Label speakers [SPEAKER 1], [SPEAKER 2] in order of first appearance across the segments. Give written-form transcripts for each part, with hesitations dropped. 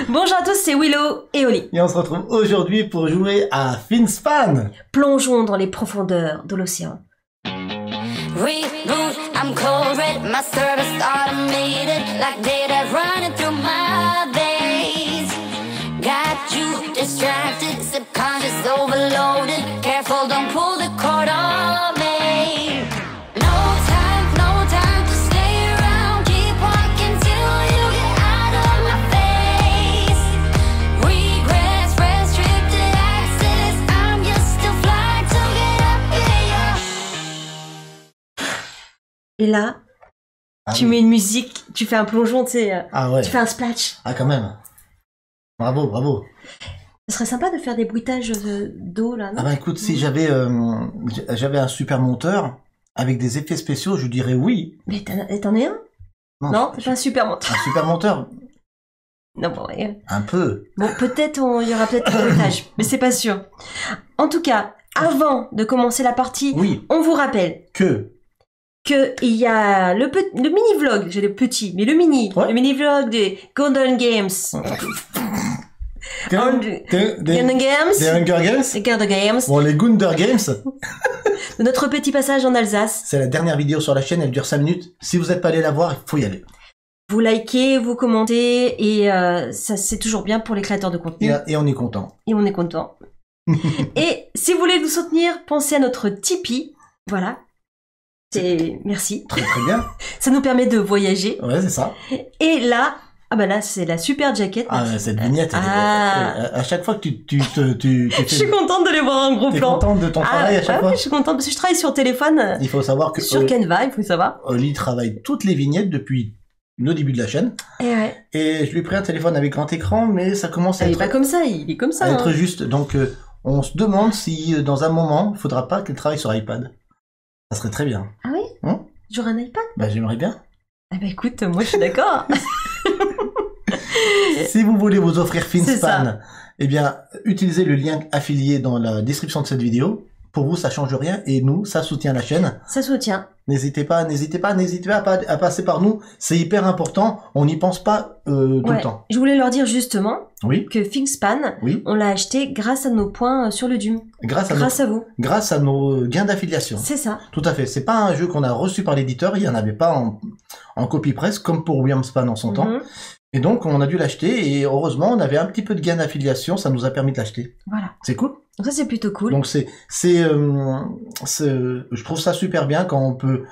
[SPEAKER 1] Bonjour à tous, c'est Willow et Oli.
[SPEAKER 2] Et on se retrouve aujourd'hui pour jouer à Finspan.
[SPEAKER 1] Plongeons dans les profondeurs de l'océan.
[SPEAKER 3] Reboot, I'm cold red, my service automated, like data running through my veins. Got you distracted, subconscious overloaded, careful don't pull the cord on me. No time to stay around, keep walking till you get out of my face. Regrets, restricted access, I'm just too fly to get up here.
[SPEAKER 1] Et là, tu mets une musique, tu fais un plongeon, tu sais,
[SPEAKER 2] Ah ouais.
[SPEAKER 1] tu fais un splash.
[SPEAKER 2] Ah quand même. Bravo, bravo.
[SPEAKER 1] Ce serait sympa de faire des bruitages d'eau là, non?
[SPEAKER 2] Ah bah écoute, si j'avais un super monteur avec des effets spéciaux, je dirais oui.
[SPEAKER 1] Mais t'en es un? Non, t'es pas un super monteur.
[SPEAKER 2] Un super monteur.
[SPEAKER 1] Non, bon, ouais.
[SPEAKER 2] Un peu.
[SPEAKER 1] Bon, peut-être il y aura peut-être un bruitage, mais c'est pas sûr. En tout cas, avant de commencer la partie,
[SPEAKER 2] Oui.
[SPEAKER 1] on vous rappelle
[SPEAKER 2] Que.
[SPEAKER 1] il y a le mini-vlog, j'ai le petit, mais le mini-vlog des Golden Games.
[SPEAKER 2] Des
[SPEAKER 1] Golden Games.
[SPEAKER 2] des Hunger Games.
[SPEAKER 1] Les Golden Games.
[SPEAKER 2] Bon, les Gunder Games.
[SPEAKER 1] De notre petit passage en Alsace.
[SPEAKER 2] C'est la dernière vidéo sur la chaîne, elle dure 5 minutes. Si vous n'êtes pas allé la voir, il faut y aller.
[SPEAKER 1] Vous likez, vous commentez, et ça c'est toujours bien pour les créateurs de contenu.
[SPEAKER 2] Et on est content.
[SPEAKER 1] Et on est content. Et si vous voulez nous soutenir, pensez à notre Tipeee. Voilà. Merci.
[SPEAKER 2] Très très bien.
[SPEAKER 1] Ça nous permet de voyager.
[SPEAKER 2] Ouais, c'est ça.
[SPEAKER 1] Et là, là c'est la super jaquette.
[SPEAKER 2] Ah, cette vignette, à chaque fois que tu
[SPEAKER 1] Je suis contente de les voir en gros
[SPEAKER 2] T'es
[SPEAKER 1] plan.
[SPEAKER 2] contente de ton travail à chaque fois?
[SPEAKER 1] Je suis contente parce que je travaille sur téléphone.
[SPEAKER 2] Il faut savoir que
[SPEAKER 1] sur Canva, il faut savoir.
[SPEAKER 2] Oli travaille toutes les vignettes depuis le début de la chaîne. Et je lui ai pris un téléphone avec grand écran, mais ça commence à
[SPEAKER 1] Il
[SPEAKER 2] être...
[SPEAKER 1] est pas comme ça, il est comme ça.
[SPEAKER 2] À être juste. Donc, on se demande si, dans un moment, il faudra pas qu'elle travaille sur iPad. Ça serait très bien.
[SPEAKER 1] Ah oui? J'aurai un iPad?
[SPEAKER 2] Bah, j'aimerais bien.
[SPEAKER 1] Ah bah écoute, moi je suis d'accord.
[SPEAKER 2] Si vous voulez vous offrir Finspan, eh bien, utilisez le lien affilié dans la description de cette vidéo. Pour vous, ça change rien et nous, ça soutient la chaîne.
[SPEAKER 1] Ça soutient.
[SPEAKER 2] N'hésitez pas à passer par nous. C'est hyper important. On n'y pense pas tout le temps.
[SPEAKER 1] Je voulais leur dire justement
[SPEAKER 2] que
[SPEAKER 1] Finspan, on l'a acheté grâce à nos points sur le DUM. Grâce à vous.
[SPEAKER 2] Grâce à nos gains d'affiliation.
[SPEAKER 1] C'est ça.
[SPEAKER 2] Tout à fait. C'est pas un jeu qu'on a reçu par l'éditeur. Il y en avait pas en copie presse comme pour Wyrmspan en son temps. Et donc, on a dû l'acheter et heureusement, on avait un petit peu de gain d'affiliation, ça nous a permis de l'acheter.
[SPEAKER 1] Voilà.
[SPEAKER 2] C'est cool.
[SPEAKER 1] Donc ça, c'est plutôt cool.
[SPEAKER 2] Donc je trouve ça super bien quand on peut,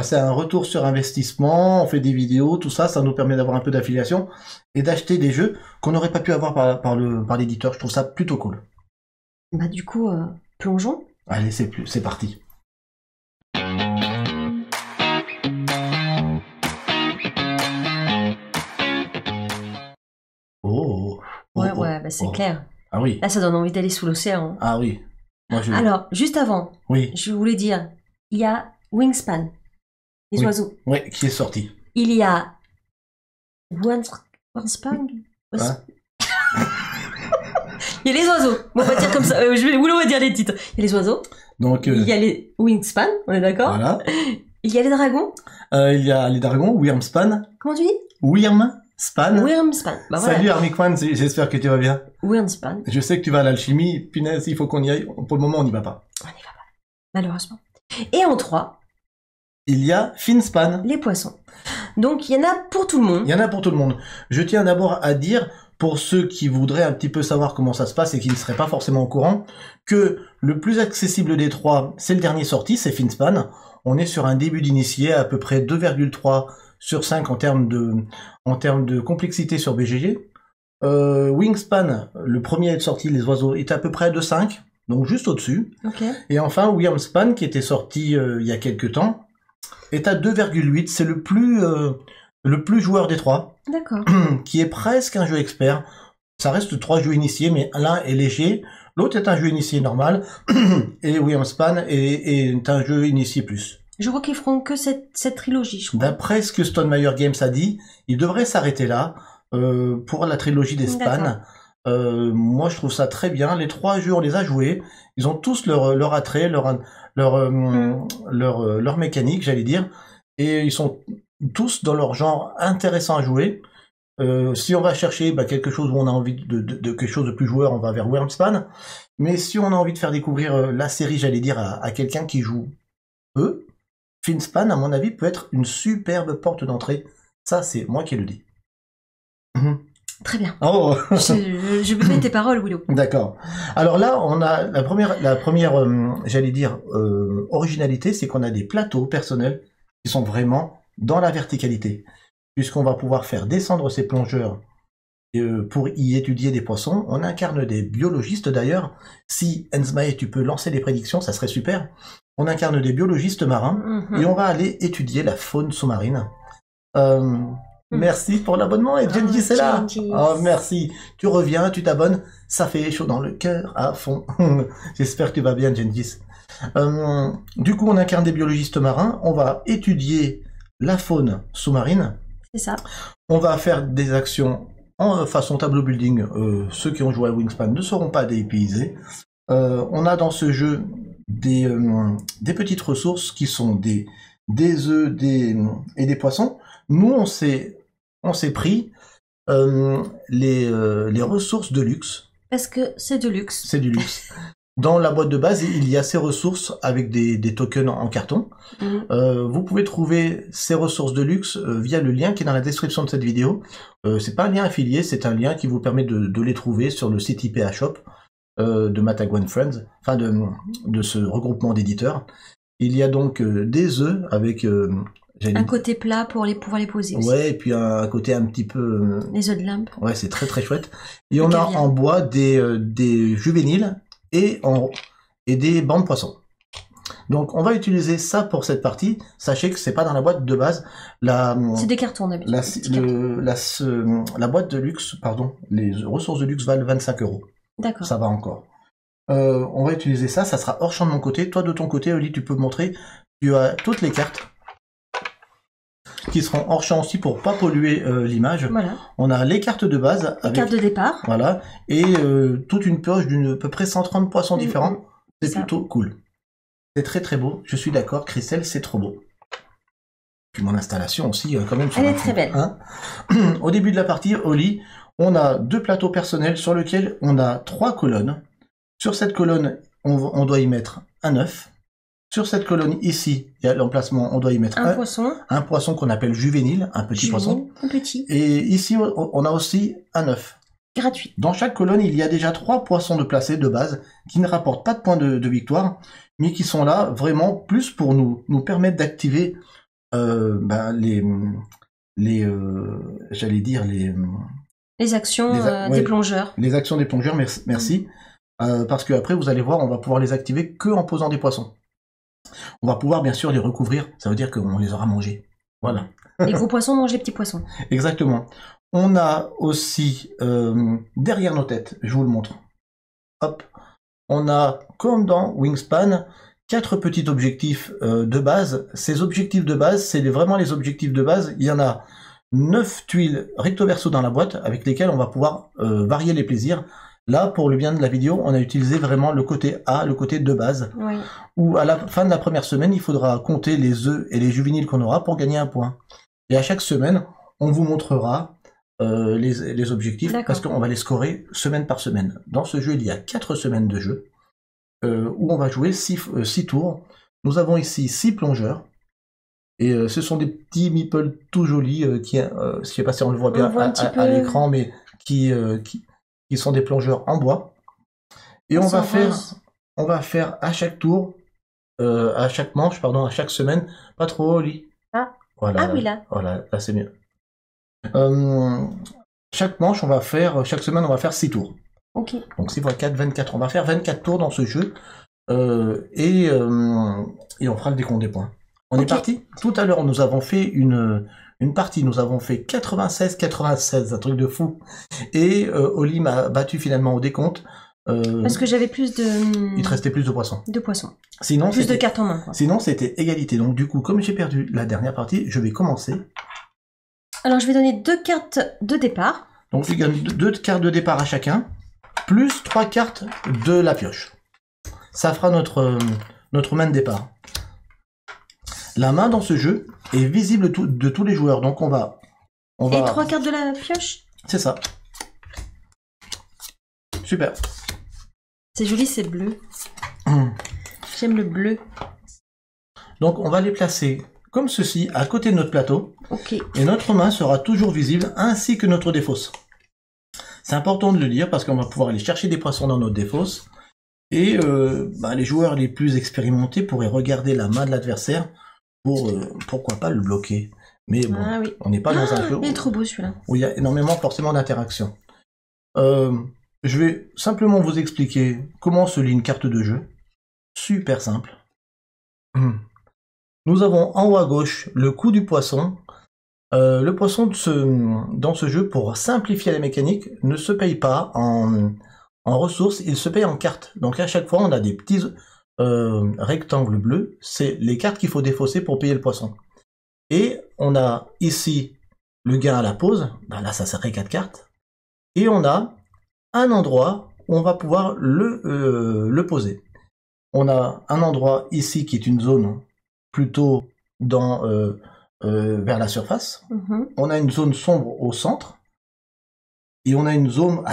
[SPEAKER 2] c'est un retour sur investissement, on fait des vidéos, tout ça, ça nous permet d'avoir un peu d'affiliation et d'acheter des jeux qu'on n'aurait pas pu avoir par l'éditeur. Je trouve ça plutôt cool.
[SPEAKER 1] Bah, du coup, plongeons.
[SPEAKER 2] Allez, c'est parti.
[SPEAKER 1] C'est clair.
[SPEAKER 2] Ah oui.
[SPEAKER 1] Là, ça donne envie d'aller sous l'océan.
[SPEAKER 2] Ah oui.
[SPEAKER 1] Alors, juste avant, je voulais dire, il y a Wingspan, les oiseaux.
[SPEAKER 2] Oui, qui est sorti.
[SPEAKER 1] Il y a Wingspan. Il y a les oiseaux. Bon, on va dire comme ça. Willow va dire les titres. Il y a les oiseaux.
[SPEAKER 2] Donc,
[SPEAKER 1] il y a les Wingspan, on est d'accord?
[SPEAKER 2] Voilà.
[SPEAKER 1] Il y a les dragons.
[SPEAKER 2] Il y a les dragons, Wyrmspan.
[SPEAKER 1] Comment tu dis?
[SPEAKER 2] Wyrmspan.
[SPEAKER 1] Wyrmspan. Bah, voilà.
[SPEAKER 2] Salut Armikwan, j'espère que tu vas bien.
[SPEAKER 1] Wyrmspan.
[SPEAKER 2] Je sais que tu vas à l'alchimie, punaise, il faut qu'on y aille. Pour le moment, on n'y va pas.
[SPEAKER 1] On n'y va pas, malheureusement. Et en 3,
[SPEAKER 2] il y a Finspan.
[SPEAKER 1] Les poissons. Donc, il y en a pour tout le monde.
[SPEAKER 2] Il y en a pour tout le monde. Je tiens d'abord à dire, pour ceux qui voudraient un petit peu savoir comment ça se passe et qui ne seraient pas forcément au courant, que le plus accessible des trois, c'est le dernier sorti, c'est Finspan. On est sur un début d'initié à peu près 2,3 sur 5 en termes de complexité sur BGG. Wingspan, le premier à être sorti, les oiseaux, est à peu près à 2,5, donc juste au-dessus. Et enfin, Wyrmspan, qui était sorti il y a quelques temps, est à 2,8. C'est le plus joueur des trois. D'accord. Qui est presque un jeu expert. Ça reste 3 jeux initiés, mais l'un est léger, l'autre est un jeu initié normal, et Wyrmspan est un jeu initié plus.
[SPEAKER 1] Je crois qu'ils feront que cette trilogie, je crois.
[SPEAKER 2] D'après ce que Stonemaier Games a dit, ils devraient s'arrêter là pour la trilogie des Span. Moi, je trouve ça très bien. Les 3 jeux, on les a joués. Ils ont tous leur attrait, leur mécanique, j'allais dire. Et ils sont tous dans leur genre intéressant à jouer. Si on va chercher quelque chose où on a envie de quelque chose de plus joueur, on va vers Wormspan. Mais si on a envie de faire découvrir la série, j'allais dire, à quelqu'un qui joue peu, Finspan, à mon avis, peut être une superbe porte d'entrée. Ça, c'est moi qui le dis.
[SPEAKER 1] Très bien.
[SPEAKER 2] Oh.
[SPEAKER 1] Je buvais tes paroles, Willow.
[SPEAKER 2] D'accord. Alors là, on a la première, j'allais dire, originalité, c'est qu'on a des plateaux personnels qui sont vraiment dans la verticalité, puisqu'on va pouvoir faire descendre ces plongeurs pour y étudier des poissons. On incarne des biologistes d'ailleurs. Si Enzmae, tu peux lancer des prédictions, ça serait super. On incarne des biologistes marins et on va aller étudier la faune sous-marine. Merci pour l'abonnement et Genji c'est là. Oh merci. Tu reviens, tu t'abonnes, ça fait chaud dans le cœur à fond. J'espère que tu vas bien Genji. Du coup on incarne des biologistes marins, on va étudier la faune sous-marine.
[SPEAKER 1] C'est ça.
[SPEAKER 2] On va faire des actions en façon tableau building. Ceux qui ont joué à Wingspan ne seront pas dépaysés. On a dans ce jeu des petites ressources qui sont des œufs et des poissons. Nous, on s'est pris les ressources de luxe.
[SPEAKER 1] Parce que c'est de luxe.
[SPEAKER 2] C'est du luxe. Dans la boîte de base, il y a ces ressources avec des tokens en carton. Vous pouvez trouver ces ressources de luxe via le lien qui est dans la description de cette vidéo. C'est pas un lien affilié, c'est un lien qui vous permet de les trouver sur le site IPA Shop de Matagwan Friends, enfin de ce regroupement d'éditeurs. Il y a donc des œufs avec
[SPEAKER 1] un côté plat pour pouvoir les poser aussi.
[SPEAKER 2] Ouais, et puis un côté un petit peu...
[SPEAKER 1] les œufs de limbe.
[SPEAKER 2] Ouais, c'est très très chouette. Et on a en bois des juvéniles et des bancs de poissons. Donc on va utiliser ça pour cette partie. Sachez que c'est pas dans la boîte de base.
[SPEAKER 1] C'est des cartons d'habitude.
[SPEAKER 2] La boîte de luxe, pardon, les ressources de luxe valent 25 €.
[SPEAKER 1] D'accord.
[SPEAKER 2] Ça va encore. On va utiliser ça, ça sera hors champ de mon côté. Toi de ton côté, Oli, tu peux me montrer. Tu as toutes les cartes qui seront hors champ aussi pour pas polluer l'image.
[SPEAKER 1] Voilà.
[SPEAKER 2] On a les cartes de base.
[SPEAKER 1] Les cartes de départ.
[SPEAKER 2] Voilà. Et toute une pioche d'une à peu près 130 poissons différents. C'est plutôt cool. C'est très très beau. Je suis d'accord, Christelle, c'est trop beau. Puis mon installation aussi, quand même.
[SPEAKER 1] Elle est très belle.
[SPEAKER 2] Hein. Au début de la partie, Oli, on a 2 plateaux personnels sur lesquels on a 3 colonnes. Sur cette colonne, on doit y mettre un œuf. Sur cette colonne ici, il y a l'emplacement, on doit y mettre un poisson qu'on appelle juvénile, un petit poisson.
[SPEAKER 1] Un petit.
[SPEAKER 2] Et ici, on a aussi un œuf.
[SPEAKER 1] Gratuit.
[SPEAKER 2] Dans chaque colonne, il y a déjà 3 poissons de placés de base qui ne rapportent pas de points de victoire, mais qui sont là vraiment plus pour nous permettre d'activer j'allais dire
[SPEAKER 1] les actions des plongeurs.
[SPEAKER 2] Les actions des plongeurs, merci. Parce que après, vous allez voir, on va pouvoir les activer que en posant des poissons. On va pouvoir bien sûr les recouvrir, ça veut dire qu'on les aura mangés. Voilà.
[SPEAKER 1] Les gros poissons mangent les petits poissons.
[SPEAKER 2] Exactement. On a aussi, derrière nos têtes, je vous le montre, hop, on a, comme dans Wingspan, 4 petits objectifs de base. Ces objectifs de base, c'est vraiment les objectifs de base. Il y en a 9 tuiles recto verso dans la boîte, avec lesquelles on va pouvoir varier les plaisirs. Là, pour le bien de la vidéo, on a utilisé vraiment le côté A, le côté de base,
[SPEAKER 1] oui.
[SPEAKER 2] Où à la fin de la première semaine, il faudra compter les œufs et les juvéniles qu'on aura pour gagner un point. Et à chaque semaine, on vous montrera les objectifs, parce qu'on va les scorer semaine par semaine. Dans ce jeu, il y a 4 semaines de jeu, où on va jouer 6 tours. Nous avons ici 6 plongeurs, et ce sont des petits meeples tout jolis, je sais pas si on le voit bien à l'écran, mais qui sont des plongeurs en bois. Et on va faire à chaque tour, à chaque manche, pardon, à chaque semaine, pas trop au lit.
[SPEAKER 1] Ah.
[SPEAKER 2] Voilà,
[SPEAKER 1] oui là.
[SPEAKER 2] Voilà, là c'est mieux. Chaque manche, chaque semaine, on va faire 6 tours.
[SPEAKER 1] Ok.
[SPEAKER 2] Donc 6 x 4, 24. On va faire 24 tours dans ce jeu. Et on fera le décompte des points. On est parti. Tout à l'heure, nous avons fait une partie, nous avons fait 96-96, un truc de fou. Et Oli m'a battu finalement au décompte.
[SPEAKER 1] Parce que j'avais plus de...
[SPEAKER 2] Il te restait plus de poissons.
[SPEAKER 1] De poissons.
[SPEAKER 2] Sinon,
[SPEAKER 1] plus de cartes en main. Quoi.
[SPEAKER 2] Sinon, c'était égalité. Donc du coup, comme j'ai perdu la dernière partie, je vais commencer.
[SPEAKER 1] Alors, je vais donner 2 cartes de départ.
[SPEAKER 2] Donc, je gagne 2 cartes de départ à chacun, plus 3 cartes de la pioche. Ça fera notre main de départ. La main dans ce jeu est visible de tous les joueurs. Donc, on va On
[SPEAKER 1] Et
[SPEAKER 2] va...
[SPEAKER 1] 3 cartes de la pioche.
[SPEAKER 2] C'est ça. Super.
[SPEAKER 1] C'est joli, c'est bleu. J'aime le bleu.
[SPEAKER 2] Donc on va les placer comme ceci à côté de notre plateau.
[SPEAKER 1] Ok.
[SPEAKER 2] Et notre main sera toujours visible ainsi que notre défausse. C'est important de le dire parce qu'on va pouvoir aller chercher des poissons dans notre défausse. Et les joueurs les plus expérimentés pourraient regarder la main de l'adversaire pour pourquoi pas le bloquer. Mais bon,
[SPEAKER 1] Ah oui.
[SPEAKER 2] on n'est pas dans un jeu
[SPEAKER 1] Il est trop beau celui-là.
[SPEAKER 2] où il y a énormément forcément d'interactions. Je vais simplement vous expliquer comment se lit une carte de jeu. Super simple. Nous avons en haut à gauche le coup du poisson. Le poisson dans ce jeu, pour simplifier la mécanique, ne se paye pas en ressources, il se paye en cartes. Donc à chaque fois, on a des petits rectangles bleus. C'est les cartes qu'il faut défausser pour payer le poisson. Et on a ici le gain à la pause. Ben là, ça serait 4 cartes. Et on a un endroit où on va pouvoir le poser. On a un endroit ici qui est une zone plutôt vers la surface. On a une zone sombre au centre. Et on a une zone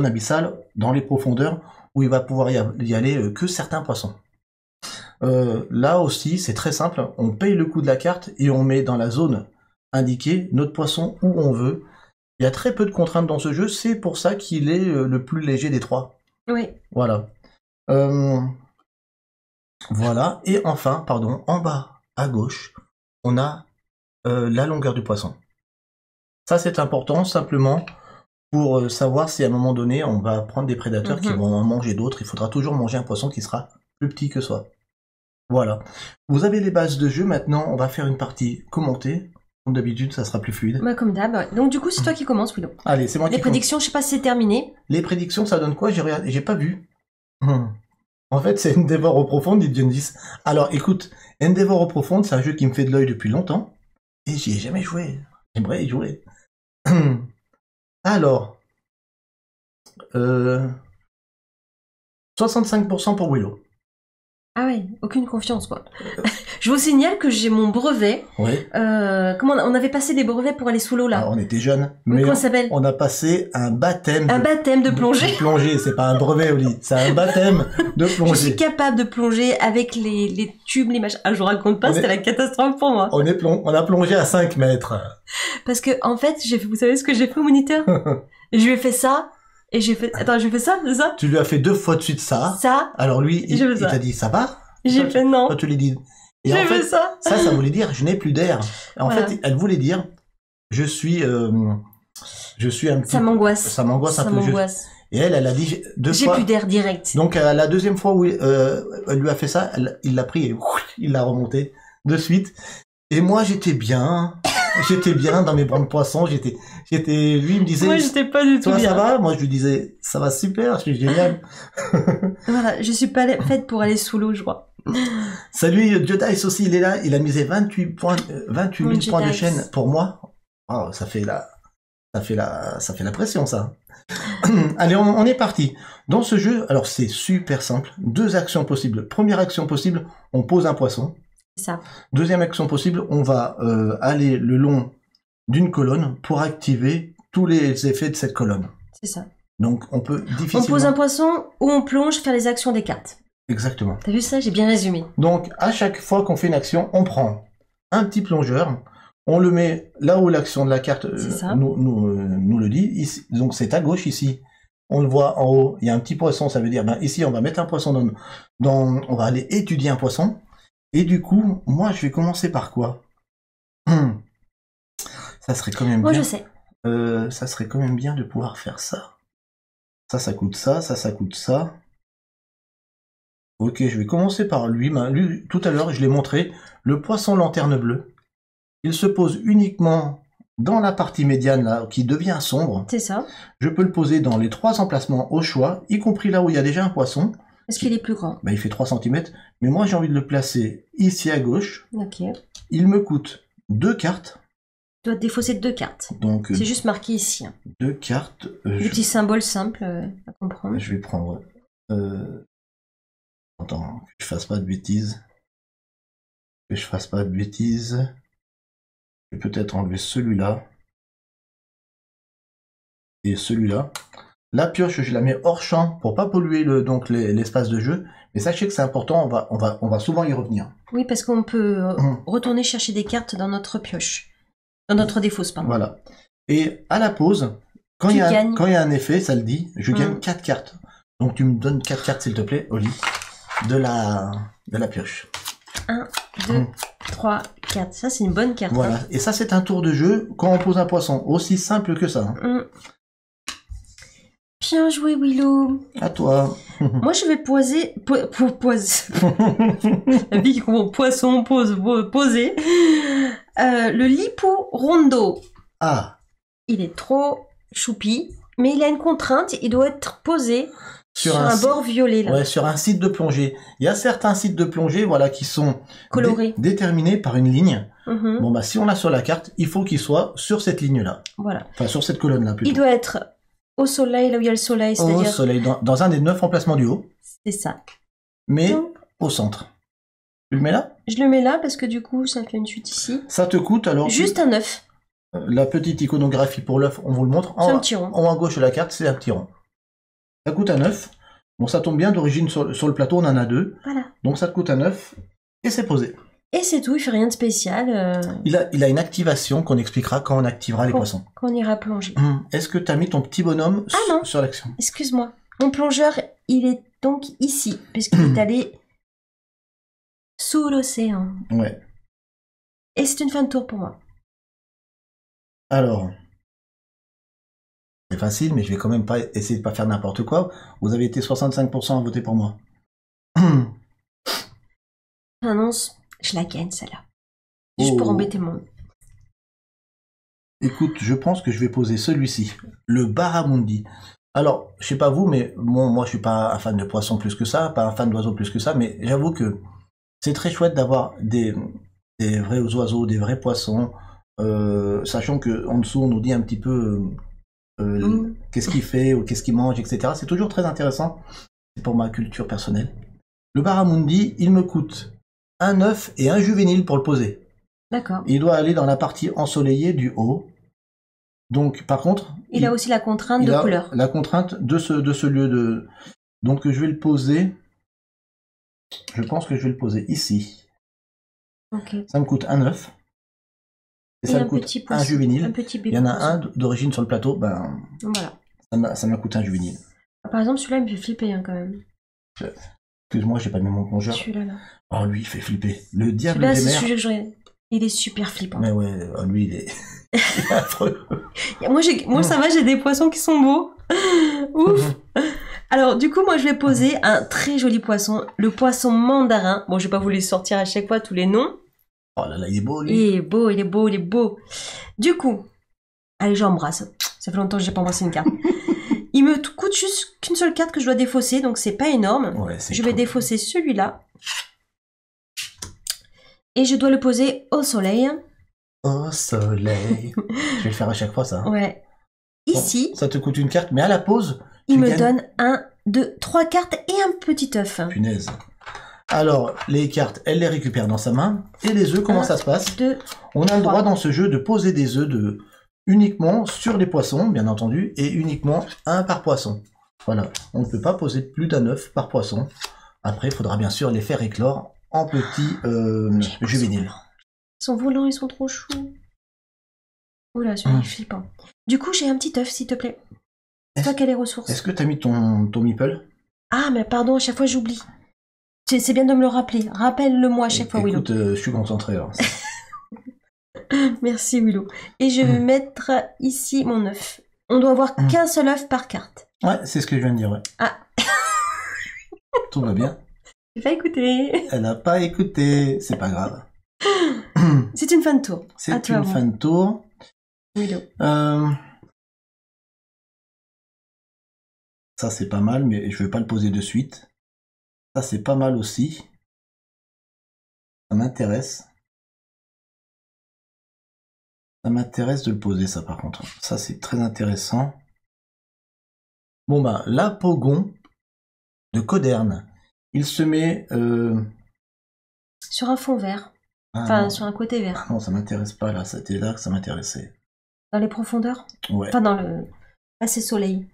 [SPEAKER 2] abyssale dans les profondeurs où il va pouvoir y aller que certains poissons. Là aussi, c'est très simple. On paye le coût de la carte et on met dans la zone indiquée notre poisson où on veut. Il y a très peu de contraintes dans ce jeu. C'est pour ça qu'il est le plus léger des trois.
[SPEAKER 1] Oui.
[SPEAKER 2] Voilà. Voilà. Et enfin, pardon, en bas à gauche, on a la longueur du poisson. Ça, c'est important simplement pour savoir si à un moment donné, on va prendre des prédateurs qui vont en manger d'autres. Il faudra toujours manger un poisson qui sera plus petit que soi. Voilà. Vous avez les bases de jeu. Maintenant, on va faire une partie commentée. Comme d'habitude, ça sera plus fluide.
[SPEAKER 1] Bah, comme d'hab. Ouais. Donc du coup, c'est toi qui commences, Willow.
[SPEAKER 2] Allez, c'est moi qui
[SPEAKER 1] Les prédictions, je sais pas si c'est terminé.
[SPEAKER 2] Les prédictions, ça donne quoi? J'ai pas vu. En fait, c'est Endeavor au Profonde, dit Genesis. Alors, écoute, Endeavor au Profonde, c'est un jeu qui me fait de l'œil depuis longtemps. Et j'y ai jamais joué. J'aimerais y jouer. Alors, 65% pour Willow.
[SPEAKER 1] Ah ouais, aucune confiance, quoi. Je vous signale que j'ai mon brevet.
[SPEAKER 2] Oui.
[SPEAKER 1] Comment on avait passé des brevets pour aller sous l'eau, là.
[SPEAKER 2] Alors, on était jeunes,
[SPEAKER 1] Oui,
[SPEAKER 2] mais
[SPEAKER 1] comment ça s'appelle?
[SPEAKER 2] on a passé un baptême.
[SPEAKER 1] Un baptême de plongée.
[SPEAKER 2] De plongée, c'est pas un brevet, Oli. C'est un baptême de plongée.
[SPEAKER 1] Je suis capable de plonger avec les tubes, les machins. Ah, je vous raconte pas, c'était la catastrophe pour moi.
[SPEAKER 2] On a plongé à 5 mètres.
[SPEAKER 1] Parce que, en fait, vous savez ce que j'ai fait au moniteur? Je lui ai fait ça, et j'ai fait, attends, j'ai fait ça, c'est ça?
[SPEAKER 2] Tu lui as fait 2 fois de suite ça.
[SPEAKER 1] Ça.
[SPEAKER 2] Alors lui, il t'a dit, ça va?
[SPEAKER 1] J'ai fait non.
[SPEAKER 2] Toi, tu lui dis. Et
[SPEAKER 1] J'ai
[SPEAKER 2] en fait,
[SPEAKER 1] fait ça.
[SPEAKER 2] Ça voulait dire, je n'ai plus d'air. En
[SPEAKER 1] Voilà.
[SPEAKER 2] fait, elle voulait dire, je suis un petit...
[SPEAKER 1] Ça m'angoisse.
[SPEAKER 2] Ça m'angoisse un peu. Et elle a dit 2 fois.
[SPEAKER 1] J'ai plus d'air direct.
[SPEAKER 2] Donc, la deuxième fois où elle lui a fait ça, il l'a pris et il l'a remonté de suite. Et moi, j'étais bien. J'étais bien dans mes bancs de poissons. Lui, il me disait.
[SPEAKER 1] Moi, j'étais pas du tout
[SPEAKER 2] toi,
[SPEAKER 1] bien.
[SPEAKER 2] ça va? Moi, je lui disais, ça va super, je suis génial.
[SPEAKER 1] Voilà, je suis pas faite pour aller sous l'eau, je crois.
[SPEAKER 2] Salut, Jedice aussi, il est là. Il a misé 28 points, 28 000 points de chaîne pour moi. Oh, ça fait la pression, ça. Allez, on est parti. Dans ce jeu, alors c'est super simple. 2 actions possibles. Première action possible, on pose un poisson.
[SPEAKER 1] C'est ça.
[SPEAKER 2] Deuxième action possible, on va aller le long d'une colonne pour activer tous les effets de cette colonne.
[SPEAKER 1] C'est ça.
[SPEAKER 2] Donc on peut difficilement...
[SPEAKER 1] On pose un poisson ou on plonge, faire les actions des cartes.
[SPEAKER 2] Exactement.
[SPEAKER 1] T'as vu ça? J'ai bien résumé.
[SPEAKER 2] Donc à chaque fois qu'on fait une action, on prend un petit plongeur, on le met là où l'action de la carte nous le dit. Ici, donc c'est à gauche ici. On le voit en haut, il y a un petit poisson, ça veut dire ici on va mettre un poisson on va aller étudier un poisson. Et du coup, moi je vais commencer par quoi? Ça serait quand même
[SPEAKER 1] Moi
[SPEAKER 2] bien.
[SPEAKER 1] je sais.
[SPEAKER 2] Ça serait quand même bien de pouvoir faire ça. Ça coûte ça, ça coûte ça. Ok, je vais commencer par lui. Lui, tout à l'heure, je l'ai montré. Le poisson lanterne bleue. Il se pose uniquement dans la partie médiane, là, qui devient sombre.
[SPEAKER 1] C'est ça.
[SPEAKER 2] Je peux le poser dans les 3 emplacements au choix, y compris là où il y a déjà un poisson.
[SPEAKER 1] Est-ce qu'il est plus grand?
[SPEAKER 2] Il fait 3 cm. Mais moi, j'ai envie de le placer ici à gauche.
[SPEAKER 1] Ok.
[SPEAKER 2] Il me coûte 2 cartes.
[SPEAKER 1] Tu dois défausser 2 cartes.
[SPEAKER 2] Donc,
[SPEAKER 1] c'est juste marqué ici.
[SPEAKER 2] 2 cartes.
[SPEAKER 1] Des petits symboles simples à comprendre.
[SPEAKER 2] Je vais prendre... Attends, que je fasse pas de bêtises. Je vais peut-être enlever celui-là. et celui-là. La pioche, je la mets hors champ pour pas polluer l'espace de jeu. Mais sachez que c'est important, on va souvent y revenir.
[SPEAKER 1] Oui, parce qu'on peut retourner chercher des cartes dans notre pioche. Dans notre défausse, pardon.
[SPEAKER 2] Voilà. Et à la pause, quand il y a un effet, ça le dit, je gagne 4 cartes. Donc tu me donnes 4 cartes, s'il te plaît, Oli, de la pioche.
[SPEAKER 1] 1, 2, 3, 4. Ça, c'est une bonne carte.
[SPEAKER 2] Voilà.
[SPEAKER 1] Hein.
[SPEAKER 2] Et ça, c'est un tour de jeu quand on pose un poisson. Aussi simple que ça.
[SPEAKER 1] Bien joué, Willow.
[SPEAKER 2] À toi.
[SPEAKER 1] Moi, je vais poser... La vie comment poisson, poser. Le Lipo Rondo.
[SPEAKER 2] Ah.
[SPEAKER 1] Il est trop choupi, mais il a une contrainte. Il doit être posé sur un bord violet. Là.
[SPEAKER 2] Ouais, sur un site de plongée. Il y a certains sites de plongée, voilà, qui sont
[SPEAKER 1] colorés,
[SPEAKER 2] déterminés par une ligne. Bon, bah, si on l'a sur la carte, il faut qu'il soit sur cette ligne-là.
[SPEAKER 1] Voilà.
[SPEAKER 2] Enfin, sur cette colonne-là, plutôt.
[SPEAKER 1] Il doit être au soleil, là où il y a le soleil, c'est-à-dire...
[SPEAKER 2] Au soleil, dans un des 9 emplacements du haut.
[SPEAKER 1] C'est ça.
[SPEAKER 2] Mais au centre. Tu le mets là?
[SPEAKER 1] Je le mets là, parce que du coup, ça fait une chute ici.
[SPEAKER 2] Ça te coûte, alors...
[SPEAKER 1] Juste un œuf.
[SPEAKER 2] La petite iconographie pour l'œuf, on vous le montre.
[SPEAKER 1] C'est un petit rond.
[SPEAKER 2] En haut à gauche de la carte, c'est un petit rond. Ça coûte un œuf. Bon, ça tombe bien, d'origine, sur le plateau, on en a 2.
[SPEAKER 1] Voilà.
[SPEAKER 2] Donc ça te coûte un œuf, et c'est posé.
[SPEAKER 1] Et c'est tout, il fait rien de spécial.
[SPEAKER 2] Il a une activation qu'on expliquera quand on activera les poissons.
[SPEAKER 1] Quand on ira plonger.
[SPEAKER 2] Est-ce que tu as mis ton petit bonhomme sur l'action?
[SPEAKER 1] Excuse-moi. Mon plongeur, il est donc ici, puisqu'il est allé sous l'océan.
[SPEAKER 2] Ouais.
[SPEAKER 1] Et c'est une fin de tour pour moi.
[SPEAKER 2] Alors, c'est facile, mais je vais quand même pas essayer de pas faire n'importe quoi. Vous avez été 65% à voter pour moi.
[SPEAKER 1] J'annonce, je la gagne celle-là. Juste pour embêter le monde.
[SPEAKER 2] Écoute, je pense que je vais poser celui-ci, le Barramundi. Alors, je sais pas vous, mais bon, moi je suis pas un fan de poissons plus que ça, pas un fan d'oiseaux plus que ça, mais j'avoue que c'est très chouette d'avoir des vrais oiseaux, des vrais poissons, sachant que en dessous on nous dit un petit peu qu'est-ce qu'il fait ou qu'est-ce qu'il mange, etc. C'est toujours très intéressant. C'est pour ma culture personnelle. Le Barramundi, il me coûte un œuf et un juvénile pour le poser.
[SPEAKER 1] D'accord.
[SPEAKER 2] Il doit aller dans la partie ensoleillée du haut. Donc, par contre...
[SPEAKER 1] Il a aussi la contrainte de couleur.
[SPEAKER 2] La contrainte de ce lieu de... Donc, je vais le poser... Je pense que je vais le poser ici.
[SPEAKER 1] Ok.
[SPEAKER 2] Ça me coûte un œuf. Et ça me coûte un juvénile. Il y en a un d'origine sur le plateau. Ben, voilà. Ça m'a coûté un juvénile.
[SPEAKER 1] Par exemple, celui-là, il me fait flipper hein, quand même.
[SPEAKER 2] Excuse-moi, j'ai pas mis mon plongeur.
[SPEAKER 1] Celui-là, là.
[SPEAKER 2] Oh, lui, il fait flipper. Le diable
[SPEAKER 1] des
[SPEAKER 2] mers.
[SPEAKER 1] Il est super flippant.
[SPEAKER 2] Mais ouais, lui, il est... affreux.
[SPEAKER 1] Moi, ça va, j'ai des poissons qui sont beaux. Ouf. Alors, du coup, moi, je vais poser un très joli poisson. Le poisson mandarin. Bon, je vais pas vous les sortir à chaque fois tous les noms.
[SPEAKER 2] Oh là là, il est beau, lui.
[SPEAKER 1] Il est beau, il est beau, il est beau. Du coup, allez, j'embrasse. Ça fait longtemps que j'ai pas embrassé une carte. Il me coûte juste qu'une seule carte que je dois défausser, donc c'est pas énorme.
[SPEAKER 2] Ouais,
[SPEAKER 1] je vais défausser celui-là. Et je dois le poser au soleil.
[SPEAKER 2] Au soleil. Je vais le faire à chaque fois, ça. Hein.
[SPEAKER 1] Ouais. Ici.
[SPEAKER 2] Bon, ça te coûte une carte, mais à la pause,
[SPEAKER 1] il me donne 1, 2, 3 cartes et un petit œuf.
[SPEAKER 2] Punaise. Alors, les cartes, elle les récupère dans sa main. Et les œufs, comment ça se passe?
[SPEAKER 1] 2,
[SPEAKER 2] On a le droit dans ce jeu de poser des œufs uniquement sur les poissons, bien entendu, et uniquement un par poisson. Voilà. On ne peut pas poser plus d'un œuf par poisson. Après, il faudra bien sûr les faire éclore en petits juvéniles.
[SPEAKER 1] Ils sont volants, ils sont trop choux. Oula, celui-là, il est flippant. Du coup, j'ai un petit œuf, s'il te plaît. Toi, quelle est ressources?
[SPEAKER 2] Est-ce que tu as mis ton meeple?
[SPEAKER 1] Ah, mais pardon, à chaque fois, j'oublie. C'est bien de me le rappeler. Rappelle-le-moi à chaque fois, Willow.
[SPEAKER 2] Écoute, je suis concentré. Alors.
[SPEAKER 1] Merci, Willow. Et je vais mettre ici mon œuf. On doit avoir qu'un seul œuf par carte.
[SPEAKER 2] Ouais, c'est ce que je viens de dire, ouais.
[SPEAKER 1] Ah.
[SPEAKER 2] Tout va bien.
[SPEAKER 1] J'ai pas écouté.
[SPEAKER 2] Elle n'a pas écouté. C'est pas grave.
[SPEAKER 1] C'est une fin de tour.
[SPEAKER 2] C'est une fin de tour.
[SPEAKER 1] Willow.
[SPEAKER 2] Ça, c'est pas mal, mais je vais pas le poser de suite. Ça, c'est pas mal aussi. Ça m'intéresse. Ça m'intéresse de le poser, ça, par contre. Ça, c'est très intéressant. Bon, bah, l'apogon de Coderne. Il se met...
[SPEAKER 1] sur un fond vert. Enfin, sur un côté vert.
[SPEAKER 2] Ah non, ça m'intéresse pas, là. C'était là que ça m'intéressait.
[SPEAKER 1] Dans les profondeurs?
[SPEAKER 2] Ouais.
[SPEAKER 1] Enfin, dans le... Ah, c'est soleil.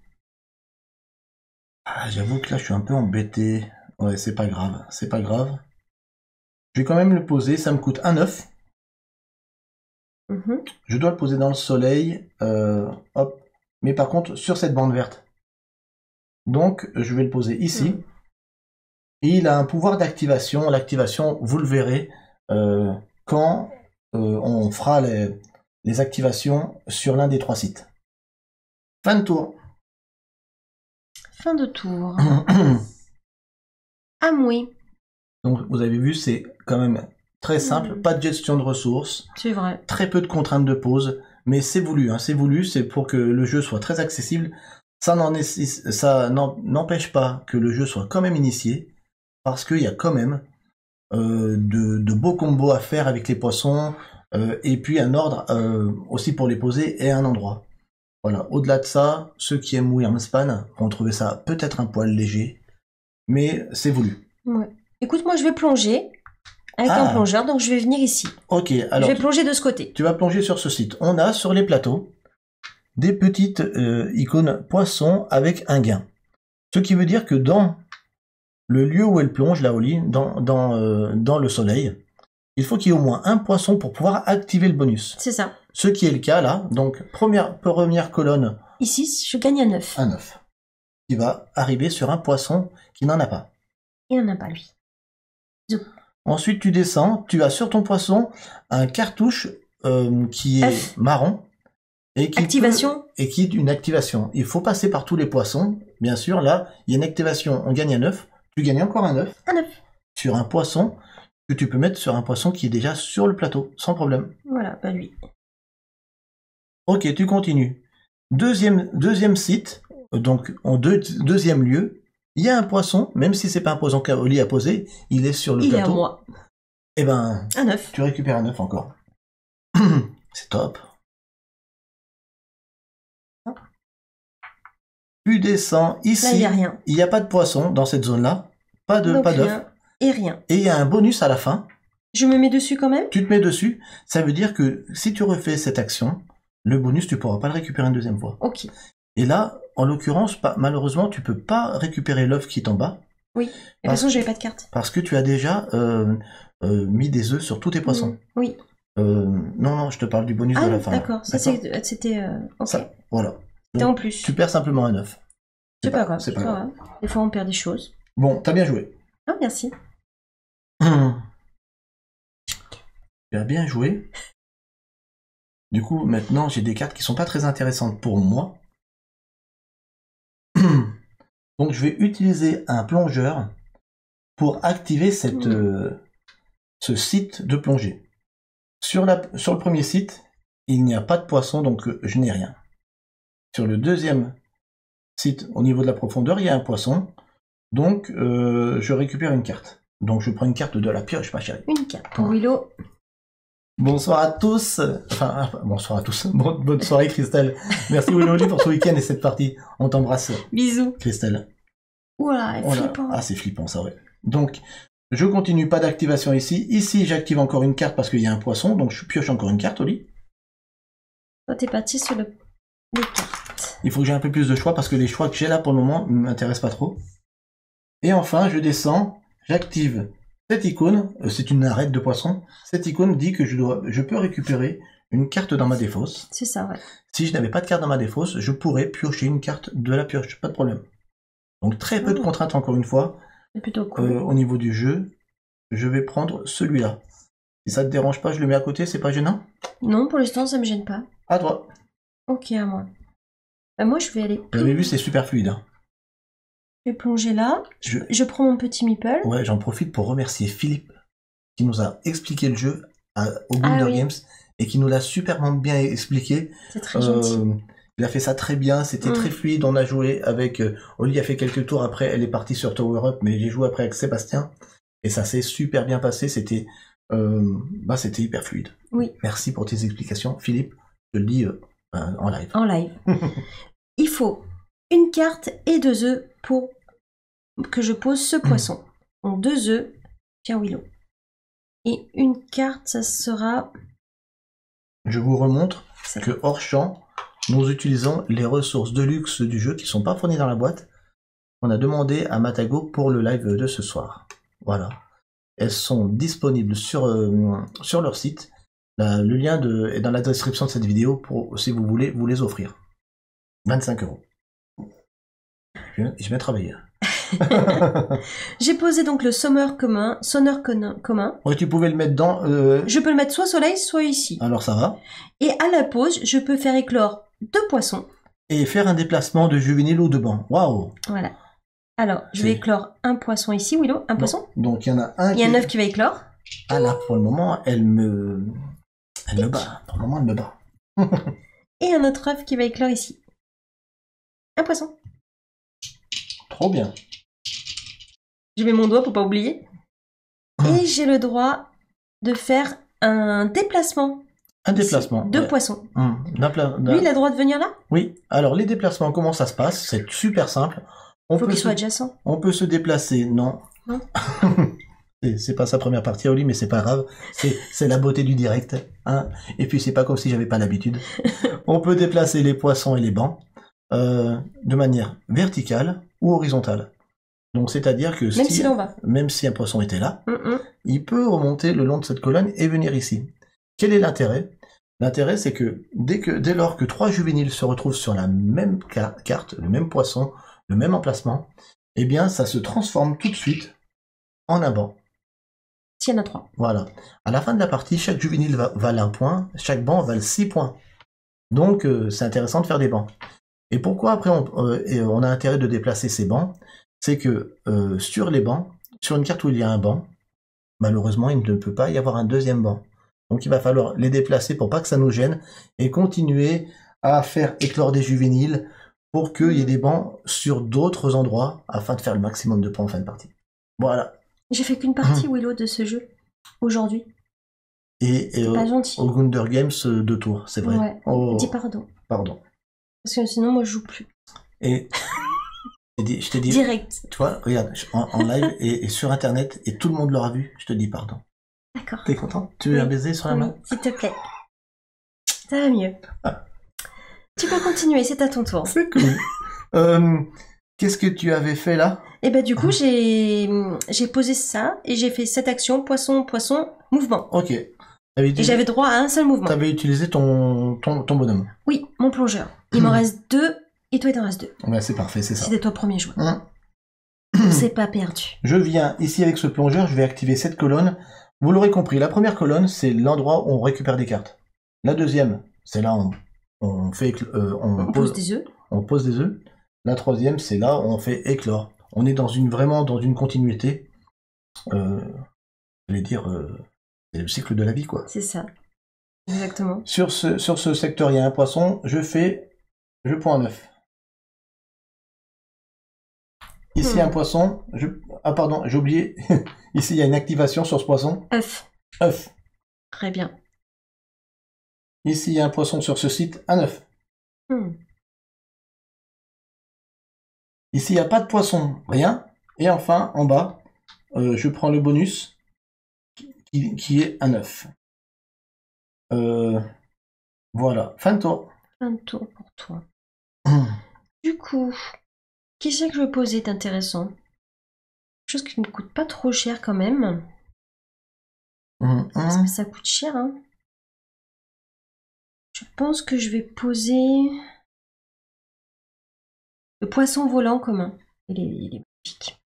[SPEAKER 2] Ah, j'avoue que là, je suis un peu embêté. Ouais, c'est pas grave, c'est pas grave. Je vais quand même le poser, ça me coûte un œuf. Je dois le poser dans le soleil. Hop. Mais par contre, sur cette bande verte. Donc, je vais le poser ici. Et il a un pouvoir d'activation. L'activation, vous le verrez quand on fera les activations sur l'un des 3 sites. Fin de tour.
[SPEAKER 1] Fin de tour. Amoué.
[SPEAKER 2] Donc, vous avez vu, c'est quand même très simple. Pas de gestion de ressources.
[SPEAKER 1] C'est vrai.
[SPEAKER 2] Très peu de contraintes de pause. Mais c'est voulu, hein, c'est voulu. C'est pour que le jeu soit très accessible. Ça n'empêche pas que le jeu soit quand même initié. Parce qu'il y a quand même de beaux combos à faire avec les poissons. Et puis un ordre aussi pour les poser et un endroit. Voilà. Au-delà de ça, ceux qui aiment Wingspan vont trouver ça peut-être un poil léger. Mais c'est voulu.
[SPEAKER 1] Ouais. Écoute, moi je vais plonger avec un plongeur, donc je vais venir ici.
[SPEAKER 2] Ok, alors.
[SPEAKER 1] Je vais plonger de ce côté.
[SPEAKER 2] Tu vas plonger sur ce site. On a sur les plateaux des petites icônes poissons avec un gain. Ce qui veut dire que dans le lieu où elle plonge, là au lit, dans le soleil, il faut qu'il y ait au moins un poisson pour pouvoir activer le bonus.
[SPEAKER 1] C'est ça.
[SPEAKER 2] Ce qui est le cas là. Donc première colonne.
[SPEAKER 1] Ici, je gagne un œuf.
[SPEAKER 2] Un œuf. Qui va arriver sur un poisson qui n'en a pas.
[SPEAKER 1] Il n'en a pas lui. Zou.
[SPEAKER 2] Ensuite tu descends, tu as sur ton poisson un cartouche qui est marron. Et qui est une activation. Il faut passer par tous les poissons. Bien sûr, là, il y a une activation. On gagne un œuf. Tu gagnes encore un œuf.
[SPEAKER 1] Un œuf.
[SPEAKER 2] Sur un poisson que tu peux mettre sur un poisson qui est déjà sur le plateau, sans problème.
[SPEAKER 1] Voilà, pas lui.
[SPEAKER 2] Ok, tu continues. Deuxième site, donc en deuxième lieu, il y a un poisson, même si c'est pas un poisson qu'Oli a posé, il est sur le plateau.
[SPEAKER 1] Il est à moi.
[SPEAKER 2] Eh ben,
[SPEAKER 1] un œuf.
[SPEAKER 2] Tu récupères un œuf encore. C'est top. Tu descends ici.
[SPEAKER 1] Là, il n'y a rien.
[SPEAKER 2] Il n'y a pas de poisson dans cette zone-là. Pas d'œuf.
[SPEAKER 1] Et rien.
[SPEAKER 2] Et il y a un bonus à la fin.
[SPEAKER 1] Je me mets dessus quand même.
[SPEAKER 2] Tu te mets dessus. Ça veut dire que si tu refais cette action, le bonus, tu pourras pas le récupérer une deuxième fois.
[SPEAKER 1] Ok.
[SPEAKER 2] Et là, en l'occurrence, malheureusement, tu peux pas récupérer l'œuf qui est en bas.
[SPEAKER 1] Oui. De toute façon, j'avais pas de carte.
[SPEAKER 2] Parce que tu as déjà mis des œufs sur tous tes poissons.
[SPEAKER 1] Oui.
[SPEAKER 2] Non, je te parle du bonus de la fin.
[SPEAKER 1] D'accord. C'était. Ok.
[SPEAKER 2] Ça, voilà.
[SPEAKER 1] C'était en plus.
[SPEAKER 2] Tu perds simplement un œuf.
[SPEAKER 1] C'est pas grave. C'est pas grave. Des fois, on perd des choses.
[SPEAKER 2] Bon, t'as bien joué.
[SPEAKER 1] Ah, merci.
[SPEAKER 2] Tu as bien joué. Du coup, maintenant, j'ai des cartes qui sont pas très intéressantes pour moi. Donc, je vais utiliser un plongeur pour activer ce site de plongée. Sur le premier site, il n'y a pas de poisson, donc je n'ai rien. Sur le deuxième site, au niveau de la profondeur, il y a un poisson. Donc, je récupère une carte. Donc, je prends une carte de la pioche, ma chérie.
[SPEAKER 1] Une carte pour Willow.
[SPEAKER 2] Bonsoir à tous. Enfin, bonsoir à tous. Bonne soirée, Christelle. Merci, Willow, pour ce week-end et cette partie. On t'embrasse.
[SPEAKER 1] Bisous.
[SPEAKER 2] Christelle.
[SPEAKER 1] Ouah, flippant.
[SPEAKER 2] Ah, c'est flippant, ça, ouais. Donc, je continue, pas d'activation ici. Ici, j'active encore une carte parce qu'il y a un poisson. Donc, je pioche encore une carte au lit.
[SPEAKER 1] Toi, t'es parti sur les cartes.
[SPEAKER 2] Il faut que j'ai un peu plus de choix parce que les choix que j'ai là pour le moment ne m'intéressent pas trop. Et enfin, je descends, j'active cette icône, c'est une arête de poisson. Cette icône dit que je peux récupérer une carte dans ma défausse.
[SPEAKER 1] C'est ça, ouais.
[SPEAKER 2] Si je n'avais pas de carte dans ma défausse, je pourrais piocher une carte de la pioche, pas de problème. Donc très peu de contraintes encore une fois.
[SPEAKER 1] C'est plutôt cool.
[SPEAKER 2] Au niveau du jeu, je vais prendre celui-là. Si ça te dérange pas, je le mets à côté, c'est pas gênant?
[SPEAKER 1] Non, pour l'instant, ça me gêne pas.
[SPEAKER 2] À toi.
[SPEAKER 1] Ok, à moi. Bah, moi, je vais aller...
[SPEAKER 2] Vous avez vu, c'est super fluide. Hein.
[SPEAKER 1] Je vais plonger là. Je prends mon petit meeple.
[SPEAKER 2] Ouais, j'en profite pour remercier Philippe qui nous a expliqué le jeu au Wonder Games et qui nous l'a superment bien expliqué.
[SPEAKER 1] C'est très gentil.
[SPEAKER 2] Il a fait ça très bien, c'était très fluide. On a joué avec... Oli a fait quelques tours après, elle est partie sur Tower Up, mais j'ai joué après avec Sébastien et ça s'est super bien passé. C'était hyper fluide.
[SPEAKER 1] Oui.
[SPEAKER 2] Merci pour tes explications, Philippe. Je le dis en live.
[SPEAKER 1] En live. Il faut une carte et 2 œufs pour que je pose ce poisson. Donc 2 œufs, tiens Willow. Et une carte, ça sera...
[SPEAKER 2] Je vous remontre que hors champ, nous utilisons les ressources de luxe du jeu qui sont pas fournies dans la boîte. On a demandé à Matago pour le live de ce soir. Voilà. Elles sont disponibles sur leur site. Le lien est dans la description de cette vidéo pour si vous voulez vous les offrir. 25 €. Je vais travailler.
[SPEAKER 1] J'ai posé donc le sonneur commun.
[SPEAKER 2] Ouais, tu pouvais le mettre dans...
[SPEAKER 1] Je peux le mettre soit soleil, soit ici.
[SPEAKER 2] Alors ça va.
[SPEAKER 1] Et à la pause, je peux faire éclore 2 poissons.
[SPEAKER 2] Et faire un déplacement de juvénile ou de banc. Waouh.
[SPEAKER 1] Voilà. Alors, je vais éclore un poisson ici, Willow. Un poisson.
[SPEAKER 2] Donc il y en a un
[SPEAKER 1] Il y a un œuf qui va éclore.
[SPEAKER 2] Ah là, pour le moment, elle me bat. Pour le moment, elle me bat.
[SPEAKER 1] Et un autre œuf qui va éclore ici. Un poisson.
[SPEAKER 2] Trop bien.
[SPEAKER 1] Je mets mon doigt pour pas oublier. Et j'ai le droit de faire un déplacement.
[SPEAKER 2] Un déplacement.
[SPEAKER 1] Deux poissons.
[SPEAKER 2] Lui,
[SPEAKER 1] il a le droit de venir là?
[SPEAKER 2] Oui. Alors, les déplacements, comment ça se passe? C'est super simple.
[SPEAKER 1] Il faut qu'il soit adjacent.
[SPEAKER 2] On peut se déplacer, non.
[SPEAKER 1] Non.
[SPEAKER 2] C'est pas sa première partie, Oli, mais c'est pas grave. C'est la beauté du direct. Hein. Et puis, c'est pas comme si j'avais pas l'habitude. On peut déplacer les poissons et les bancs de manière verticale ou horizontale. Donc, c'est-à-dire que même si un poisson était là, il peut remonter le long de cette colonne et venir ici. Quel est l'intérêt? L'intérêt, c'est que dès lors que 3 juvéniles se retrouvent sur la même carte, le même poisson, le même emplacement, eh bien, ça se transforme tout de suite en un banc.
[SPEAKER 1] S'il y en a 3. Voilà.
[SPEAKER 2] À la fin de la partie, chaque juvénile vale 1 point, chaque banc vale 6 points. Donc, c'est intéressant de faire des bancs. Et pourquoi après on a intérêt de déplacer ces bancs? C'est que sur les bancs, sur une carte où il y a un banc, malheureusement, il ne peut pas y avoir un deuxième banc. Donc il va falloir les déplacer pour pas que ça nous gêne et continuer à faire éclore des juvéniles pour qu'il y ait des bancs sur d'autres endroits afin de faire le maximum de points en fin de partie. Voilà.
[SPEAKER 1] J'ai fait qu'une partie, Willow, de ce jeu aujourd'hui.
[SPEAKER 2] Et
[SPEAKER 1] pas gentil.
[SPEAKER 2] Au Gunder Games 2 tours, c'est vrai.
[SPEAKER 1] Ouais.
[SPEAKER 2] Oh.
[SPEAKER 1] Dis pardon.
[SPEAKER 2] Pardon.
[SPEAKER 1] Parce que sinon, moi, je joue plus.
[SPEAKER 2] Et je t'ai dit...
[SPEAKER 1] Direct.
[SPEAKER 2] Tu vois, regarde, en live et sur Internet, et tout le monde l'aura vu, je te dis pardon.
[SPEAKER 1] D'accord.
[SPEAKER 2] T'es content? Tu veux un baiser sur la main?
[SPEAKER 1] S'il te plaît. Ça va mieux. Tu peux continuer, c'est à ton tour.
[SPEAKER 2] C'est cool. Qu'est-ce que tu avais fait là?
[SPEAKER 1] Et bah du coup, j'ai posé ça et j'ai fait cette action, poisson, poisson, mouvement.
[SPEAKER 2] Ok.
[SPEAKER 1] Et j'avais droit à un seul mouvement.
[SPEAKER 2] T'avais utilisé ton bonhomme?
[SPEAKER 1] Oui, mon plongeur. Il m'en reste 2 et toi il t'en reste 2.
[SPEAKER 2] Ouais, c'est parfait, c'est ça.
[SPEAKER 1] C'était toi premier joueur. C'est pas perdu.
[SPEAKER 2] Je viens ici avec ce plongeur, je vais activer cette colonne. Vous l'aurez compris, la première colonne, c'est l'endroit où on récupère des cartes. La deuxième, c'est là où on pose
[SPEAKER 1] des œufs.
[SPEAKER 2] On pose des œufs. La troisième, c'est là où on fait éclore. On est vraiment dans une continuité. Je vais dire, c'est le cycle de la vie, quoi.
[SPEAKER 1] C'est ça. Exactement.
[SPEAKER 2] Sur ce secteur, il y a un poisson. Je prends un œuf. Ici, un poisson. Ah, pardon, j'ai oublié. Ici, il y a une activation sur ce poisson.
[SPEAKER 1] Œuf.
[SPEAKER 2] Œuf.
[SPEAKER 1] Très bien.
[SPEAKER 2] Ici, il y a un poisson sur ce site. Un œuf. Ici, il n'y a pas de poisson. Rien. Et enfin, en bas, je prends le bonus qui est un œuf. Voilà. Fin de tour.
[SPEAKER 1] Fin de tour pour toi. Du coup... Qui c'est que je vais poser d'intéressant? Quelque chose qui ne coûte pas trop cher quand même. Parce que ça coûte cher, hein. Je pense que je vais poser le poisson volant commun. Il est magnifique.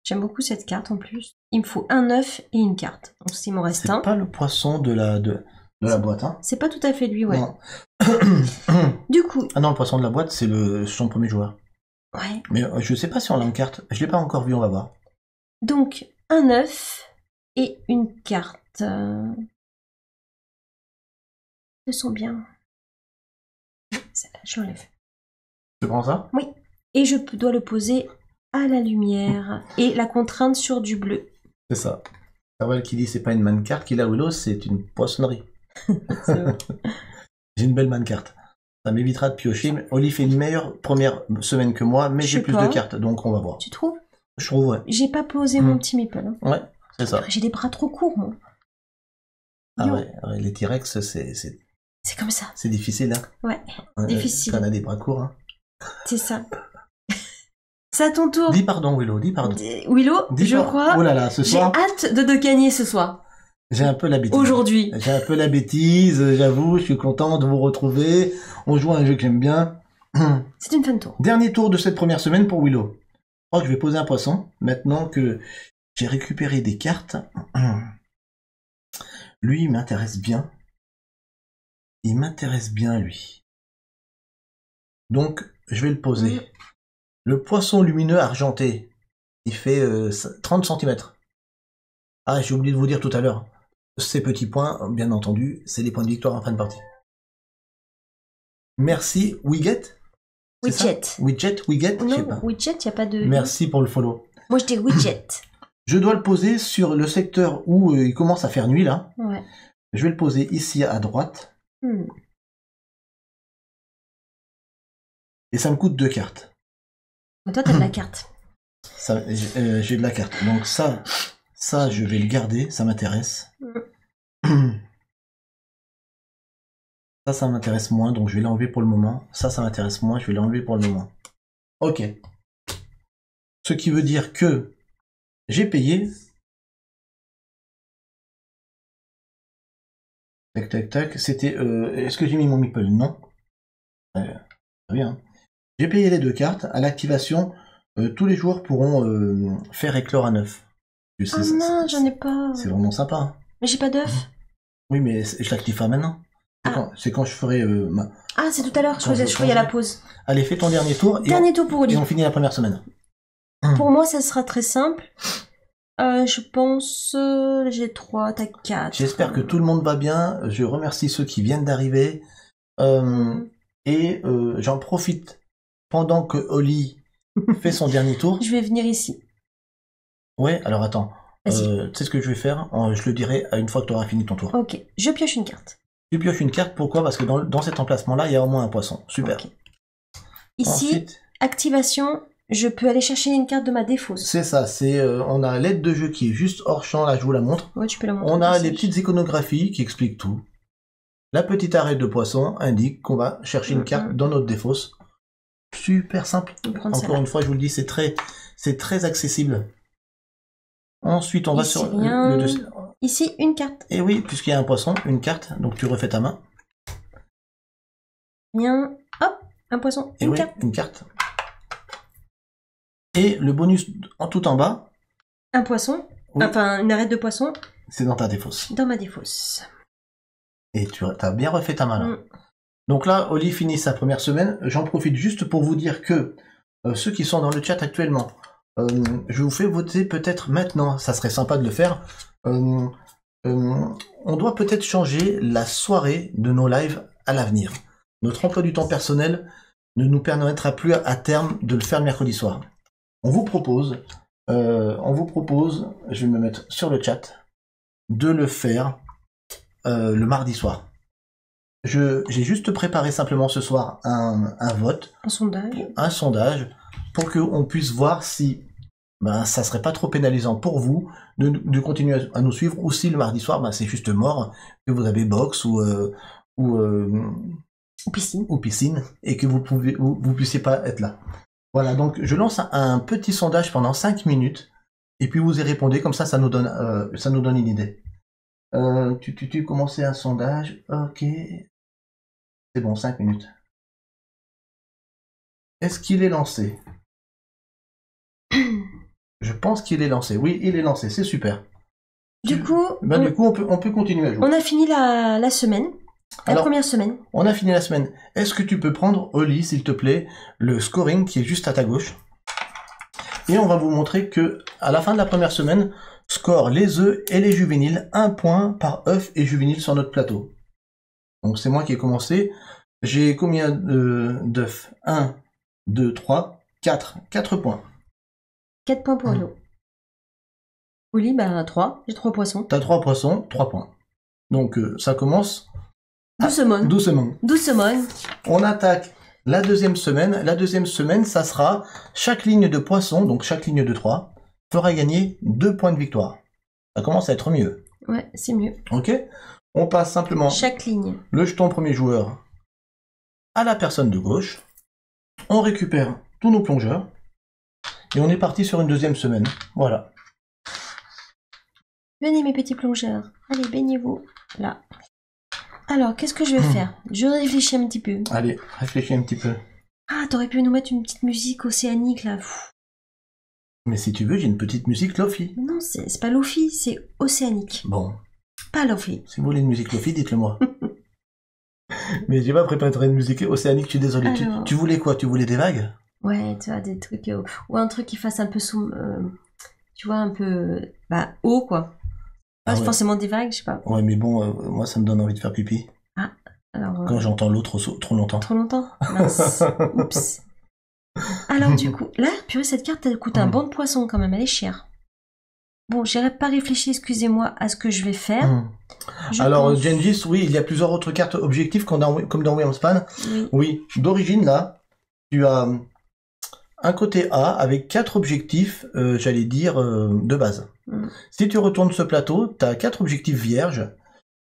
[SPEAKER 1] J'aime beaucoup cette carte en plus. Il me faut un œuf et une carte. Donc s'il m'en reste un.
[SPEAKER 2] C'est pas le poisson de la boîte, hein.
[SPEAKER 1] C'est pas tout à fait lui, ouais.
[SPEAKER 2] Non.
[SPEAKER 1] Du coup.
[SPEAKER 2] Ah non, le poisson de la boîte, c'est son premier joueur.
[SPEAKER 1] Ouais.
[SPEAKER 2] Mais je sais pas si on l'a en carte. Je l'ai pas encore vu, on va voir.
[SPEAKER 1] Donc, un œuf et une carte. Ils sont bien. Celle-là, je l'enlève.
[SPEAKER 2] Tu prends ça?
[SPEAKER 1] Oui. Et je dois le poser à la lumière. Et la contrainte sur du bleu.
[SPEAKER 2] C'est ça. Carval qui dit c'est pas une man carte qu'il a, Willow, c'est une poissonnerie. J'ai une belle man carte. Ça m'évitera de piocher. Mais Oli fait une meilleure première semaine que moi, mais j'ai plus de cartes, donc on va voir.
[SPEAKER 1] Tu trouves?
[SPEAKER 2] Je trouve, ouais.
[SPEAKER 1] J'ai pas posé mon petit meeple. Hein.
[SPEAKER 2] Ouais, c'est ça.
[SPEAKER 1] J'ai des bras trop courts, moi.
[SPEAKER 2] Ah ouais, les T-Rex, c'est
[SPEAKER 1] C'est comme ça.
[SPEAKER 2] C'est difficile, hein.
[SPEAKER 1] Ouais, difficile.
[SPEAKER 2] T'en as des bras courts, hein.
[SPEAKER 1] C'est ça. C'est à ton tour.
[SPEAKER 2] Dis pardon, Willow, dis pardon.
[SPEAKER 1] Willow,
[SPEAKER 2] Dis
[SPEAKER 1] je
[SPEAKER 2] pas-
[SPEAKER 1] crois.
[SPEAKER 2] Oh là là, ce
[SPEAKER 1] J'ai
[SPEAKER 2] soir,
[SPEAKER 1] hâte de te gagner ce soir.
[SPEAKER 2] j'ai un peu la bêtise.
[SPEAKER 1] Aujourd'hui.
[SPEAKER 2] J'ai un peu la bêtise, j'avoue, je suis content de vous retrouver. On joue à un jeu que j'aime bien.
[SPEAKER 1] C'est une fin de tour.
[SPEAKER 2] Dernier tour de cette première semaine pour Willow. Oh, je vais poser un poisson. Maintenant que j'ai récupéré des cartes, lui, il m'intéresse bien. Il m'intéresse bien, lui. Donc, je vais le poser. Le poisson lumineux argenté, il fait 30 cm. Ah, j'ai oublié de vous dire tout à l'heure. Ces petits points, bien entendu, c'est les points de victoire en fin de partie. Merci, Wiget.
[SPEAKER 1] Widget.
[SPEAKER 2] Widget, Wiget, je sais
[SPEAKER 1] Non,
[SPEAKER 2] pas.
[SPEAKER 1] widget, il n'y a pas de...
[SPEAKER 2] Merci pour le follow.
[SPEAKER 1] Moi, je dis widget.
[SPEAKER 2] Je dois le poser sur le secteur où il commence à faire nuit, là.
[SPEAKER 1] Ouais.
[SPEAKER 2] Je vais le poser ici à droite. Et ça me coûte 2 cartes.
[SPEAKER 1] Mais toi, t'as de la carte.
[SPEAKER 2] J'ai de la carte. Donc ça, je vais le garder. Ça m'intéresse. Ça m'intéresse moins. Donc je vais l'enlever pour le moment. Ça m'intéresse moins. Je vais l'enlever pour le moment. Ok. Ce qui veut dire que j'ai payé. Tac, tac, tac. C'était... Est-ce que j'ai mis mon meeple? Non. Très bien. J'ai payé les 2 cartes. À l'activation, tous les joueurs pourront faire éclore un œuf.
[SPEAKER 1] Ah non, j'en ai pas.
[SPEAKER 2] C'est vraiment sympa. Hein.
[SPEAKER 1] Mais j'ai pas d'œuf.
[SPEAKER 2] Oui, mais je l'active pas maintenant. C'est quand je ferai ma...
[SPEAKER 1] Ah, c'est tout à l'heure. Je croyais à la pause.
[SPEAKER 2] Allez, fais ton dernier tour.
[SPEAKER 1] Dernier tour pour Oli.
[SPEAKER 2] Et on finit la première semaine.
[SPEAKER 1] Pour moi, ça sera très simple. Je pense... j'ai 3, t'as 4.
[SPEAKER 2] J'espère que tout le monde va bien. Je remercie ceux qui viennent d'arriver. Et j'en profite pendant que Oli fait son dernier tour.
[SPEAKER 1] Je vais venir ici.
[SPEAKER 2] Ouais, alors attends. Tu
[SPEAKER 1] Vas-y.
[SPEAKER 2] sais ce que je vais faire? Je le dirai une fois que tu auras fini ton tour.
[SPEAKER 1] Ok, je pioche une carte.
[SPEAKER 2] Tu pioches une carte, pourquoi? Parce que dans cet emplacement-là, il y a au moins un poisson. Super.
[SPEAKER 1] Ok. Ici,
[SPEAKER 2] Ensuite,
[SPEAKER 1] activation, je peux aller chercher une carte de ma défausse.
[SPEAKER 2] c'est ça, on a l'aide de jeu qui est juste hors champ, là je vous la montre.
[SPEAKER 1] Ouais, tu peux la montrer.
[SPEAKER 2] On a
[SPEAKER 1] au
[SPEAKER 2] les
[SPEAKER 1] passage.
[SPEAKER 2] petites iconographies qui expliquent tout. La petite arête de poisson indique qu'on va chercher une carte dans notre défausse. Super simple.
[SPEAKER 1] On va prendre
[SPEAKER 2] Encore
[SPEAKER 1] celle-là.
[SPEAKER 2] une fois, je vous le dis, c'est très accessible. Ensuite, on va
[SPEAKER 1] Ici,
[SPEAKER 2] sur
[SPEAKER 1] rien.
[SPEAKER 2] le dessus.
[SPEAKER 1] Ici, une carte.
[SPEAKER 2] Et oui, puisqu'il y a un poisson, une carte, donc tu refais ta main.
[SPEAKER 1] Rien. Hop, un poisson,
[SPEAKER 2] Et
[SPEAKER 1] une
[SPEAKER 2] oui,
[SPEAKER 1] carte.
[SPEAKER 2] une carte. Et le bonus tout en bas,
[SPEAKER 1] Un poisson.
[SPEAKER 2] Oui.
[SPEAKER 1] Enfin, une arête de poisson
[SPEAKER 2] c'est dans ta défausse.
[SPEAKER 1] dans ma défausse.
[SPEAKER 2] Et tu as bien refait ta main là.
[SPEAKER 1] Mm.
[SPEAKER 2] Donc là, Oli finit sa première semaine. J'en profite juste pour vous dire que ceux qui sont dans le chat actuellement, je vous fais voter peut-être maintenant. Ça serait sympa de le faire. On doit peut-être changer la soirée de nos lives à l'avenir. Notre emploi du temps personnel ne nous permettra plus à terme de le faire le mercredi soir. On vous propose, je vais me mettre sur le chat, de le faire le mardi soir. J'ai juste préparé simplement ce soir un vote,
[SPEAKER 1] Un sondage.
[SPEAKER 2] pour qu'on puisse voir si ça serait pas trop pénalisant pour vous de continuer à nous suivre, ou si le mardi soir c'est juste mort, que vous avez box ou piscine et que vous puissiez pas être là. Voilà, donc je lance un petit sondage pendant 5 minutes et puis vous y répondez, comme ça nous donne une idée. Tu commençais un sondage, ok. C'est bon, 5 minutes. Est-ce qu'il est lancé? Je pense qu'il est lancé. Oui, il est lancé, c'est super.
[SPEAKER 1] Du coup,
[SPEAKER 2] Du coup, on peut continuer à jouer.
[SPEAKER 1] on a fini la semaine. La
[SPEAKER 2] Alors,
[SPEAKER 1] première semaine.
[SPEAKER 2] On a fini la semaine. Est-ce que tu peux prendre, Oli, s'il te plaît, le scoring qui est juste à ta gauche? Et on va vous montrer que à la fin de la première semaine, score les œufs et les juvéniles, 1 point par œuf et juvénile sur notre plateau. Donc c'est moi qui ai commencé. J'ai combien d'œufs? 1, 2, 3, 4. 4 points.
[SPEAKER 1] 4 points pour l'eau. Oli, 3. J'ai 3 poissons.
[SPEAKER 2] T'as 3 poissons, 3 points. Donc ça commence
[SPEAKER 1] Doucement.
[SPEAKER 2] doucement. On attaque la deuxième semaine. La deuxième semaine, ça sera chaque ligne de poisson, donc chaque ligne de 3, fera gagner 2 points de victoire. Ça commence à être mieux.
[SPEAKER 1] Ouais, c'est mieux.
[SPEAKER 2] Ok. On passe simplement
[SPEAKER 1] Chaque ligne.
[SPEAKER 2] le jeton premier joueur à la personne de gauche. On récupère tous nos plongeurs. Et on est parti sur une deuxième semaine. Voilà.
[SPEAKER 1] Venez mes petits plongeurs. Allez, baignez-vous. Là. Alors, qu'est-ce que je vais faire? Je réfléchis un petit peu.
[SPEAKER 2] Allez, réfléchis un petit peu.
[SPEAKER 1] Ah, t'aurais pu nous mettre une petite musique océanique, là. Pfff.
[SPEAKER 2] Mais si tu veux, j'ai une petite musique Lofi.
[SPEAKER 1] Non, c'est pas Lofi, c'est océanique.
[SPEAKER 2] Bon,
[SPEAKER 1] Pas Lofi.
[SPEAKER 2] si vous voulez une musique Lofi, dites-le moi. Mais j'ai pas préparé une musique océanique, je suis désolé.
[SPEAKER 1] Alors.
[SPEAKER 2] Tu voulais quoi? Tu voulais des vagues?
[SPEAKER 1] Ouais, tu vois, des trucs... ou un truc qui fasse un peu sous... tu vois, un peu... Bah, haut, quoi. Pas
[SPEAKER 2] Ah ouais.
[SPEAKER 1] forcément des vagues, je sais pas.
[SPEAKER 2] Ouais, mais bon, moi ça me donne envie de faire pipi.
[SPEAKER 1] Alors...
[SPEAKER 2] Quand j'entends l'eau trop longtemps.
[SPEAKER 1] Trop longtemps? Mince. Oups. Alors du coup, là, purée, cette carte, elle coûte un banc de poisson quand même, elle est chère. Bon, j'ai pas réfléchi, excusez-moi, à ce que je vais faire. Je
[SPEAKER 2] Alors,
[SPEAKER 1] pense-
[SPEAKER 2] Gengis, oui, il y a plusieurs autres cartes objectifs comme dans Wingspan.
[SPEAKER 1] Oui.
[SPEAKER 2] Oui, d'origine, là, tu as un côté A avec 4 objectifs, j'allais dire, de base.
[SPEAKER 1] Mm.
[SPEAKER 2] Si tu retournes ce plateau, tu as 4 objectifs vierges.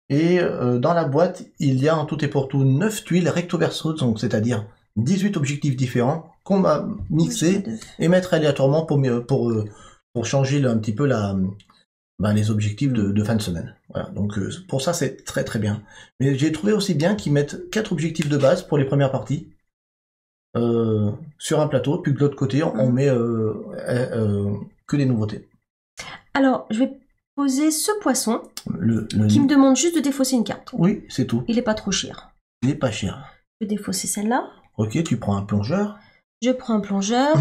[SPEAKER 2] Et dans la boîte, il y a en tout et pour tout 9 tuiles recto-verso, donc c'est-à-dire 18 objectifs différents qu'on va mixer et mettre aléatoirement pour changer un petit peu les objectifs de fin de semaine. Voilà, donc pour ça c'est très très bien. Mais j'ai trouvé aussi bien qu'ils mettent 4 objectifs de base pour les premières parties sur un plateau, puis de l'autre côté on met que des nouveautés.
[SPEAKER 1] Alors, je vais poser ce poisson
[SPEAKER 2] Le...
[SPEAKER 1] qui me demande juste de défausser une carte.
[SPEAKER 2] Oui, c'est tout.
[SPEAKER 1] Il est pas trop cher.
[SPEAKER 2] Il est pas cher.
[SPEAKER 1] Je vais défausser celle-là.
[SPEAKER 2] Ok, tu prends un plongeur.
[SPEAKER 1] Je prends un plongeur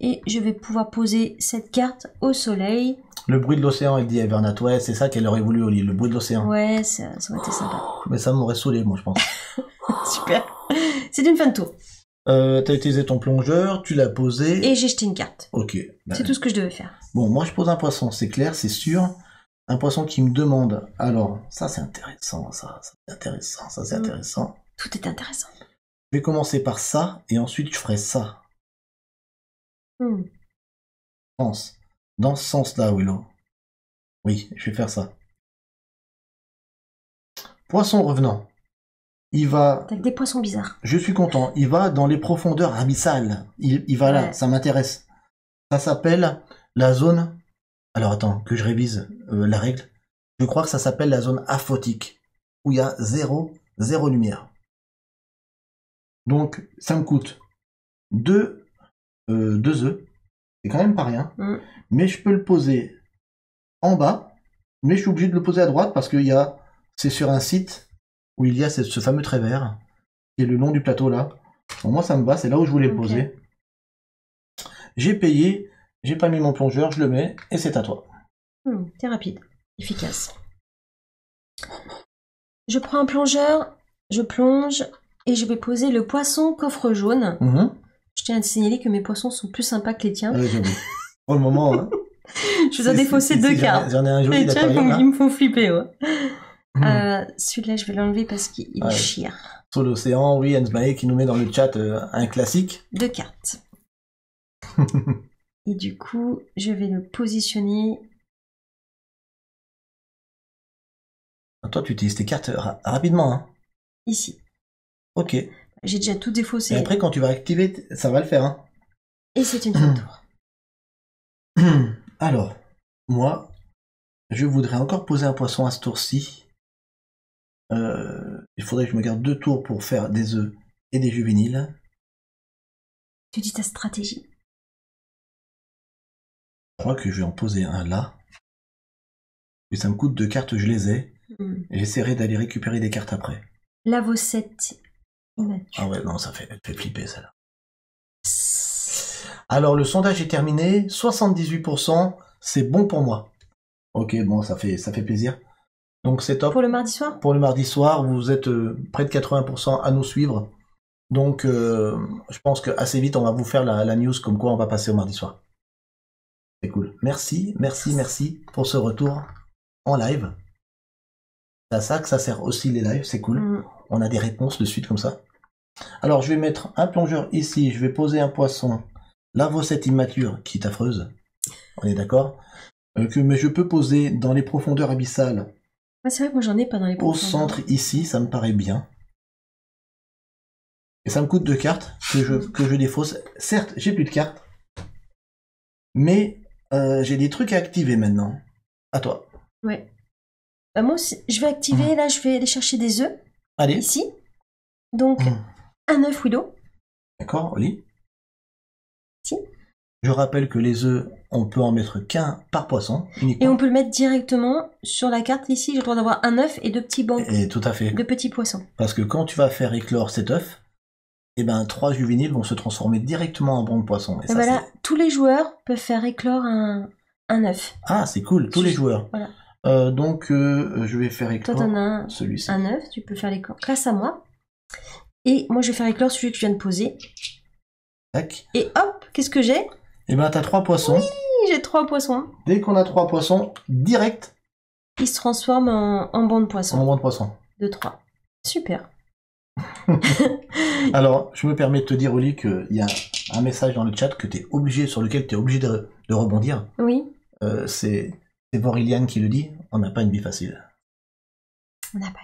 [SPEAKER 1] et je vais pouvoir poser cette carte au soleil.
[SPEAKER 2] Le bruit de l'océan, elle dit Evernat. Ouais, c'est ça qu'elle aurait voulu au lit, le bruit de l'océan.
[SPEAKER 1] Ouais, ça aurait été sympa.
[SPEAKER 2] Mais ça m'aurait saoulé, moi, je pense.
[SPEAKER 1] Super. C'est une fin de tour.
[SPEAKER 2] T'as utilisé ton plongeur, tu l'as posé.
[SPEAKER 1] Et j'ai jeté une carte.
[SPEAKER 2] Ok. Ben,
[SPEAKER 1] C'est tout ce que je devais faire.
[SPEAKER 2] Bon, moi, je pose un poisson, c'est clair, c'est sûr. Un poisson qui me demande. Alors, ça, c'est intéressant, ça c'est intéressant, ça c'est intéressant.
[SPEAKER 1] Tout est intéressant.
[SPEAKER 2] Je vais commencer par ça, et ensuite, je ferai ça. Pense. Dans ce sens-là, Willow. Oui, je vais faire ça. Poisson revenant. Il va...
[SPEAKER 1] T'as que des poissons bizarres.
[SPEAKER 2] Je suis content. Il va dans les profondeurs abyssales. Il va là,
[SPEAKER 1] Ouais.
[SPEAKER 2] ça m'intéresse. Ça s'appelle la zone... Alors attends, que je révise la règle. Je crois que ça s'appelle la zone aphotique, où il y a zéro lumière. Donc, ça me coûte 2 œufs. C'est quand même pas rien. Mais je peux le poser en bas. Mais je suis obligé de le poser à droite parce que c'est sur un site où il y a ce fameux trait vert qui est le long du plateau là. Bon, moi ça me va, c'est là où je voulais le poser. J'ai payé, j'ai pas mis mon plongeur, je le mets et c'est à toi.
[SPEAKER 1] T'es rapide, efficace. Je prends un plongeur, je plonge et je vais poser le poisson coffre jaune. Je tiens à te signaler que mes poissons sont plus sympas que les tiens.
[SPEAKER 2] J'avoue. Pour le moment, hein.
[SPEAKER 1] Je dois défausser deux cartes.
[SPEAKER 2] J'en ai un joli
[SPEAKER 1] Les tiens,
[SPEAKER 2] d'aquarium, là.
[SPEAKER 1] ils me font flipper. Ouais. Celui-là, je vais l'enlever parce qu'il est chiant.
[SPEAKER 2] Sur l'océan, oui, Ensmae qui nous met dans le chat un classique.
[SPEAKER 1] 2 cartes. Et du coup, je vais le positionner.
[SPEAKER 2] Toi, tu utilises tes cartes rapidement, hein.
[SPEAKER 1] Ici.
[SPEAKER 2] Ok.
[SPEAKER 1] J'ai déjà tout défaussé.
[SPEAKER 2] Et après, quand tu vas activer, ça va le faire, hein.
[SPEAKER 1] Et c'est une fin de tour.
[SPEAKER 2] Alors, moi, je voudrais encore poser un poisson à ce tour-ci. Il faudrait que je me garde 2 tours pour faire des œufs et des juvéniles.
[SPEAKER 1] Tu dis ta stratégie.
[SPEAKER 2] Je crois que je vais en poser un là. Et ça me coûte 2 cartes, je les ai. Et j'essaierai d'aller récupérer des cartes après.
[SPEAKER 1] La Vossette immature.
[SPEAKER 2] Ah ouais, non, elle fait flipper, celle-là. Alors, le sondage est terminé. 78%, c'est bon pour moi. Ok, bon, ça fait plaisir. Donc, c'est top.
[SPEAKER 1] Pour le mardi soir?
[SPEAKER 2] Pour le mardi soir, vous êtes près de 80% à nous suivre. Donc, je pense que assez vite, on va vous faire la news comme quoi on va passer au mardi soir. C'est cool. Merci pour ce retour en live. C'est à ça que ça sert aussi les lives, c'est cool. On a des réponses de suite comme ça. Alors, je vais mettre un plongeur ici. Je vais poser un poisson. La Vossette immature, qui est affreuse. On est d'accord? Mais je peux poser dans les profondeurs abyssales
[SPEAKER 1] Ah, c'est vrai que moi j'en ai pas dans les
[SPEAKER 2] Au
[SPEAKER 1] points.
[SPEAKER 2] centre, ici, ça me paraît bien. Et ça me coûte 2 cartes que je défausse. Certes, j'ai plus de cartes. Mais j'ai des trucs à activer maintenant. À toi.
[SPEAKER 1] Ouais. Bah, moi aussi, je vais activer, là je vais aller chercher des œufs.
[SPEAKER 2] Allez.
[SPEAKER 1] Ici. Donc, un œuf Willow.
[SPEAKER 2] D'accord, Oli.
[SPEAKER 1] Si.
[SPEAKER 2] Je rappelle que les œufs, on peut en mettre qu'un par poisson, uniquement.
[SPEAKER 1] Et on peut le mettre directement sur la carte ici. J'ai le droit d'avoir un œuf et 2 petits bancs
[SPEAKER 2] Et tout à fait.
[SPEAKER 1] de petits poissons.
[SPEAKER 2] Parce que quand tu vas faire éclore cet œuf, eh ben 3 juvéniles vont se transformer directement en banc de poisson. Et ça,
[SPEAKER 1] voilà, tous les joueurs peuvent faire éclore un œuf.
[SPEAKER 2] Ah, c'est cool, tous les joueurs.
[SPEAKER 1] Voilà.
[SPEAKER 2] Donc, je vais faire éclore
[SPEAKER 1] toi, t'en as
[SPEAKER 2] celui-ci.
[SPEAKER 1] Un œuf, tu peux faire l'éclore grâce à moi. Et moi, je vais faire éclore celui que je viens de poser.
[SPEAKER 2] Tac.
[SPEAKER 1] Et hop, qu'est-ce que j'ai?
[SPEAKER 2] Eh ben, t'as 3 poissons.
[SPEAKER 1] Oui, j'ai 3 poissons.
[SPEAKER 2] Dès qu'on a 3 poissons, direct.
[SPEAKER 1] Ils se transforment en banc de poissons.
[SPEAKER 2] En banc de poissons.
[SPEAKER 1] De 3. Super.
[SPEAKER 2] Alors, je me permets de te dire, Oli, qu'il y a un message dans le chat sur lequel tu es obligé de rebondir.
[SPEAKER 1] Oui.
[SPEAKER 2] C'est Voriliane qui le dit, on n'a pas une vie facile.
[SPEAKER 1] On n'a pas.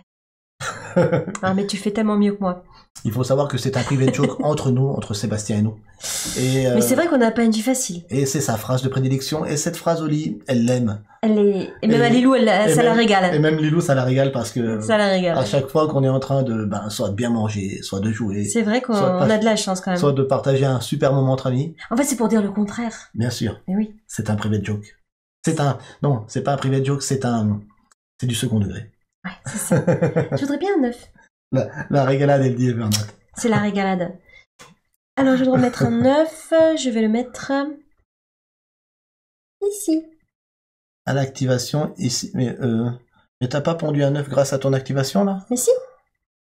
[SPEAKER 1] Ah, mais tu fais tellement mieux que moi.
[SPEAKER 2] Il faut savoir que c'est un private joke entre nous, entre Sébastien et nous.
[SPEAKER 1] Mais c'est vrai qu'on n'a pas une vie facile.
[SPEAKER 2] Et c'est sa phrase de prédilection. Et cette phrase, Oli, elle l'aime.
[SPEAKER 1] Et même à Lilou, ça la régale.
[SPEAKER 2] Et même Lilou, ça la régale parce que
[SPEAKER 1] ça la régale.
[SPEAKER 2] À chaque fois qu'on est en train de soit de bien manger, soit de jouer.
[SPEAKER 1] C'est vrai qu'on a de la chance quand même.
[SPEAKER 2] Soit de partager un super moment entre amis.
[SPEAKER 1] En fait, c'est pour dire le contraire.
[SPEAKER 2] Bien sûr.
[SPEAKER 1] Mais oui.
[SPEAKER 2] C'est un private joke. Non, c'est pas un private joke, c'est du second degré.
[SPEAKER 1] Ouais, c'est ça. Je voudrais bien un œuf.
[SPEAKER 2] La régalade, elle dit Bernard.
[SPEAKER 1] C'est la régalade. Alors, je vais remettre un œuf. Je vais le mettre ici.
[SPEAKER 2] À l'activation, ici. Mais t'as pas pondu un œuf grâce à ton activation, là?
[SPEAKER 1] Mais si.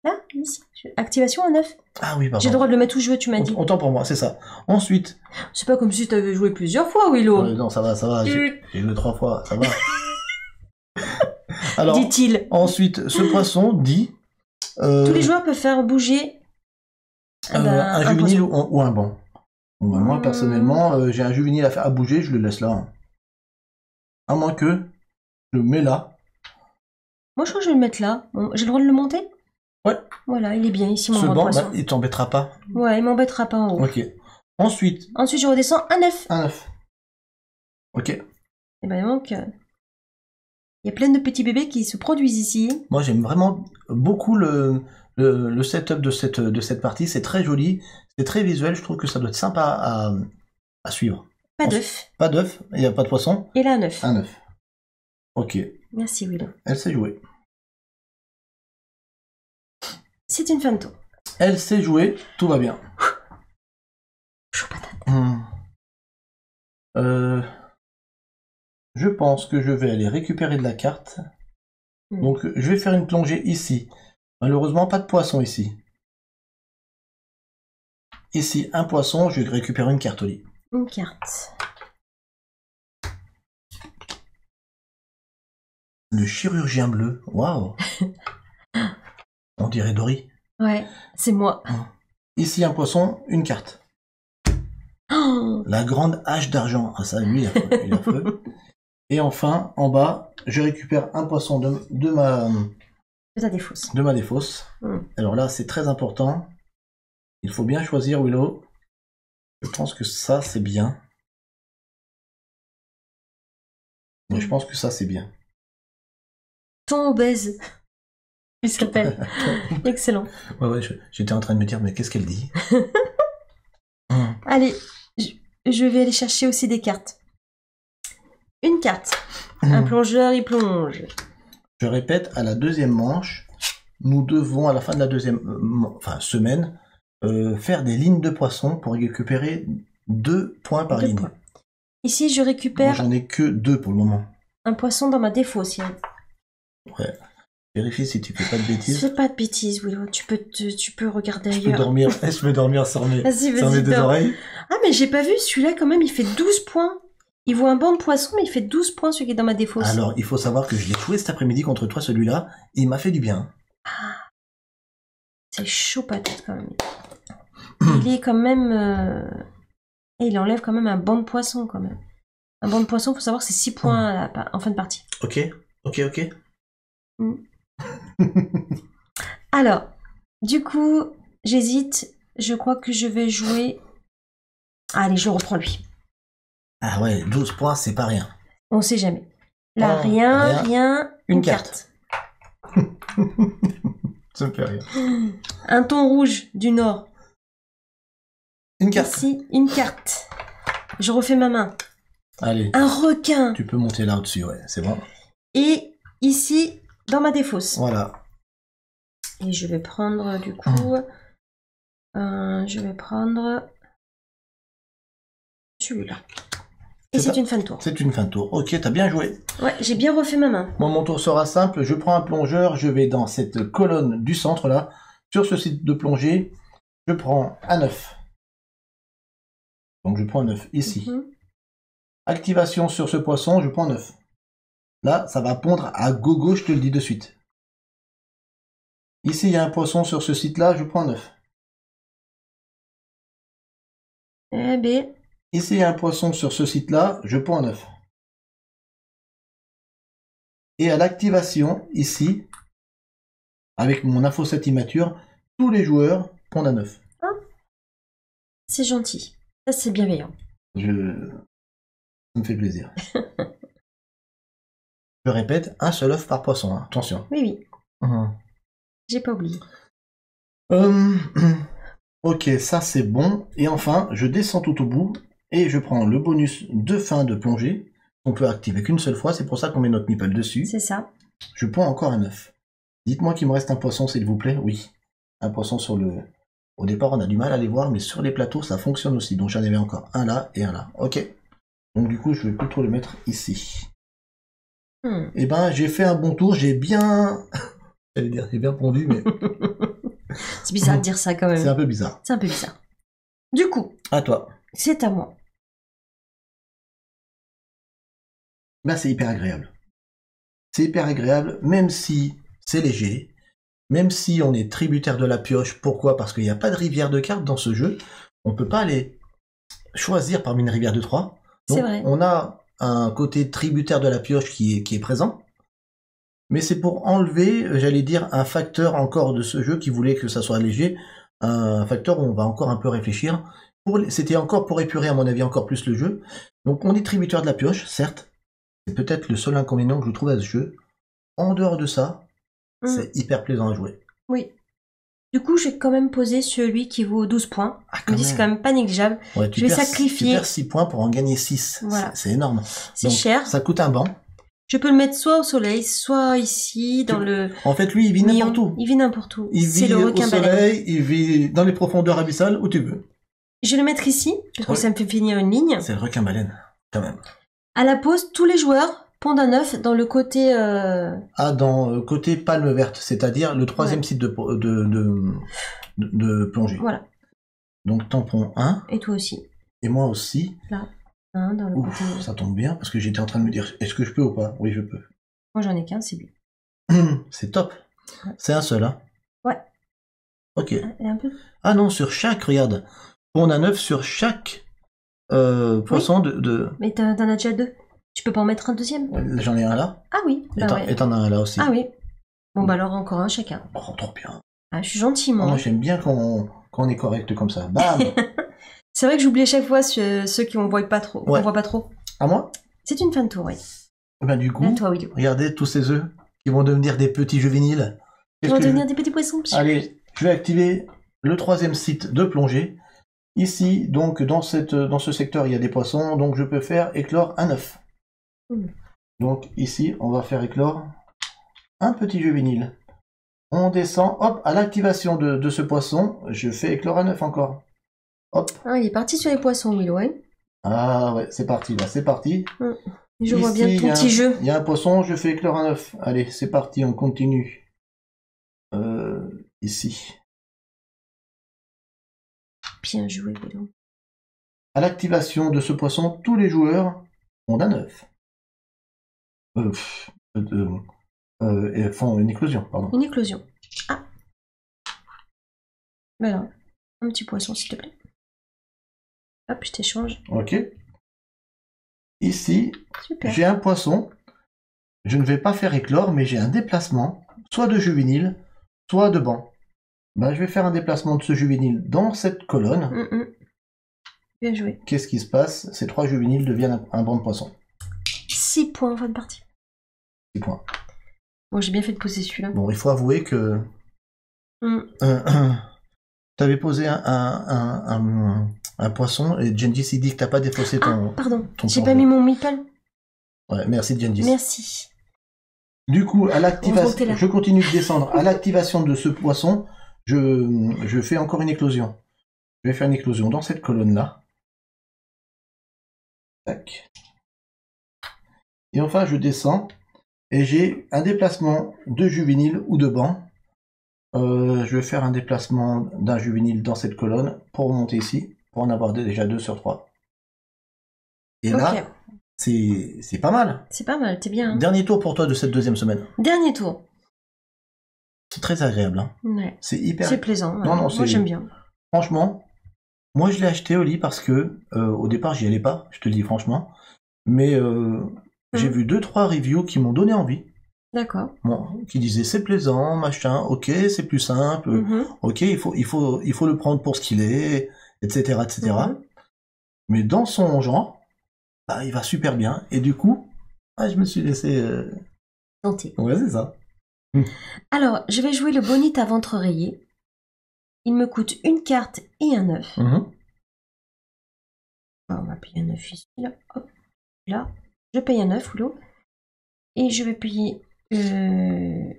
[SPEAKER 1] Là, ici. Activation un œuf.
[SPEAKER 2] Ah oui, pardon.
[SPEAKER 1] J'ai le droit de le mettre où je veux, tu m'as dit.
[SPEAKER 2] Autant pour moi, c'est ça. Ensuite.
[SPEAKER 1] C'est pas comme si tu avais joué plusieurs fois, Willow.
[SPEAKER 2] Non, ça va. J'ai joué 3 fois, ça va. Alors,
[SPEAKER 1] dit-il.
[SPEAKER 2] Ensuite, ce poisson dit...
[SPEAKER 1] Tous les joueurs peuvent faire bouger
[SPEAKER 2] un juvénile ou un banc. Bon, moi, personnellement, j'ai un juvénile à bouger, je le laisse là. À moins que je le mets là.
[SPEAKER 1] Moi, je crois que je vais le mettre là. J'ai le droit de le monter?
[SPEAKER 2] Ouais.
[SPEAKER 1] Voilà, il est bien ici, mon
[SPEAKER 2] Ce
[SPEAKER 1] banc de poisson.
[SPEAKER 2] Il t'embêtera pas.
[SPEAKER 1] Ouais, il m'embêtera pas en haut.
[SPEAKER 2] Ok. Ensuite,
[SPEAKER 1] je redescends un œuf.
[SPEAKER 2] Un œuf. Ok.
[SPEAKER 1] Et ben donc... il y a plein de petits bébés qui se produisent ici.
[SPEAKER 2] Moi, j'aime vraiment beaucoup le setup de cette partie. C'est très joli, c'est très visuel. Je trouve que ça doit être sympa à suivre.
[SPEAKER 1] Pas d'œuf.
[SPEAKER 2] Pas d'œuf, il n'y a pas de poisson.
[SPEAKER 1] Et là, un œuf.
[SPEAKER 2] Un œuf. Ok.
[SPEAKER 1] Merci, Willow.
[SPEAKER 2] Elle sait jouer.
[SPEAKER 1] C'est une fanto.
[SPEAKER 2] Elle sait jouer, tout va bien.
[SPEAKER 1] Chaud patate.
[SPEAKER 2] Je pense que je vais aller récupérer de la carte. Donc, je vais faire une plongée ici. Malheureusement, pas de poisson ici. Ici, un poisson, je vais récupérer une carte au lit.
[SPEAKER 1] Une carte.
[SPEAKER 2] Le chirurgien bleu. Waouh. On dirait Dory.
[SPEAKER 1] Ouais, c'est moi.
[SPEAKER 2] Ici, un poisson, une carte.
[SPEAKER 1] Oh,
[SPEAKER 2] la grande hache d'argent. Ah, ça, lui, il a feu. Et enfin, en bas, je récupère un poisson de ma défausse. Alors là, c'est très important. Il faut bien choisir, Willow. Je pense que ça, c'est bien. Mais je pense que ça, c'est bien.
[SPEAKER 1] Ton obèse. Il s'appelle. Excellent.
[SPEAKER 2] Ouais, j'étais en train de me dire, mais qu'est-ce qu'elle dit?
[SPEAKER 1] Allez, je vais aller chercher aussi des cartes. Une carte. Un plongeur, il plonge.
[SPEAKER 2] Je répète, à la deuxième manche, nous devons, à la fin de la deuxième semaine, faire des lignes de poissons pour récupérer 2 points par ligne.
[SPEAKER 1] Ici, je récupère...
[SPEAKER 2] Moi, j'en ai que 2 pour le moment.
[SPEAKER 1] Un poisson dans ma défausse.
[SPEAKER 2] Ouais. Vérifie si tu fais pas de bêtises.
[SPEAKER 1] Je fais pas de bêtises, Willow. Tu peux regarder ailleurs.
[SPEAKER 2] Je peux dormir sur mes deux oreilles.
[SPEAKER 1] Ah, mais j'ai pas vu. Celui-là, quand même, il fait 12 points. Il voit un banc de poisson, mais il fait 12 points, celui qui est dans ma défausse.
[SPEAKER 2] Alors, il faut savoir que je l'ai joué cet après-midi contre toi, celui-là. Et il m'a fait du bien.
[SPEAKER 1] Ah. C'est chaud patate, quand même. Il est quand même... Et il enlève quand même un banc de poisson, quand même. Un banc de poisson, faut savoir, c'est 6 points en fin de partie.
[SPEAKER 2] Ok.
[SPEAKER 1] Alors, du coup, j'hésite. Je crois que je vais jouer... Allez, je reprends lui.
[SPEAKER 2] Ah ouais, 12 points, c'est pas rien.
[SPEAKER 1] On sait jamais. Là,
[SPEAKER 2] Oh,
[SPEAKER 1] rien. Une carte.
[SPEAKER 2] Ça me fait rire.
[SPEAKER 1] Un thon rouge du Nord.
[SPEAKER 2] Une carte.
[SPEAKER 1] Ici, une carte. Je refais ma main.
[SPEAKER 2] Allez,
[SPEAKER 1] Un requin.
[SPEAKER 2] tu peux monter là au-dessus, ouais, c'est bon.
[SPEAKER 1] Et ici, dans ma défausse.
[SPEAKER 2] Voilà.
[SPEAKER 1] Et je vais prendre, du coup... je vais prendre... celui-là. Et c'est une fin de tour.
[SPEAKER 2] C'est une fin de tour. Ok, t'as bien joué.
[SPEAKER 1] Ouais, j'ai bien refait ma main.
[SPEAKER 2] Moi, mon tour sera simple. Je prends un plongeur, je vais dans cette colonne du centre là. Sur ce site de plongée, je prends un 9. Donc je prends un 9 ici. Activation sur ce poisson, je prends 9. Là, ça va pondre à gogo, je te le dis de suite. Ici, il y a un poisson sur ce site-là, je prends un 9.
[SPEAKER 1] Eh ben...
[SPEAKER 2] Ici, il y a un poisson sur ce site-là, je prends un 9. Et à l'activation, ici, avec mon info 7 immature, tous les joueurs prennent un 9.
[SPEAKER 1] Ah, c'est gentil. Ça, c'est bienveillant.
[SPEAKER 2] Ça me fait plaisir. Je répète, un seul œuf par poisson, hein. Attention.
[SPEAKER 1] Oui. J'ai pas oublié.
[SPEAKER 2] Ok, ça c'est bon. Et enfin, je descends tout au bout et je prends le bonus de fin de plongée. On peut activer qu'une seule fois, c'est pour ça qu'on met notre meeple dessus.
[SPEAKER 1] C'est ça.
[SPEAKER 2] Je prends encore un œuf. Dites-moi qu'il me reste un poisson, s'il vous plaît. Oui, un poisson sur le... Au départ, on a du mal à les voir, mais sur les plateaux, ça fonctionne aussi. Donc j'en avais encore un là et un là. Ok. Donc du coup, je vais plutôt le mettre ici. Et ben, j'ai fait un bon tour. J'ai bien... J'allais dire, j'ai bien pondu, mais...
[SPEAKER 1] C'est bizarre de dire ça quand même.
[SPEAKER 2] C'est un peu bizarre.
[SPEAKER 1] C'est un peu bizarre. Du coup,
[SPEAKER 2] à toi.
[SPEAKER 1] C'est à moi.
[SPEAKER 2] Là, c'est hyper agréable. C'est hyper agréable, même si c'est léger, même si on est tributaire de la pioche. Pourquoi? Parce qu'il n'y a pas de rivière de cartes dans ce jeu. On ne peut pas aller choisir parmi une rivière de 3.
[SPEAKER 1] C'est vrai.
[SPEAKER 2] On a un côté tributaire de la pioche qui est présent. Mais c'est pour enlever, j'allais dire, un facteur encore de ce jeu qui voulait que ça soit léger. Un facteur où on va encore un peu réfléchir. C'était encore pour épurer, à mon avis, encore plus le jeu. Donc on est tributaire de la pioche, certes. C'est peut-être le seul inconvénient que je trouve à ce jeu. En dehors de ça, c'est hyper plaisant à jouer.
[SPEAKER 1] Oui. Du coup, j'ai quand même posé celui qui vaut 12 points. Je me dis, c'est quand même pas négligeable.
[SPEAKER 2] Ouais,
[SPEAKER 1] je vais sacrifier.
[SPEAKER 2] Tu perds 6 points pour en gagner 6.
[SPEAKER 1] Voilà.
[SPEAKER 2] C'est énorme.
[SPEAKER 1] C'est cher.
[SPEAKER 2] Ça coûte un banc.
[SPEAKER 1] Je peux le mettre soit au soleil, soit ici, dans le...
[SPEAKER 2] En fait, lui, il vit n'importe où.
[SPEAKER 1] Il vit n'importe où.
[SPEAKER 2] Il vit
[SPEAKER 1] le requin
[SPEAKER 2] au soleil, il vit dans les profondeurs abyssales, où tu veux.
[SPEAKER 1] Je vais le mettre ici, parce que ça me fait finir une ligne.
[SPEAKER 2] C'est le requin baleine, quand même.
[SPEAKER 1] À la pause, tous les joueurs pondent un œuf dans le côté...
[SPEAKER 2] Ah, dans côté palme verte, c'est-à-dire le troisième site de plongée.
[SPEAKER 1] Voilà.
[SPEAKER 2] Donc, t'en prends un.
[SPEAKER 1] Et toi aussi.
[SPEAKER 2] Et moi aussi.
[SPEAKER 1] Là. Dans le côté...
[SPEAKER 2] Ça tombe bien, parce que j'étais en train de me dire, est-ce que je peux ou pas? Oui, je peux.
[SPEAKER 1] Moi, j'en ai qu'un, c'est lui.
[SPEAKER 2] C'est top. Ouais. C'est un seul, hein?
[SPEAKER 1] Ouais.
[SPEAKER 2] Ok.
[SPEAKER 1] Et un peu...
[SPEAKER 2] Ah non, sur chaque, regarde. On a 9 sur chaque poisson de...
[SPEAKER 1] Mais t'en as déjà 2. Tu peux pas en mettre un deuxième?
[SPEAKER 2] J'en ai un là.
[SPEAKER 1] Ah oui.
[SPEAKER 2] Et t'en as un là aussi.
[SPEAKER 1] Ah oui. Bon, bah alors encore un chacun.
[SPEAKER 2] Oh, trop bien.
[SPEAKER 1] Ah, je suis gentil, moi.
[SPEAKER 2] Moi, j'aime bien quand on est correct comme ça. Bam.
[SPEAKER 1] C'est vrai que j'oublie à chaque fois ceux qui on voit pas trop.
[SPEAKER 2] Ouais.
[SPEAKER 1] On voit pas trop.
[SPEAKER 2] À moi?
[SPEAKER 1] C'est une fin de tour, oui.
[SPEAKER 2] Ben, du coup,
[SPEAKER 1] toi, oui.
[SPEAKER 2] Regardez tous ces œufs qui vont devenir des petits juvéniles.
[SPEAKER 1] Ils vont devenir des petits poissons.
[SPEAKER 2] Allez, je vais activer le troisième site de plongée. Ici, donc, dans ce secteur, il y a des poissons, donc je peux faire éclore un œuf. Donc, ici, on va faire éclore un petit juvénile. On descend, hop, à l'activation de ce poisson, je fais éclore un œuf encore. Hop.
[SPEAKER 1] Ah, il est parti sur les poissons, Willow, hein.
[SPEAKER 2] Ah ouais, c'est parti, là, c'est parti.
[SPEAKER 1] Je vois bien ton petit jeu.
[SPEAKER 2] Il y a un poisson, je fais éclore un œuf. Allez, c'est parti, on continue. Ici.
[SPEAKER 1] Bien joué, Willow.
[SPEAKER 2] À l'activation de ce poisson, tous les joueurs ont un œuf. Et font une éclosion, pardon.
[SPEAKER 1] Une éclosion. Ah. Voilà. Un petit poisson, s'il te plaît. Hop, je t'échange.
[SPEAKER 2] Ok. Ici,
[SPEAKER 1] super.
[SPEAKER 2] J'ai un poisson. je ne vais pas faire éclore, mais j'ai un déplacement, soit de juvénile, soit de banc. Ben, je vais faire un déplacement de ce juvénile dans cette colonne.
[SPEAKER 1] Bien joué.
[SPEAKER 2] Qu'est-ce qui se passe? Ces 3 juvéniles deviennent un banc de poisson.
[SPEAKER 1] 6 points en fin de partie.
[SPEAKER 2] 6 points.
[SPEAKER 1] Bon, j'ai bien fait de poser celui-là.
[SPEAKER 2] Bon, il faut avouer que... T'avais posé un poisson et Gengis il dit que t'as pas défaussé ton...
[SPEAKER 1] pardon,
[SPEAKER 2] ton
[SPEAKER 1] j'ai
[SPEAKER 2] plan
[SPEAKER 1] pas
[SPEAKER 2] de
[SPEAKER 1] mis
[SPEAKER 2] jeu.
[SPEAKER 1] mon meeple.
[SPEAKER 2] Ouais, merci Gengis.
[SPEAKER 1] Merci.
[SPEAKER 2] Du coup, à l'activation,
[SPEAKER 1] là.
[SPEAKER 2] je continue de descendre. À l'activation de ce poisson, je fais encore une éclosion. Je vais faire une éclosion dans cette colonne-là. Tac. Et enfin, je descends et j'ai un déplacement de juvénile ou de banc. Je vais faire un déplacement d'un juvénile dans cette colonne pour monter ici, pour en avoir déjà 2 sur 3. Et là, c'est pas mal.
[SPEAKER 1] C'est pas mal, t'es bien. Hein.
[SPEAKER 2] Dernier tour pour toi de cette deuxième semaine.
[SPEAKER 1] Dernier tour.
[SPEAKER 2] C'est très agréable. Hein.
[SPEAKER 1] Ouais.
[SPEAKER 2] C'est hyper...
[SPEAKER 1] C'est plaisant. Ouais.
[SPEAKER 2] Non,
[SPEAKER 1] moi j'aime bien.
[SPEAKER 2] Franchement, moi je l'ai acheté Oli parce que au départ j'y allais pas, je te le dis franchement. Mais j'ai vu 2-3 reviews qui m'ont donné envie.
[SPEAKER 1] D'accord.
[SPEAKER 2] Bon, qui disaient c'est plaisant, machin, ok, c'est plus simple, ok, il faut le prendre pour ce qu'il est, etc. etc. Mais dans son genre, bah, il va super bien. Et du coup, je me suis laissé...
[SPEAKER 1] Tenter.
[SPEAKER 2] Ouais, c'est ça.
[SPEAKER 1] Alors, je vais jouer le bonite à ventre rayé. Il me coûte une carte et un œuf. On va payer un œuf ici, là. Hop, là. Je paye un œuf, Oulot. Et je vais payer une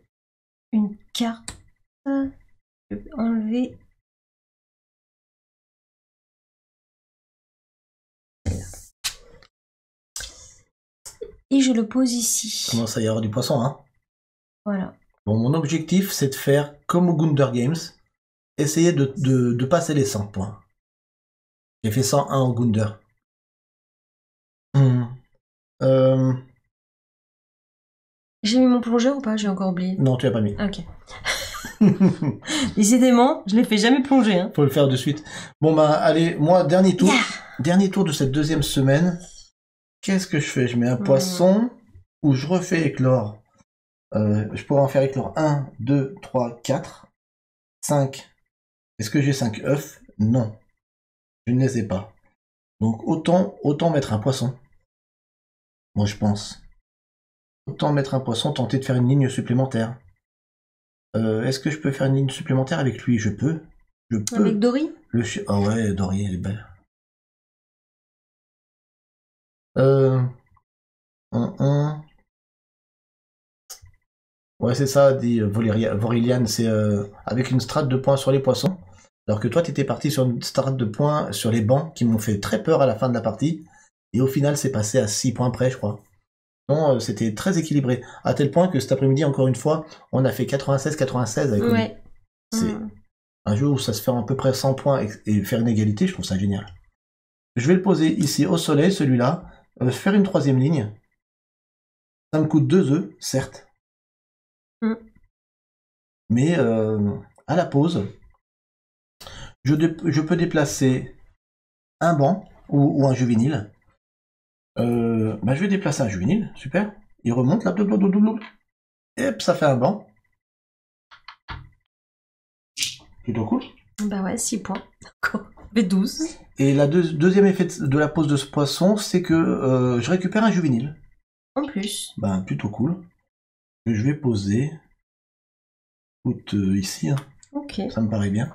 [SPEAKER 1] carte. Je vais enlever... Et je le pose ici.
[SPEAKER 2] Commence à y avoir du poisson, hein.
[SPEAKER 1] Voilà.
[SPEAKER 2] Bon, mon objectif, c'est de faire comme au Gunder Games, essayer de passer les 100 points. J'ai fait 101 au Gunder.
[SPEAKER 1] J'ai mis mon plongeur ou pas? J'ai encore oublié.
[SPEAKER 2] Non, tu l'as pas mis.
[SPEAKER 1] Ok. Décidément, je l'ai fait jamais plonger. Hein.
[SPEAKER 2] Faut le faire de suite. Bon, bah, allez, moi, dernier tour.
[SPEAKER 1] Yeah.
[SPEAKER 2] Dernier tour de cette deuxième semaine. Qu'est-ce que je fais? Je mets un poisson ou je refais éclore. Je pourrais en faire éclore 1, 2, 3, 4, 5. Est-ce que j'ai 5 œufs? Non. Je ne les ai pas. Donc autant mettre un poisson. Moi je pense. Autant mettre un poisson, tenter de faire une ligne supplémentaire. Est-ce que je peux faire une ligne supplémentaire avec lui? Je peux.
[SPEAKER 1] Avec Dory?
[SPEAKER 2] Ah ouais, Dory, elle est belle. Ouais, c'est ça, dit Vorilian, c'est avec une strate de points sur les poissons. Alors que toi, t'étais parti sur une strate de points sur les bancs qui m'ont fait très peur à la fin de la partie. Et au final, c'est passé à 6 points près, je crois. Non, c'était très équilibré. À tel point que cet après-midi, encore une fois, on a fait 96-96 avec lui. C'est un jeu où ça se fait à peu près 100 points et faire une égalité, je trouve ça génial. Je vais le poser ici au soleil, celui-là. Faire une troisième ligne. Ça me coûte 2 œufs, certes. Mais à la pause, je peux déplacer un banc ou un juvénile. Je vais déplacer un juvénile, super. Il remonte là, et hop, ça fait un banc. Plutôt cool.
[SPEAKER 1] Bah ouais, 6 points. D'accord. Mais 12.
[SPEAKER 2] Et la deuxième effet de la pose de ce poisson, c'est que je récupère un juvénile.
[SPEAKER 1] En plus.
[SPEAKER 2] Ben, plutôt cool. Que je vais poser. Ici. Hein.
[SPEAKER 1] Ok.
[SPEAKER 2] Ça me paraît bien.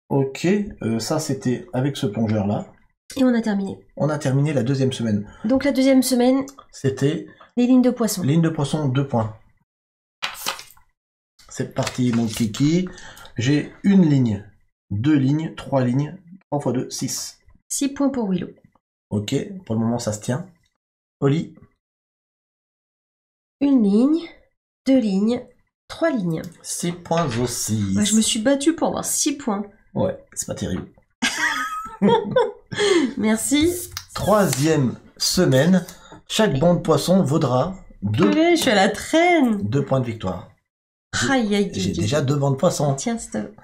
[SPEAKER 2] Ok, ça c'était avec ce plongeur-là.
[SPEAKER 1] Et on a terminé.
[SPEAKER 2] On a terminé la deuxième semaine.
[SPEAKER 1] Donc la deuxième semaine,
[SPEAKER 2] c'était...
[SPEAKER 1] les lignes de poisson.
[SPEAKER 2] Ligne de poisson, 2 points. C'est parti, mon kiki. J'ai une ligne, 2 lignes, 3 lignes, 3 x 2, 6.
[SPEAKER 1] 6 points pour Willow.
[SPEAKER 2] Ok, pour le moment ça se tient. Oli.
[SPEAKER 1] Une ligne, 2 lignes, 3 lignes.
[SPEAKER 2] 6 points aussi.
[SPEAKER 1] Bah, je me suis battue pour avoir 6 points.
[SPEAKER 2] Ouais, c'est pas terrible.
[SPEAKER 1] Merci.
[SPEAKER 2] Troisième semaine, chaque banc de poisson vaudra 2
[SPEAKER 1] Je suis à la traîne.
[SPEAKER 2] 2 points de victoire.
[SPEAKER 1] Aïe, aïe,
[SPEAKER 2] J'ai
[SPEAKER 1] aïe.
[SPEAKER 2] déjà 2 bancs de poissons.
[SPEAKER 1] Tiens, stop.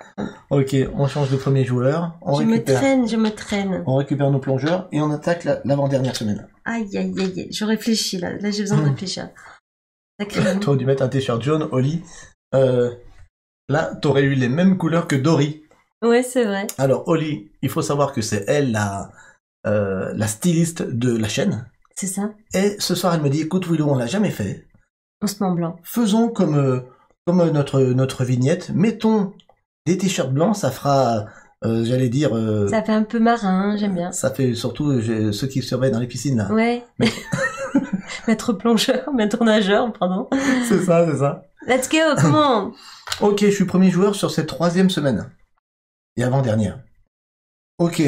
[SPEAKER 2] Ok, on change de premier joueur.
[SPEAKER 1] Je me traîne.
[SPEAKER 2] On récupère nos plongeurs et on attaque l'avant-dernière semaine.
[SPEAKER 1] Aïe, aïe, aïe, aïe. Je réfléchis là. Là, j'ai besoin de réfléchir.
[SPEAKER 2] Toi, dû mettre un t-shirt jaune, Oli. Là, t'aurais eu les mêmes couleurs que Dory.
[SPEAKER 1] Ouais, c'est vrai.
[SPEAKER 2] Alors, Oli, il faut savoir que c'est elle la styliste de la chaîne.
[SPEAKER 1] C'est ça.
[SPEAKER 2] Et ce soir, elle me dit, écoute, Willow, on l'a jamais fait.
[SPEAKER 1] On se met en blanc.
[SPEAKER 2] Faisons comme notre vignette. Mettons des t-shirts blancs, ça fera, j'allais dire...
[SPEAKER 1] Ça fait un peu marin, j'aime bien.
[SPEAKER 2] Ça fait surtout ceux qui surveillent dans les piscines, là.
[SPEAKER 1] Ouais. Maître plongeur, maître nageur, pardon.
[SPEAKER 2] C'est ça, c'est ça.
[SPEAKER 1] Let's go, comment?
[SPEAKER 2] Ok, je suis premier joueur sur cette 3e semaine. Et avant-dernière. Ok,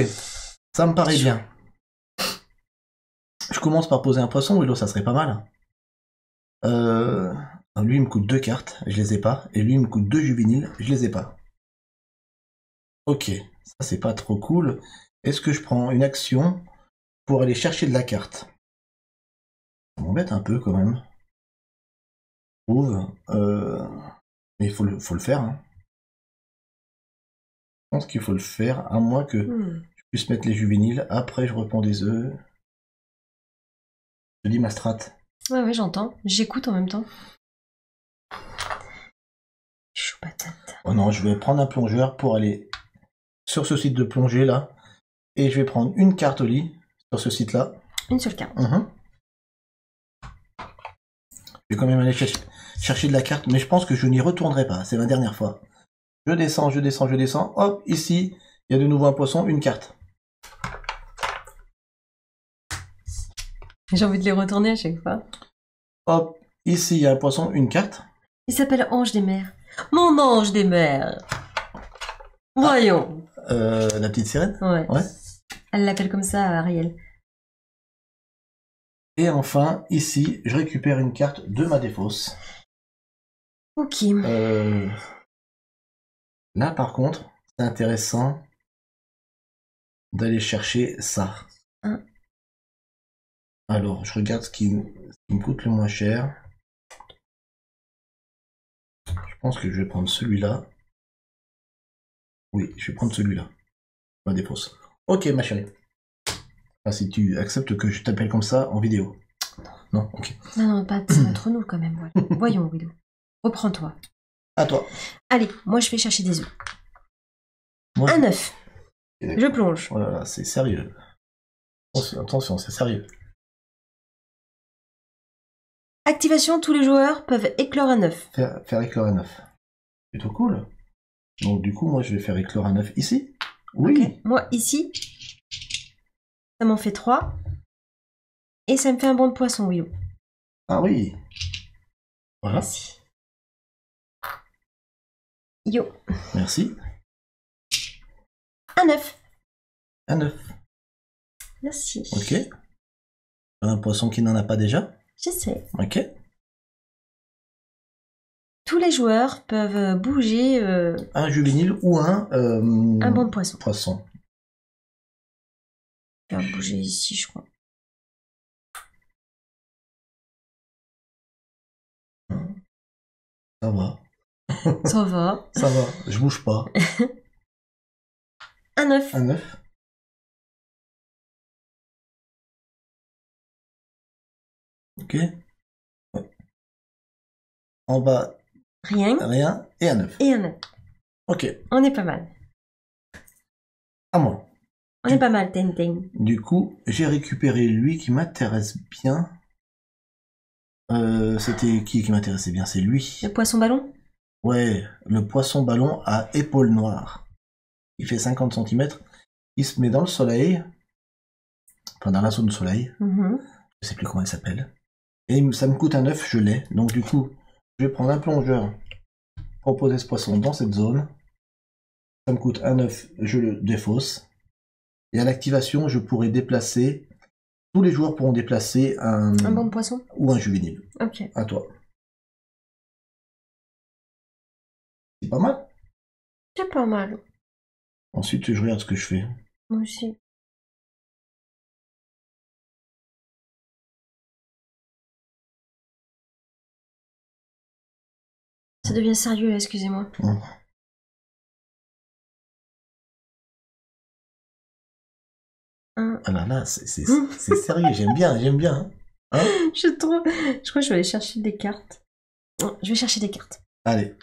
[SPEAKER 2] ça me paraît bien. Je commence par poser un poisson, Willow, ça serait pas mal. Lui, il me coûte 2 cartes, je les ai pas. Et lui, il me coûte 2 juvéniles, je les ai pas. Ok, ça c'est pas trop cool. Est-ce que je prends une action pour aller chercher de la carte? Ça m'embête un peu quand même. Je trouve. Mais il faut le faire. Hein. Je pense qu'il faut le faire, à moins que je puisse mettre les juvéniles. Après, je reprends des œufs. Je dis ma strat.
[SPEAKER 1] Ouais, j'entends. J'écoute en même temps. Chou patate.
[SPEAKER 2] Oh non, je vais prendre un plongeur pour aller sur ce site de plongée là. Et je vais prendre une carte au lit sur ce site là.
[SPEAKER 1] Une seule carte.
[SPEAKER 2] Je vais quand même aller chercher de la carte, mais je pense que je n'y retournerai pas. C'est ma dernière fois. Je descends, je descends, je descends. Hop, ici, il y a de nouveau un poisson, une carte.
[SPEAKER 1] J'ai envie de les retourner à chaque fois.
[SPEAKER 2] Hop, ici, il y a un poisson, une carte.
[SPEAKER 1] Il s'appelle Ange des mers. Mon ange des mers. Voyons.
[SPEAKER 2] La petite sirène.
[SPEAKER 1] Ouais. Elle l'appelle comme ça, Ariel.
[SPEAKER 2] Et enfin, ici, je récupère une carte de ma défausse.
[SPEAKER 1] Ok.
[SPEAKER 2] Là, par contre, c'est intéressant d'aller chercher ça. Alors, je regarde ce qui me coûte le moins cher. Je pense que je vais prendre celui-là. Oui, je vais prendre celui-là. Ma défausse. Ok, ma chérie. Ah, si tu acceptes que je t'appelle comme ça en vidéo. Non, ok.
[SPEAKER 1] Non, pas entre nous quand même. Voilà. Voyons, Willow. Reprends-toi.
[SPEAKER 2] À toi.
[SPEAKER 1] Allez, moi je vais chercher des œufs.
[SPEAKER 2] Moi,
[SPEAKER 1] un œuf. Je plonge.
[SPEAKER 2] Oh là là, c'est sérieux. Attention, c'est sérieux.
[SPEAKER 1] Activation, tous les joueurs peuvent éclore un œuf.
[SPEAKER 2] Faire éclore un œuf. Plutôt cool. Donc du coup, moi je vais faire éclore un œuf ici. Oui.
[SPEAKER 1] Okay. Moi ici, ça m'en fait 3. Et ça me fait un banc de poisson, Willow.
[SPEAKER 2] Ah oui. Voilà.
[SPEAKER 1] Merci. Yo.
[SPEAKER 2] Merci.
[SPEAKER 1] Un œuf.
[SPEAKER 2] Un œuf.
[SPEAKER 1] Merci.
[SPEAKER 2] Ok. Un poisson qui n'en a pas déjà.
[SPEAKER 1] Je sais.
[SPEAKER 2] Ok.
[SPEAKER 1] Tous les joueurs peuvent bouger...
[SPEAKER 2] un juvénile ou un
[SPEAKER 1] banc de poisson. Je vais bouger ici, je crois.
[SPEAKER 2] Ça va.
[SPEAKER 1] Ça va.
[SPEAKER 2] Ça va, je bouge pas.
[SPEAKER 1] Un œuf.
[SPEAKER 2] Un œuf. Ok. En bas,
[SPEAKER 1] rien.
[SPEAKER 2] Et un œuf.
[SPEAKER 1] Et un œuf.
[SPEAKER 2] Ok.
[SPEAKER 1] On est pas mal.
[SPEAKER 2] À moi.
[SPEAKER 1] On est pas mal, Tintin.
[SPEAKER 2] Du coup, j'ai récupéré lui qui m'intéresse bien. C'était qui m'intéressait bien? C'est lui.
[SPEAKER 1] Le poisson ballon?
[SPEAKER 2] Ouais, le poisson ballon à épaules noires. Il fait 50 cm. Il se met dans le soleil. Enfin, dans la zone de soleil. Je sais plus comment il s'appelle. Et ça me coûte un œuf, je l'ai. Donc du coup, je vais prendre un plongeur pour poser ce poisson dans cette zone. Ça me coûte un œuf, je le défausse. Et à l'activation, je pourrai déplacer... Tous les joueurs pourront déplacer un
[SPEAKER 1] banc de poisson
[SPEAKER 2] ou un juvénile.
[SPEAKER 1] Ok.
[SPEAKER 2] À toi. C'est pas mal.
[SPEAKER 1] C'est pas mal.
[SPEAKER 2] Ensuite, je regarde ce que je fais.
[SPEAKER 1] Moi aussi. Ça ça devient sérieux là, excusez-moi.
[SPEAKER 2] Ah là là, c'est sérieux, j'aime bien, j'aime bien. Hein,
[SPEAKER 1] Je crois que je vais aller chercher des cartes. Non, je vais chercher des cartes.
[SPEAKER 2] allez,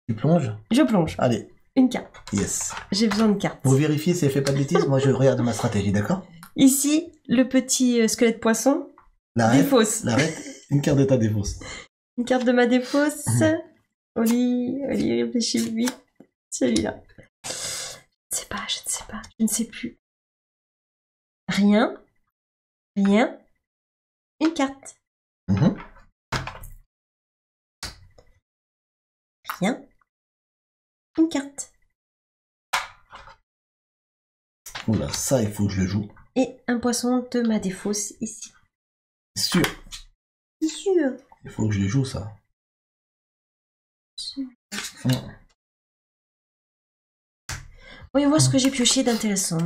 [SPEAKER 2] tu plonges?
[SPEAKER 1] Je plonge.
[SPEAKER 2] Allez,
[SPEAKER 1] Une carte.
[SPEAKER 2] yes.
[SPEAKER 1] J'ai besoin de cartes.
[SPEAKER 2] Pour vérifier si elle fait pas de bêtises, moi je regarde ma stratégie, d'accord?
[SPEAKER 1] Ici, le petit squelette poisson. Défausse.
[SPEAKER 2] La reine, une carte de ta défausse.
[SPEAKER 1] Une carte de ma défausse. Oli, réfléchis vite. Celui-là. Je ne sais pas, je ne sais plus. Rien. Rien. Une carte. Rien. Une carte.
[SPEAKER 2] Oula, ça il faut que je le joue.
[SPEAKER 1] Et un poisson de ma défausse ici.
[SPEAKER 2] C'est sûr.
[SPEAKER 1] C'est sûr.
[SPEAKER 2] Il faut que je le joue ça.
[SPEAKER 1] Voyons voir ce que j'ai pioché d'intéressant.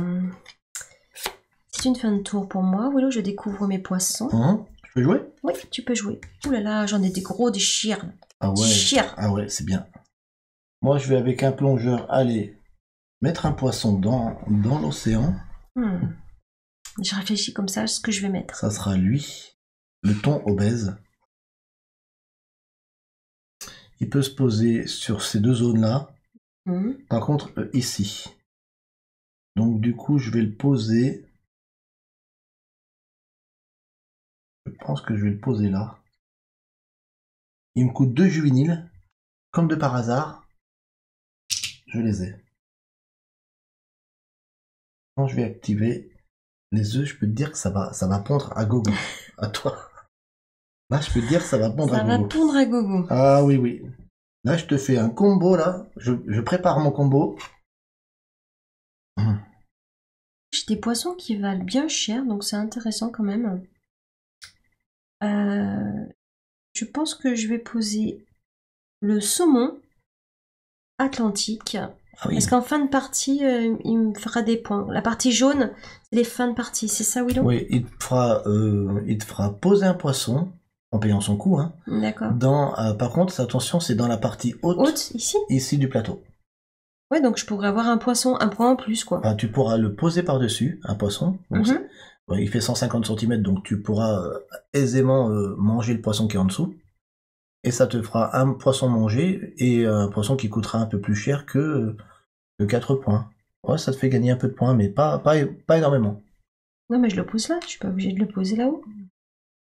[SPEAKER 1] C'est une fin de tour pour moi. Willow, je découvre mes poissons.
[SPEAKER 2] Je peux jouer?
[SPEAKER 1] Oui, tu peux jouer. Ouh là là, j'en ai des gros, des chirs.
[SPEAKER 2] Ah ouais. Ah ouais, c'est bien. Moi, je vais avec un plongeur aller mettre un poisson dans l'océan.
[SPEAKER 1] Je réfléchis comme ça à ce que je vais mettre.
[SPEAKER 2] Ça sera lui, le thon obèse. Il peut se poser sur ces deux zones-là. Par contre, ici. Donc du coup, je vais le poser. Je pense que je vais le poser là. Il me coûte 2 juvéniles. Comme de par hasard, je les ai. Quand je vais activer les œufs, je peux te dire que ça va pondre à gogo. À toi. Là, je peux te dire que ça va pondre à gogo.
[SPEAKER 1] Ça va pondre à gogo.
[SPEAKER 2] Ah oui, oui. Là, je te fais un combo, là. Je prépare mon combo.
[SPEAKER 1] J'ai des poissons qui valent bien cher, donc c'est intéressant quand même. Je pense que je vais poser le saumon atlantique. Ah oui. Est-ce qu'en fin de partie, il me fera des points? La partie jaune, c'est les fins de partie, c'est ça, Willow?
[SPEAKER 2] Oui, il te fera poser un poisson en payant son coût. Hein.
[SPEAKER 1] D'accord.
[SPEAKER 2] Par contre, attention, c'est dans la partie haute.
[SPEAKER 1] Haute, ici?
[SPEAKER 2] Ici du plateau.
[SPEAKER 1] Ouais, donc je pourrais avoir un poisson, un point en plus, quoi.
[SPEAKER 2] Ah, tu pourras le poser par-dessus, un poisson. Donc il fait 150 cm, donc tu pourras aisément manger le poisson qui est en dessous. Et ça te fera un poisson mangé et un poisson qui coûtera un peu plus cher que 4 points. Ouais, ça te fait gagner un peu de points, mais pas énormément.
[SPEAKER 1] Non, mais je le pose là, je suis pas obligée de le poser là-haut.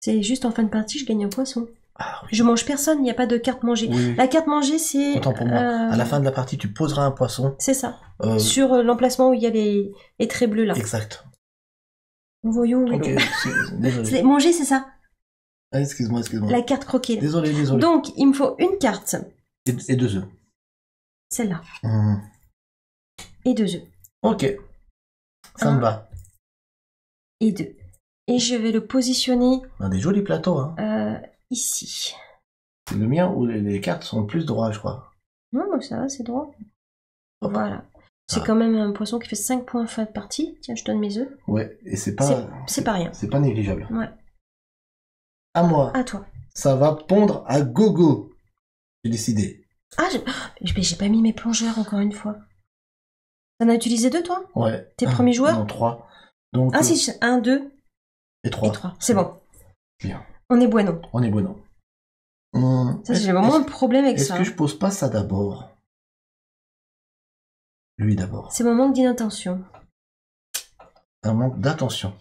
[SPEAKER 1] C'est juste en fin de partie, je gagne un poisson. Ah, oui. Je mange personne, il n'y a pas de carte mangée. Oui. La carte mangée, c'est...
[SPEAKER 2] Autant pour moi. À la fin de la partie, tu poseras un poisson.
[SPEAKER 1] C'est ça. Sur l'emplacement où il y a les traits bleus là.
[SPEAKER 2] Exact.
[SPEAKER 1] Voyons.
[SPEAKER 2] Okay, désolé.
[SPEAKER 1] Manger, c'est ça.
[SPEAKER 2] Ah, excuse-moi.
[SPEAKER 1] La carte croquée.
[SPEAKER 2] Désolé.
[SPEAKER 1] Donc, il me faut une carte.
[SPEAKER 2] Et 2 œufs.
[SPEAKER 1] Celle-là. Et 2 œufs.
[SPEAKER 2] Ok. Ça me va.
[SPEAKER 1] Et 2. Et je vais le positionner...
[SPEAKER 2] On a des jolis plateaux, hein.
[SPEAKER 1] Ici.
[SPEAKER 2] C'est le mien où les cartes sont plus droits, je crois.
[SPEAKER 1] Non, mais ça va, c'est droit. Voilà. C'est quand même un poisson qui fait 5 points fin de partie. Tiens, je donne mes œufs.
[SPEAKER 2] Ouais, et c'est pas...
[SPEAKER 1] C'est pas rien.
[SPEAKER 2] C'est pas négligeable.
[SPEAKER 1] Ouais.
[SPEAKER 2] À moi.
[SPEAKER 1] À toi.
[SPEAKER 2] Ça va pondre à gogo. J'ai décidé.
[SPEAKER 1] Ah, j'ai pas mis mes plongeurs encore une fois. T'en as utilisé 2, toi? Ouais. Tes premiers joueurs?
[SPEAKER 2] Non, 3. Donc,
[SPEAKER 1] si, 1, 2.
[SPEAKER 2] Et 3.
[SPEAKER 1] C'est bon.
[SPEAKER 2] Bien.
[SPEAKER 1] On est bueno. Ça, j'ai vraiment un problème avec ça.
[SPEAKER 2] Est-ce que je pose pas ça d'abord? Lui d'abord.
[SPEAKER 1] C'est mon manque d'inattention.
[SPEAKER 2] Un manque d'attention.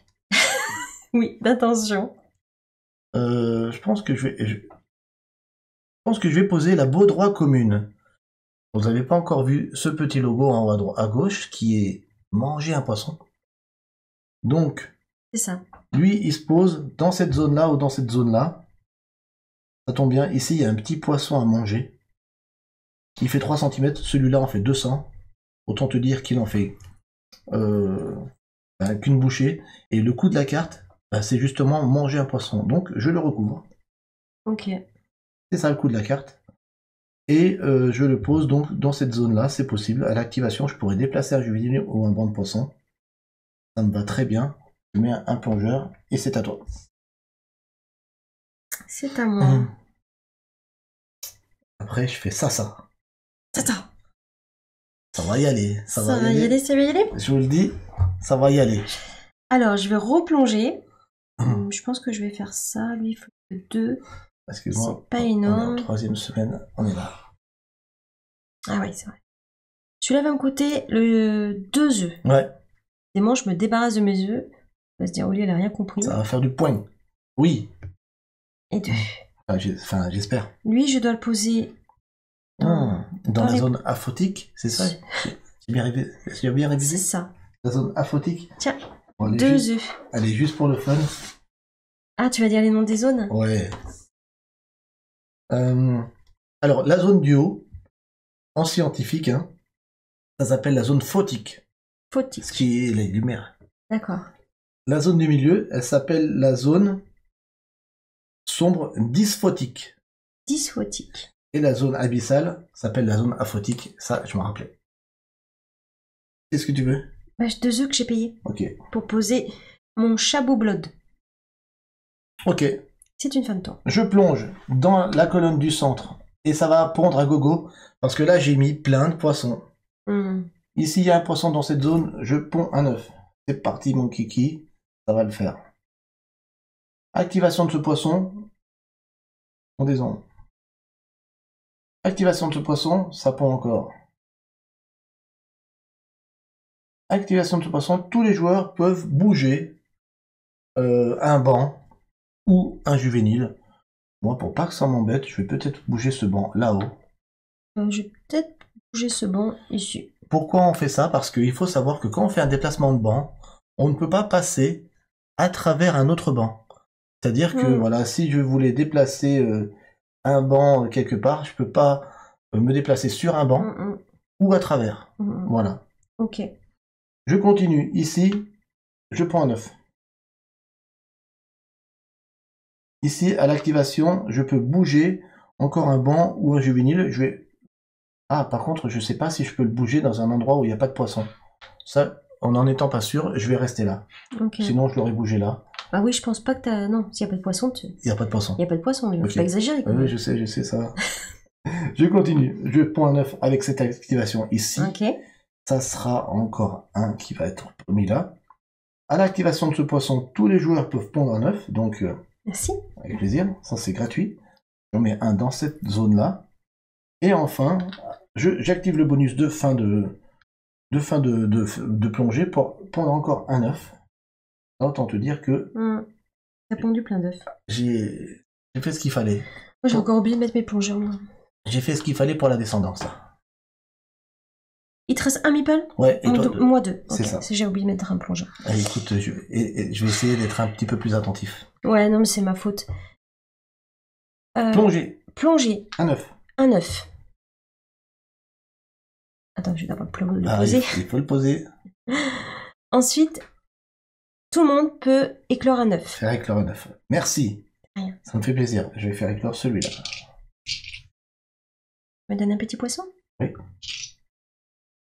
[SPEAKER 1] Oui, d'attention.
[SPEAKER 2] Je pense que je vais poser la Baudroie commune. Vous n'avez pas encore vu ce petit logo en haut à gauche qui est manger un poisson. Donc,
[SPEAKER 1] c'est ça.
[SPEAKER 2] Lui, il se pose dans cette zone-là ou dans cette zone-là. Ça tombe bien. Ici, il y a un petit poisson à manger. Il fait 3 cm. Celui-là en fait 200. Autant te dire qu'il en fait qu'une bouchée. Et le coup de la carte, c'est justement manger un poisson. Donc, je le recouvre.
[SPEAKER 1] Ok.
[SPEAKER 2] C'est ça le coup de la carte. Et je le pose donc dans cette zone-là. C'est possible. À l'activation, je pourrais déplacer un juvénile ou un banc de poisson. Ça me va très bien. Je mets un plongeur et c'est à toi.
[SPEAKER 1] C'est à moi.
[SPEAKER 2] Après, je fais ça.
[SPEAKER 1] Attends.
[SPEAKER 2] Ça va y aller.
[SPEAKER 1] Ça va y aller, ça va y aller.
[SPEAKER 2] Je vous le dis, ça va y aller.
[SPEAKER 1] Alors, je vais replonger. Je pense que je vais faire ça. Lui, il faut que 2.
[SPEAKER 2] Excuse-moi.
[SPEAKER 1] C'est pas énorme.
[SPEAKER 2] On est en 3e semaine, on est là.
[SPEAKER 1] Ah oui, c'est vrai. Celui-là va me coûter le 2 œufs.
[SPEAKER 2] Ouais.
[SPEAKER 1] Dément, je me débarrasse de mes œufs. On va se dire, Oli, elle a rien compris.
[SPEAKER 2] Ça va faire du point. Oui.
[SPEAKER 1] Et 2.
[SPEAKER 2] Enfin, j'espère.
[SPEAKER 1] Lui, je dois le poser
[SPEAKER 2] Dans la
[SPEAKER 1] les-
[SPEAKER 2] zone aphotique, c'est ça? J'ai bien révisé?
[SPEAKER 1] C'est ça.
[SPEAKER 2] La zone aphotique?
[SPEAKER 1] Tiens,
[SPEAKER 2] Bon,
[SPEAKER 1] 2 œufs.
[SPEAKER 2] Allez, juste pour le fun.
[SPEAKER 1] Ah, tu vas dire les noms des zones?
[SPEAKER 2] Ouais. Alors, la zone du haut, en scientifique, hein, ça s'appelle la zone photique,
[SPEAKER 1] Photique.
[SPEAKER 2] ce qui est les lumières.
[SPEAKER 1] D'accord.
[SPEAKER 2] La zone du milieu, elle s'appelle la zone sombre dysphotique.
[SPEAKER 1] Dysphotique.
[SPEAKER 2] Et la zone abyssale s'appelle la zone aphotique. Ça, je m'en rappelais. Qu'est-ce que tu veux?
[SPEAKER 1] Bah, 2 œufs que j'ai payés
[SPEAKER 2] Ok.
[SPEAKER 1] pour poser mon chabot blood.
[SPEAKER 2] Ok.
[SPEAKER 1] C'est une fin de tour.
[SPEAKER 2] Je plonge dans la colonne du centre. Et ça va pondre à gogo. Parce que là, j'ai mis plein de poissons. Ici, il y a un poisson dans cette zone. Je ponds un œuf. C'est parti, mon kiki. Ça va le faire. Activation de ce poisson. Pendaison. Activation de ce poisson. Ça pond encore. Activation de ce poisson. Tous les joueurs peuvent bouger un banc ou un juvénile. Moi, pour pas que ça m'embête, je vais peut-être bouger ce banc là-haut.
[SPEAKER 1] Je vais peut-être bouger ce banc ici.
[SPEAKER 2] Pourquoi on fait ça? Parce qu'il faut savoir que quand on fait un déplacement de banc, on ne peut pas passer à travers un autre banc. C'est-à-dire que voilà, si je voulais déplacer un banc quelque part, je peux pas me déplacer sur un banc ou à travers. Voilà.
[SPEAKER 1] Ok.
[SPEAKER 2] Je continue. Ici, je prends un œuf. Ici, à l'activation, je peux bouger encore un banc ou un juvénile. Je vais... Ah, par contre, je sais pas si je peux le bouger dans un endroit où il n'y a pas de poisson. Ça, en n'en étant pas sûr, je vais rester là.
[SPEAKER 1] Okay.
[SPEAKER 2] Sinon, je l'aurais bougé là.
[SPEAKER 1] Ah oui, je pense pas que t'as... Non, s'il n'y a pas de poisson, tu...
[SPEAKER 2] Il n'y a pas de poisson.
[SPEAKER 1] Il n'y a pas de poisson, il faut pas exagérer.
[SPEAKER 2] Oui, je sais, ça va. Je continue. Je prends un œuf avec cette activation ici.
[SPEAKER 1] Ok.
[SPEAKER 2] Ça sera encore un qui va être mis là. À l'activation de ce poisson, tous les joueurs peuvent pondre un œuf. Donc,
[SPEAKER 1] merci.
[SPEAKER 2] Avec plaisir. Ça, c'est gratuit. J'en mets un dans cette zone-là. Et enfin, j'active le bonus de fin de plongée pour pondre encore un œuf. Autant te dire que...
[SPEAKER 1] T'as pondu plein d'œufs.
[SPEAKER 2] J'ai fait ce qu'il fallait.
[SPEAKER 1] Moi, j'ai encore oublié de mettre mes plongeurs, moi.
[SPEAKER 2] J'ai fait ce qu'il fallait pour la descendance, là.
[SPEAKER 1] Il te reste un meeple?
[SPEAKER 2] Ouais, et
[SPEAKER 1] moi 2.
[SPEAKER 2] C'est ça.
[SPEAKER 1] J'ai oublié de mettre un plongeur.
[SPEAKER 2] Allez, écoute, je vais essayer d'être un petit peu plus attentif.
[SPEAKER 1] Ouais, non, mais c'est ma faute.
[SPEAKER 2] Plonger.
[SPEAKER 1] Plonger.
[SPEAKER 2] Un œuf.
[SPEAKER 1] Un œuf. Attends, je vais d'abord le poser.
[SPEAKER 2] Il faut le poser.
[SPEAKER 1] Ensuite, tout le monde peut éclore un œuf.
[SPEAKER 2] Faire éclore un œuf. Merci.
[SPEAKER 1] Rien.
[SPEAKER 2] Ça me fait plaisir. Je vais faire éclore celui-là.
[SPEAKER 1] Me donne un petit poisson?
[SPEAKER 2] Oui.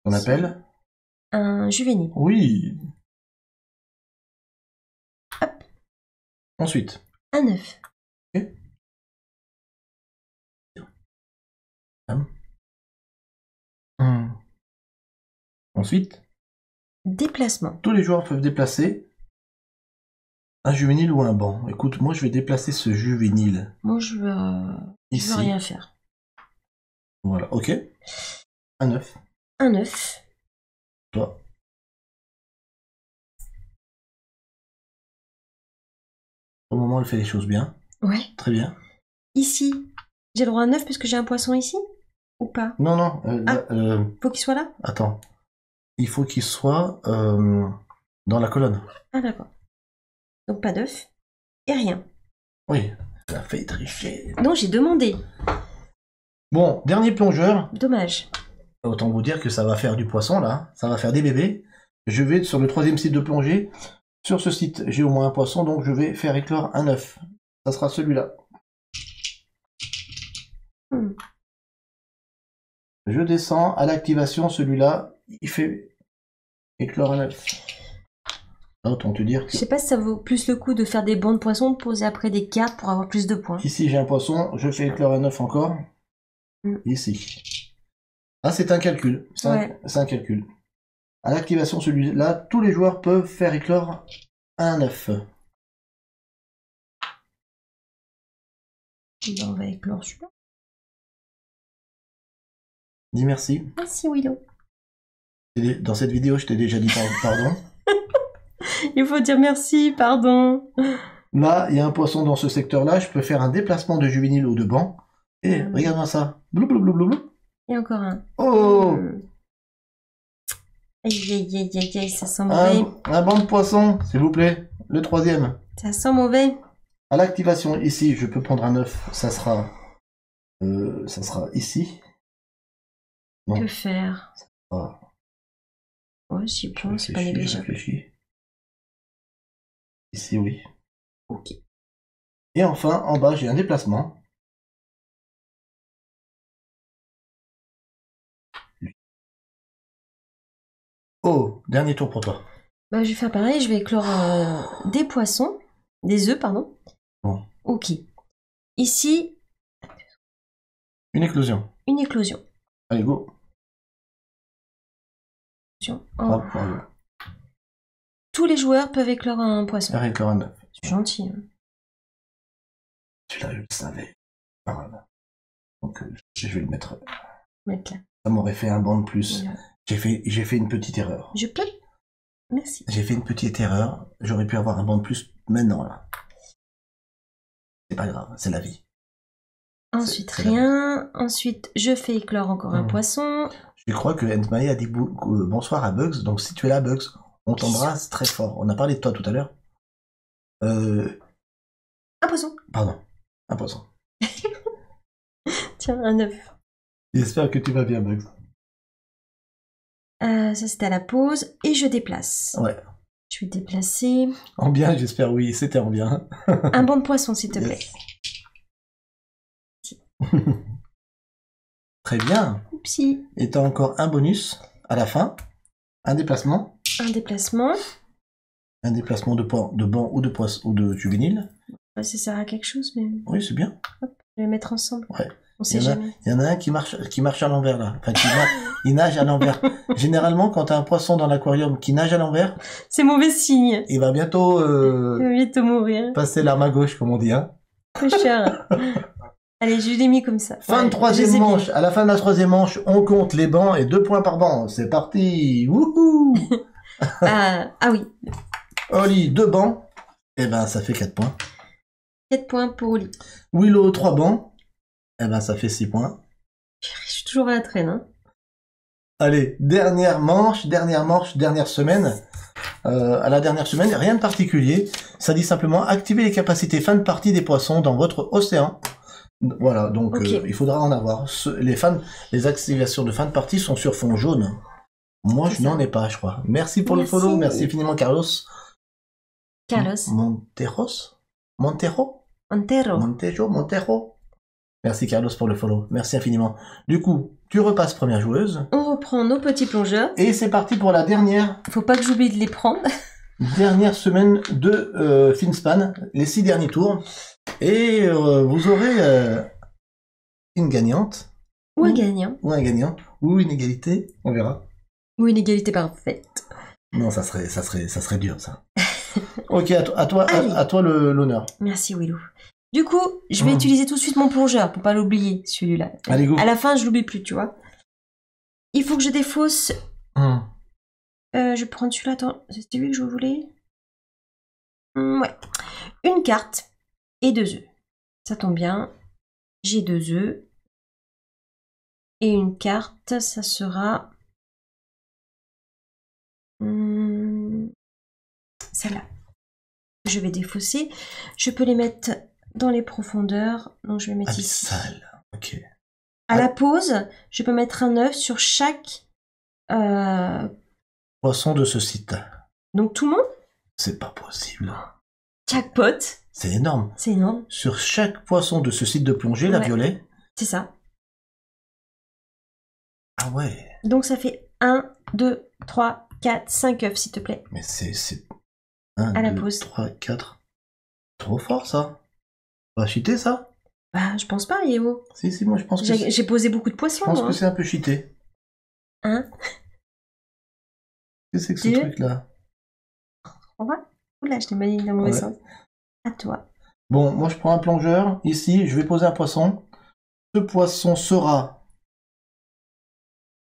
[SPEAKER 2] On appelle?
[SPEAKER 1] Un juvénile.
[SPEAKER 2] Oui.
[SPEAKER 1] Hop.
[SPEAKER 2] Ensuite.
[SPEAKER 1] Un œuf.
[SPEAKER 2] Ok. Ensuite.
[SPEAKER 1] Déplacement.
[SPEAKER 2] Tous les joueurs peuvent déplacer un juvénile ou un banc. Écoute, moi je vais déplacer ce juvénile.
[SPEAKER 1] Moi je veux rien faire.
[SPEAKER 2] Voilà, ok. Un œuf.
[SPEAKER 1] Un œuf.
[SPEAKER 2] Toi. Au moment, elle fait les choses bien.
[SPEAKER 1] Ouais.
[SPEAKER 2] Très bien.
[SPEAKER 1] Ici, j'ai le droit à un œuf parce que j'ai un poisson ici? Ou pas?
[SPEAKER 2] Non, non.
[SPEAKER 1] Faut qu'il soit là?
[SPEAKER 2] Attends. Il faut qu'il soit dans la colonne.
[SPEAKER 1] Ah d'accord. Donc pas d'œuf et rien.
[SPEAKER 2] Oui, ça fait tricher.
[SPEAKER 1] Non, j'ai demandé.
[SPEAKER 2] Bon, dernier plongeur.
[SPEAKER 1] Dommage.
[SPEAKER 2] Autant vous dire que ça va faire du poisson là. Ça va faire des bébés. Je vais sur le 3e site de plongée. Sur ce site, j'ai au moins un poisson, donc je vais faire éclore un œuf. Ça sera celui-là. Je descends à l'activation, celui-là, il fait éclore un œuf. Autant te dire que...
[SPEAKER 1] Je sais pas si ça vaut plus le coup de faire des bancs de poissons, de poser après des cartes pour avoir plus de points.
[SPEAKER 2] Ici j'ai un poisson, je fais éclore un œuf encore. Ici. Ah, c'est un calcul. C'est un calcul. À l'activation celui-là, tous les joueurs peuvent faire éclore un œuf.
[SPEAKER 1] On va éclore celui-là.
[SPEAKER 2] Dis merci.
[SPEAKER 1] Merci Willow.
[SPEAKER 2] Dans cette vidéo, je t'ai déjà dit pardon.
[SPEAKER 1] Il faut dire merci, pardon.
[SPEAKER 2] Là, il y a un poisson dans ce secteur-là. Je peux faire un déplacement de juvénile ou de banc. Et regarde-moi ça. Blou, blou, blou, blou, blou.
[SPEAKER 1] Et encore un.
[SPEAKER 2] Oh
[SPEAKER 1] Aïe, ça sent mauvais.
[SPEAKER 2] Un banc de poisson, s'il vous plaît. Le troisième.
[SPEAKER 1] Ça sent mauvais.
[SPEAKER 2] À l'activation, ici, je peux prendre un œuf. Ça sera ici. Non.
[SPEAKER 1] Que faire?
[SPEAKER 2] Ah.
[SPEAKER 1] Ouais, si bon, c'est pas négligeable.
[SPEAKER 2] Ici, oui.
[SPEAKER 1] Ok.
[SPEAKER 2] Et enfin, en bas, j'ai un déplacement. Oh, dernier tour pour toi.
[SPEAKER 1] Bah, je vais faire pareil, je vais éclore des poissons, des œufs, pardon.
[SPEAKER 2] Bon.
[SPEAKER 1] Ok. Ici,
[SPEAKER 2] Une éclosion.
[SPEAKER 1] une éclosion.
[SPEAKER 2] Allez, go.
[SPEAKER 1] Oh.
[SPEAKER 2] Hop, bravo.
[SPEAKER 1] Tous les joueurs peuvent éclore un poisson.
[SPEAKER 2] Faire éclore un œuf.
[SPEAKER 1] C'est gentil. Hein.
[SPEAKER 2] Celui-là, je le savais. Voilà. Donc, je vais le mettre.
[SPEAKER 1] Mettre là.
[SPEAKER 2] Ça m'aurait fait un banc de plus.
[SPEAKER 1] Voilà.
[SPEAKER 2] J'ai fait une petite erreur.
[SPEAKER 1] Je peux? Merci.
[SPEAKER 2] J'ai fait une petite erreur. J'aurais pu avoir un banc de plus maintenant, là. C'est pas grave, c'est la vie.
[SPEAKER 1] Ensuite,
[SPEAKER 2] c'est
[SPEAKER 1] rien. Ensuite, je fais éclore encore un poisson.
[SPEAKER 2] Je crois que Entmae a dit bonsoir à Bugs. Donc, si tu es là, Bugs, on t'embrasse très fort. On a parlé de toi tout à l'heure.
[SPEAKER 1] Un poisson.
[SPEAKER 2] Pardon, un poisson.
[SPEAKER 1] Tiens, un œuf.
[SPEAKER 2] J'espère que tu vas bien, Bugs.
[SPEAKER 1] Ça, c'était à la pause. Et je déplace.
[SPEAKER 2] Ouais.
[SPEAKER 1] Je vais déplacer.
[SPEAKER 2] En bien, j'espère, oui. C'était en bien.
[SPEAKER 1] Un banc de poisson, s'il te plaît.
[SPEAKER 2] Très bien.
[SPEAKER 1] Oupsie.
[SPEAKER 2] Et t'as encore un bonus à la fin. Un déplacement.
[SPEAKER 1] Un déplacement.
[SPEAKER 2] Un déplacement de banc ou de poisson ou de juvénile.
[SPEAKER 1] Ça sert à quelque chose, mais
[SPEAKER 2] Oui, c'est bien.
[SPEAKER 1] hop, je vais les mettre ensemble.
[SPEAKER 2] Ouais.
[SPEAKER 1] On sait jamais.
[SPEAKER 2] Il y en a un qui marche à l'envers là. Enfin, il nage à l'envers. Généralement, quand t'as un poisson dans l'aquarium qui nage à l'envers,
[SPEAKER 1] C'est mauvais signe.
[SPEAKER 2] il va bientôt
[SPEAKER 1] Il va bientôt mourir.
[SPEAKER 2] passer l'arme à gauche, comme on dit. Hein.
[SPEAKER 1] Peu cher. Allez, je l'ai mis comme ça.
[SPEAKER 2] Fin de troisième manche. À la fin de la troisième manche, on compte les bancs et 2 points par banc. C'est parti. Wouhou.
[SPEAKER 1] Ah oui.
[SPEAKER 2] Oli, 2 bancs. Eh ben, ça fait 4 points.
[SPEAKER 1] 4 points pour Oli.
[SPEAKER 2] Willow, 3 bancs. Eh ben, ça fait 6 points.
[SPEAKER 1] Je suis toujours à la traîne. Hein.
[SPEAKER 2] Allez, dernière semaine. À la dernière semaine, rien de particulier. Ça dit simplement activer les capacités fin de partie des poissons dans votre océan. Voilà, donc
[SPEAKER 1] Ok.
[SPEAKER 2] il faudra en avoir. Les activations de fin de partie sont sur fond jaune. Moi, je n'en ai pas, je crois. Merci pour le follow. Merci infiniment, Carlos.
[SPEAKER 1] Carlos.
[SPEAKER 2] Montero. Merci, Carlos, pour le follow. Merci infiniment. Du coup, tu repasses première joueuse.
[SPEAKER 1] On reprend nos petits plongeurs.
[SPEAKER 2] Et c'est parti pour la
[SPEAKER 1] Faut pas que j'oublie de les prendre.
[SPEAKER 2] dernière semaine de Finspan. Les 6 derniers tours. Et vous aurez une gagnante.
[SPEAKER 1] Ou un gagnant.
[SPEAKER 2] Ou un gagnant. Ou une égalité. On verra.
[SPEAKER 1] Ou une égalité parfaite.
[SPEAKER 2] Non, ça serait dur, ça. Ok, à toi l'honneur.
[SPEAKER 1] Merci Willou. Du coup, je vais utiliser tout de suite mon plongeur pour pas l'oublier, celui-là.
[SPEAKER 2] Allez, go.
[SPEAKER 1] À la fin, je l'oublie plus, tu vois. Il faut que je défausse. Je vais prendre celui-là. Attends, c'était lui que je voulais. Ouais. Une carte et 2 œufs. Ça tombe bien. J'ai 2 œufs. Et une carte, ça sera... celle-là. Je vais défausser. Je peux les mettre dans les profondeurs. Donc je vais mettre ici.
[SPEAKER 2] Ok.
[SPEAKER 1] À la pause, je peux mettre un œuf sur chaque...
[SPEAKER 2] Poisson de ce site.
[SPEAKER 1] Donc tout le monde.
[SPEAKER 2] C'est pas possible.
[SPEAKER 1] Jackpot.
[SPEAKER 2] C'est énorme.
[SPEAKER 1] C'est énorme.
[SPEAKER 2] Sur chaque poisson de ce site de plongée, la
[SPEAKER 1] Ouais.
[SPEAKER 2] violet.
[SPEAKER 1] C'est ça.
[SPEAKER 2] Ah ouais.
[SPEAKER 1] Donc ça fait 1, 2, 3, 4, 5 œufs, s'il te plaît.
[SPEAKER 2] Mais c'est 1,
[SPEAKER 1] À la
[SPEAKER 2] 2,
[SPEAKER 1] pause.
[SPEAKER 2] 3, 4. Trop fort, ça. On va chuter, ça.
[SPEAKER 1] Bah, je pense pas, Yéo.
[SPEAKER 2] Si, moi je pense que
[SPEAKER 1] J'ai posé beaucoup de poissons,
[SPEAKER 2] je pense
[SPEAKER 1] moi.
[SPEAKER 2] que c'est un peu cheaté.
[SPEAKER 1] Hein?
[SPEAKER 2] Qu'est-ce que c'est que ce
[SPEAKER 1] Dieu.
[SPEAKER 2] truc-là?
[SPEAKER 1] On va? Oula, je t'ai mal dit dans le mauvais
[SPEAKER 2] Ouais.
[SPEAKER 1] sens. À toi.
[SPEAKER 2] Bon, moi je prends un plongeur. Ici, je vais poser un poisson. Ce poisson sera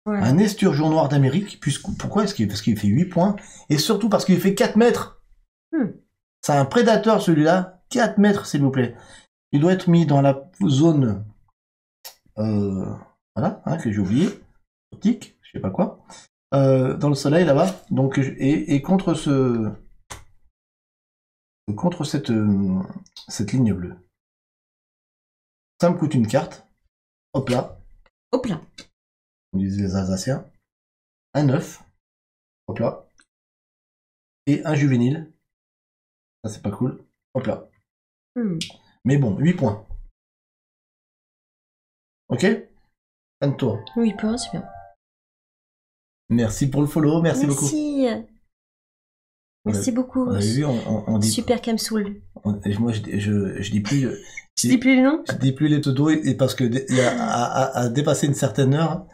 [SPEAKER 1] Voilà.
[SPEAKER 2] un esturgeon noir d'Amérique. Pourquoi? Parce qu'il fait 8 points. Et surtout parce qu'il fait 4 mètres. C'est un prédateur celui-là. 4 mètres, s'il vous plaît. Il doit être mis dans la zone... voilà, hein, que j'ai oublié. Optique, je sais pas quoi. Dans le soleil là-bas. Donc, et contre cette ligne bleue. Ça me coûte une carte. Hop là.
[SPEAKER 1] Hop là.
[SPEAKER 2] Comme disent les Alsaciens. Un 9. Hop là. Et un juvénile. Ça c'est pas cool. Hop là. Mais bon, 8 points. Ok? Anne-toi.
[SPEAKER 1] 8 points, c'est bien.
[SPEAKER 2] Merci pour le follow, merci beaucoup.
[SPEAKER 1] Merci beaucoup.
[SPEAKER 2] On a vu, on dit...
[SPEAKER 1] Super Camsoul.
[SPEAKER 2] Moi, je dis plus...
[SPEAKER 1] Tu dis plus le nom?
[SPEAKER 2] Je dis plus les pseudos, et parce que à dépasser une certaine heure...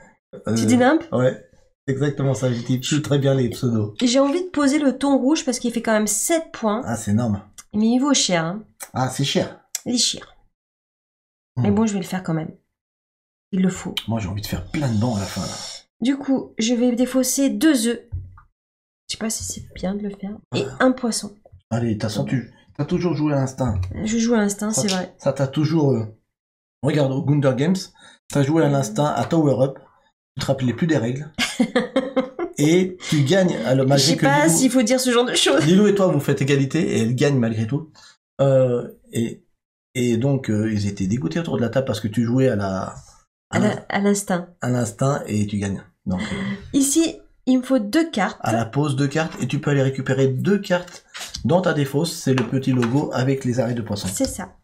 [SPEAKER 1] Tu dis nimp?
[SPEAKER 2] Ouais, c'est exactement ça, je dis plus très bien les pseudos.
[SPEAKER 1] J'ai envie de poser le thon rouge parce qu'il fait quand même 7 points.
[SPEAKER 2] Ah, c'est énorme.
[SPEAKER 1] Mais il vaut cher. Hein.
[SPEAKER 2] Ah, c'est cher.
[SPEAKER 1] Il est cher. Mais bon, je vais le faire quand même. Il le faut.
[SPEAKER 2] Moi, j'ai envie de faire plein de bancs à la fin, là.
[SPEAKER 1] Du coup, je vais défausser 2 œufs. Je sais pas si c'est bien de le faire. Et un poisson.
[SPEAKER 2] Allez, de toute façon, t'as toujours joué à l'instinct.
[SPEAKER 1] Je joue à l'instinct, c'est vrai.
[SPEAKER 2] Ça t'a toujours... Regarde, au Gunder Games, t'as joué à l'instinct à Tower Up. Tu te rappelais plus des règles. Et tu gagnes, malgré que...
[SPEAKER 1] Je sais pas s'il faut dire ce genre de choses.
[SPEAKER 2] Lilou et toi, vous faites égalité, et elle gagne malgré tout. Et donc, ils étaient dégoûtés autour de la table parce que tu jouais à
[SPEAKER 1] l'instinct.
[SPEAKER 2] À l'instinct, et tu gagnes. Donc,
[SPEAKER 1] ici, il me faut 2 cartes.
[SPEAKER 2] À la pose, 2 cartes, et tu peux aller récupérer 2 cartes dans ta défausse. C'est le petit logo avec les arrêts de poisson.
[SPEAKER 1] C'est ça.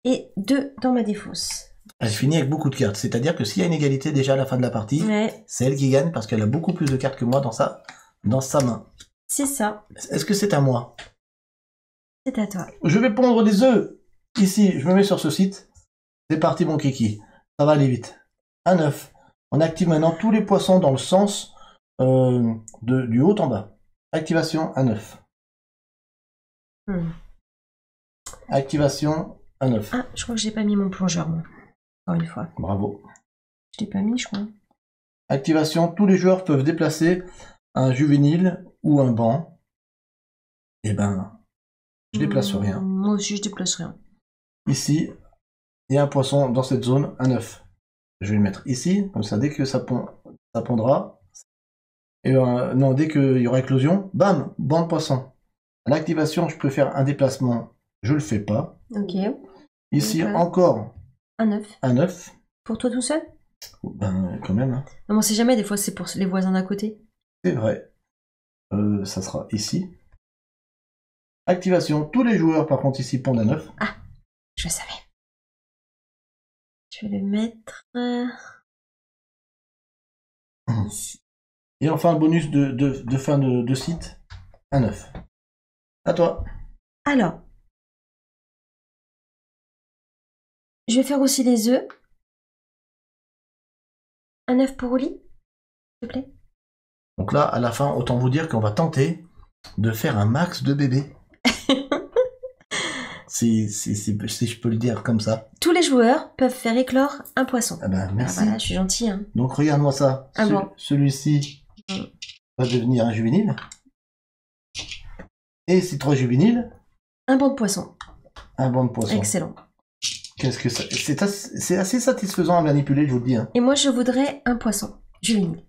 [SPEAKER 1] Et 2 dans ma défausse.
[SPEAKER 2] Elle finit avec beaucoup de cartes. C'est-à-dire que s'il y a une égalité déjà à la fin de la partie, c'est elle qui gagne parce qu'elle a beaucoup plus de cartes que moi dans sa main.
[SPEAKER 1] C'est ça.
[SPEAKER 2] Est-ce que c'est à moi?
[SPEAKER 1] C'est à toi.
[SPEAKER 2] Je vais pondre des œufs. Ici, je me mets sur ce site. C'est parti, mon kiki. Ça va aller vite. Un œuf. On active maintenant tous les poissons dans le sens du haut en bas. Activation, un œuf. Activation, un œuf.
[SPEAKER 1] Ah, je crois que j'ai pas mis mon plongeur, moi. Encore une fois.
[SPEAKER 2] Bravo.
[SPEAKER 1] Je l'ai pas mis, je crois.
[SPEAKER 2] Activation, tous les joueurs peuvent déplacer un juvénile ou un banc. Eh ben, je déplace rien.
[SPEAKER 1] Moi aussi, je déplace rien.
[SPEAKER 2] Ici, il y a un poisson dans cette zone, un œuf. Je vais le mettre ici, comme ça, dès que ça pondra. Et non, dès qu'il y aura éclosion, bam, banc de poisson. À l'activation, je peux faire un déplacement, je le fais pas.
[SPEAKER 1] Ok.
[SPEAKER 2] Ici, encore
[SPEAKER 1] un œuf.
[SPEAKER 2] Un œuf.
[SPEAKER 1] Pour toi tout seul?
[SPEAKER 2] Ben, quand même. Hein.
[SPEAKER 1] Non, on sait jamais, des fois c'est pour les voisins d'à côté.
[SPEAKER 2] C'est vrai. Ça sera ici. Activation, tous les joueurs, par contre, ici, pondent un œuf.
[SPEAKER 1] Ah, je savais. Je vais le mettre... ici.
[SPEAKER 2] Et enfin, un bonus de fin de site, un œuf. À toi.
[SPEAKER 1] Alors, je vais faire aussi les œufs. Un œuf pour Oli, s'il te plaît.
[SPEAKER 2] Donc là, à la fin, autant vous dire qu'on va tenter de faire un max de bébés. si je peux le dire comme ça.
[SPEAKER 1] Tous les joueurs peuvent faire éclore un poisson.
[SPEAKER 2] Ah ben, merci.
[SPEAKER 1] Ah, voilà, je suis gentil. Hein.
[SPEAKER 2] Donc regarde-moi ça. Celui-ci va devenir un juvénile. Et ces 3 juvéniles.
[SPEAKER 1] Un banc de poisson.
[SPEAKER 2] Un banc de poisson.
[SPEAKER 1] Excellent.
[SPEAKER 2] Qu'est-ce que ça... C'est assez satisfaisant à manipuler, je vous le dis. Hein.
[SPEAKER 1] Et moi, je voudrais un poisson juvénile.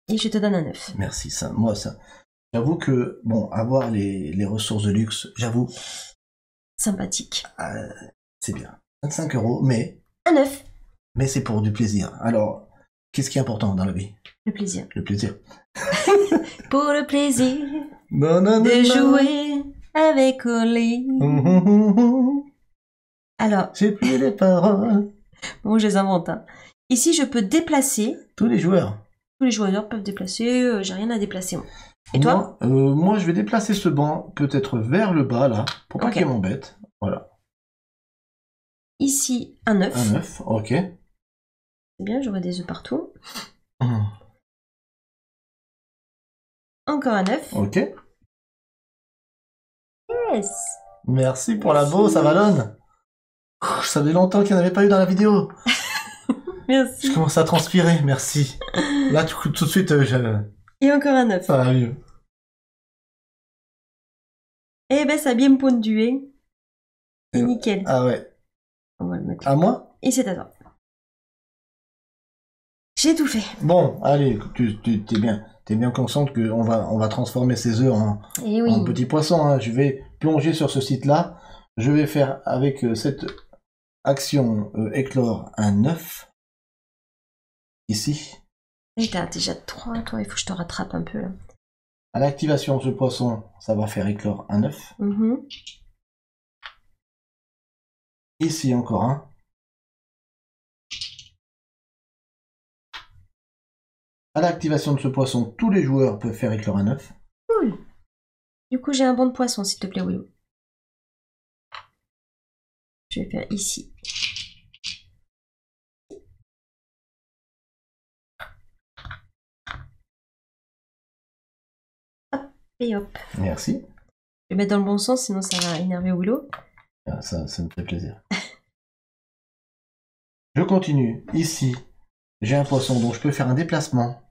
[SPEAKER 1] Et je te donne un œuf.
[SPEAKER 2] Merci, ça. Moi, ça. J'avoue que, bon, avoir les ressources de luxe, j'avoue.
[SPEAKER 1] Sympathique.
[SPEAKER 2] C'est bien. 25 €, mais...
[SPEAKER 1] Un œuf.
[SPEAKER 2] Mais c'est pour du plaisir. Alors, qu'est-ce qui est important dans la vie?
[SPEAKER 1] Le plaisir.
[SPEAKER 2] Le plaisir.
[SPEAKER 1] Pour le plaisir
[SPEAKER 2] de
[SPEAKER 1] jouer avec Oli. Alors...
[SPEAKER 2] J'ai plus les paroles.
[SPEAKER 1] Bon, je les invente. Hein. Ici, je peux déplacer...
[SPEAKER 2] Tous les joueurs.
[SPEAKER 1] Tous les joueurs peuvent déplacer. J'ai rien à déplacer, moi. Et toi?
[SPEAKER 2] Moi, je vais déplacer ce banc peut-être vers le bas, là, pour pas qu'il m'embête. Voilà.
[SPEAKER 1] Ici, un 9.
[SPEAKER 2] Un 9, ok.
[SPEAKER 1] C'est bien, j'aurai des œufs partout. Encore un 9.
[SPEAKER 2] Ok.
[SPEAKER 1] Yes.
[SPEAKER 2] Merci pour la bourse, ça vallonne. Ça fait longtemps qu'il n'y en avait pas eu dans la vidéo.
[SPEAKER 1] Merci.
[SPEAKER 2] Je commence à transpirer, merci. Là, tout de suite,
[SPEAKER 1] Et encore un 9.
[SPEAKER 2] ça va mieux.
[SPEAKER 1] Eh ben, ça a bien pondu, hein. C'est nickel.
[SPEAKER 2] Ah ouais.
[SPEAKER 1] On va le mettre.
[SPEAKER 2] À moi?
[SPEAKER 1] Et c'est à toi. J'ai tout fait.
[SPEAKER 2] Bon, allez, t'es bien consciente qu'on va transformer ces œufs
[SPEAKER 1] Eh oui.
[SPEAKER 2] en petits poissons, hein. Je vais plonger sur ce site-là. Je vais faire avec cette action éclore un œuf. Ici.
[SPEAKER 1] Et t'as déjà 3, toi, il faut que je te rattrape un peu, là.
[SPEAKER 2] À l'activation de ce poisson, ça va faire éclore un œuf. Ici encore un. À l'activation de ce poisson, tous les joueurs peuvent faire éclore un œuf.
[SPEAKER 1] Cool. Du coup, j'ai un bon de poisson, s'il te plaît, Willow. Je vais faire ici. Hop et hop.
[SPEAKER 2] Merci.
[SPEAKER 1] Je vais mettre dans le bon sens, sinon ça va énerver Willow.
[SPEAKER 2] Ah, ça me fait plaisir. Je continue. Ici, j'ai un poisson dont je peux faire un déplacement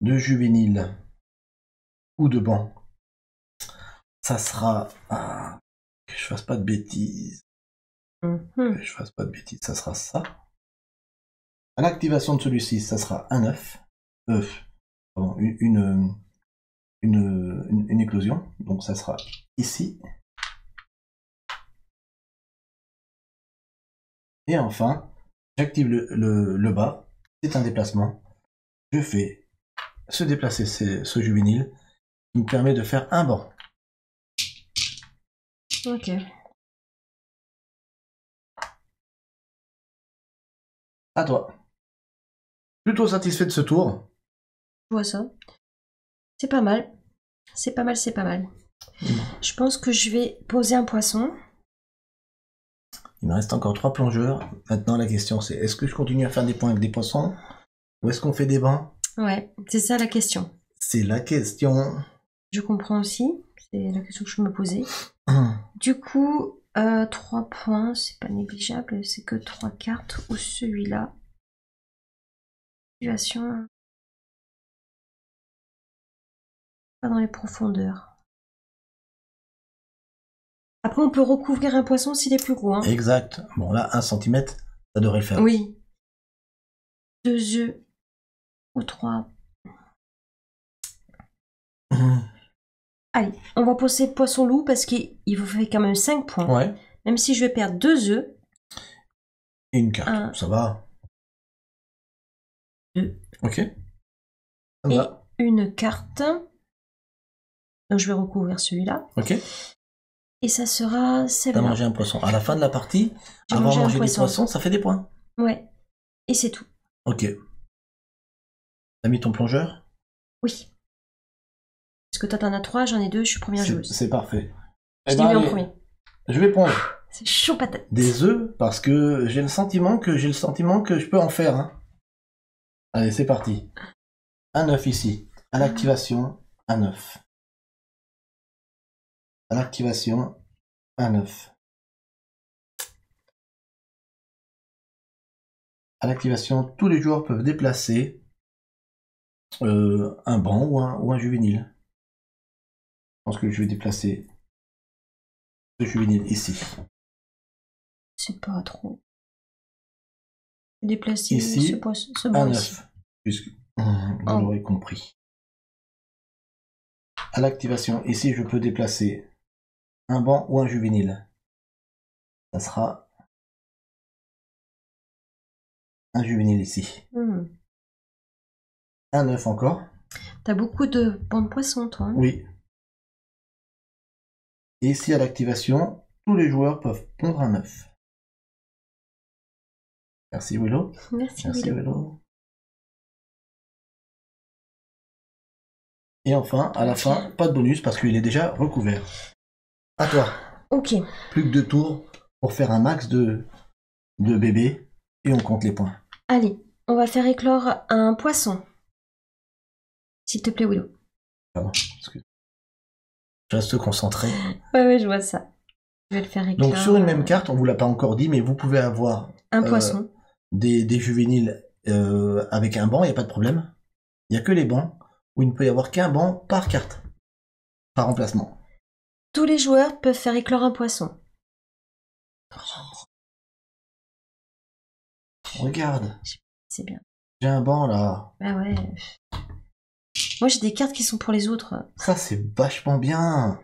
[SPEAKER 2] de juvénile ou de banc. Ça sera... que je fasse pas de bêtises. Que je fasse pas de bêtises. Ça sera ça. À l'activation de celui-ci, ça sera un œuf. Pardon, une éclosion. Donc ça sera ici. Et enfin, j'active le bas. C'est un déplacement. Je fais se déplacer ce juvénile qui me permet de faire un banc.
[SPEAKER 1] Ok.
[SPEAKER 2] À toi. Plutôt satisfait de ce tour.
[SPEAKER 1] Je vois ça. C'est pas mal. C'est pas mal, c'est pas mal. Je pense que je vais poser un poisson.
[SPEAKER 2] Il me reste encore 3 plongeurs. Maintenant, la question c'est, est-ce que je continue à faire des points avec des poissons? Ou est-ce qu'on fait des bancs?
[SPEAKER 1] Ouais, c'est ça la question.
[SPEAKER 2] C'est la question.
[SPEAKER 1] Je comprends aussi. C'est la question que je me posais. Du coup, 3 points, c'est pas négligeable. C'est que 3 cartes. Ou celui-là. Situation. Pas dans les profondeurs. Après, on peut recouvrir un poisson s'il est plus gros. Hein.
[SPEAKER 2] Exact. Bon, là, 1 cm, ça devrait le faire.
[SPEAKER 1] Oui. 2 œufs. Ou 3. Allez, on va poser poisson-loup parce qu'il vous fait quand même 5 points.
[SPEAKER 2] Ouais.
[SPEAKER 1] Même si je vais perdre 2 œufs.
[SPEAKER 2] Et une carte, ça va.
[SPEAKER 1] 2.
[SPEAKER 2] Ok. Ça me
[SPEAKER 1] Et
[SPEAKER 2] va.
[SPEAKER 1] une carte. Donc je vais recouvrir celui-là.
[SPEAKER 2] Ok.
[SPEAKER 1] Et ça sera
[SPEAKER 2] T'as
[SPEAKER 1] celle-là.
[SPEAKER 2] mangé un poisson. À la fin de la partie,
[SPEAKER 1] J'ai
[SPEAKER 2] avoir
[SPEAKER 1] mangé un
[SPEAKER 2] mangé des
[SPEAKER 1] poisson.
[SPEAKER 2] poissons, ça fait des points.
[SPEAKER 1] Ouais. Et c'est tout.
[SPEAKER 2] Ok. T'as mis ton plongeur?
[SPEAKER 1] Oui. Parce que toi t'en as 3, j'en ai 2, je suis première joueuse.
[SPEAKER 2] C'est parfait.
[SPEAKER 1] Je
[SPEAKER 2] Eh
[SPEAKER 1] t'ai
[SPEAKER 2] ben,
[SPEAKER 1] mis en
[SPEAKER 2] allez,
[SPEAKER 1] premier.
[SPEAKER 2] je vais prendre
[SPEAKER 1] C'est chaud patate.
[SPEAKER 2] des œufs parce que j'ai le sentiment que je peux en faire. Hein. Allez, c'est parti. Un œuf ici. À l'activation, un œuf. À l'activation, un œuf. À l'activation, tous les joueurs peuvent déplacer un banc ou un juvénile. Je pense que je vais déplacer ce juvénile ici.
[SPEAKER 1] C'est pas trop. Je vais déplacer
[SPEAKER 2] Ici,
[SPEAKER 1] ce poisson. Ce
[SPEAKER 2] Un
[SPEAKER 1] banc ici.
[SPEAKER 2] œuf. Puisque vous l'aurez compris. À l'activation, ici, je peux déplacer un banc ou un juvénile. Ça sera un juvénile ici. Un œuf encore.
[SPEAKER 1] T'as beaucoup de bancs de poissons, toi. Hein.
[SPEAKER 2] Oui. Et ici, à l'activation, tous les joueurs peuvent pondre un œuf. Merci Willow.
[SPEAKER 1] Merci,
[SPEAKER 2] Merci
[SPEAKER 1] Willow.
[SPEAKER 2] Willow. Et enfin, à la fin, pas de bonus parce qu'il est déjà recouvert. À toi.
[SPEAKER 1] Ok.
[SPEAKER 2] Plus que 2 tours pour faire un max de de bébé et on compte les points.
[SPEAKER 1] Allez, on va faire éclore un poisson. S'il te plaît, Willow.
[SPEAKER 2] Pardon, excuse. Je reste concentré.
[SPEAKER 1] Ouais, je vois ça. Je vais le faire éclore.
[SPEAKER 2] Donc sur une même carte, on vous l'a pas encore dit, mais vous pouvez avoir
[SPEAKER 1] un poisson.
[SPEAKER 2] Des juvéniles avec un banc, il n'y a pas de problème. Il n'y a que les bancs où il ne peut y avoir qu'un banc par carte, par emplacement.
[SPEAKER 1] Tous les joueurs peuvent faire éclore un poisson.
[SPEAKER 2] Regarde.
[SPEAKER 1] C'est bien.
[SPEAKER 2] J'ai un banc là.
[SPEAKER 1] Bah ouais. Moi j'ai des cartes qui sont pour les autres.
[SPEAKER 2] Ça c'est vachement bien.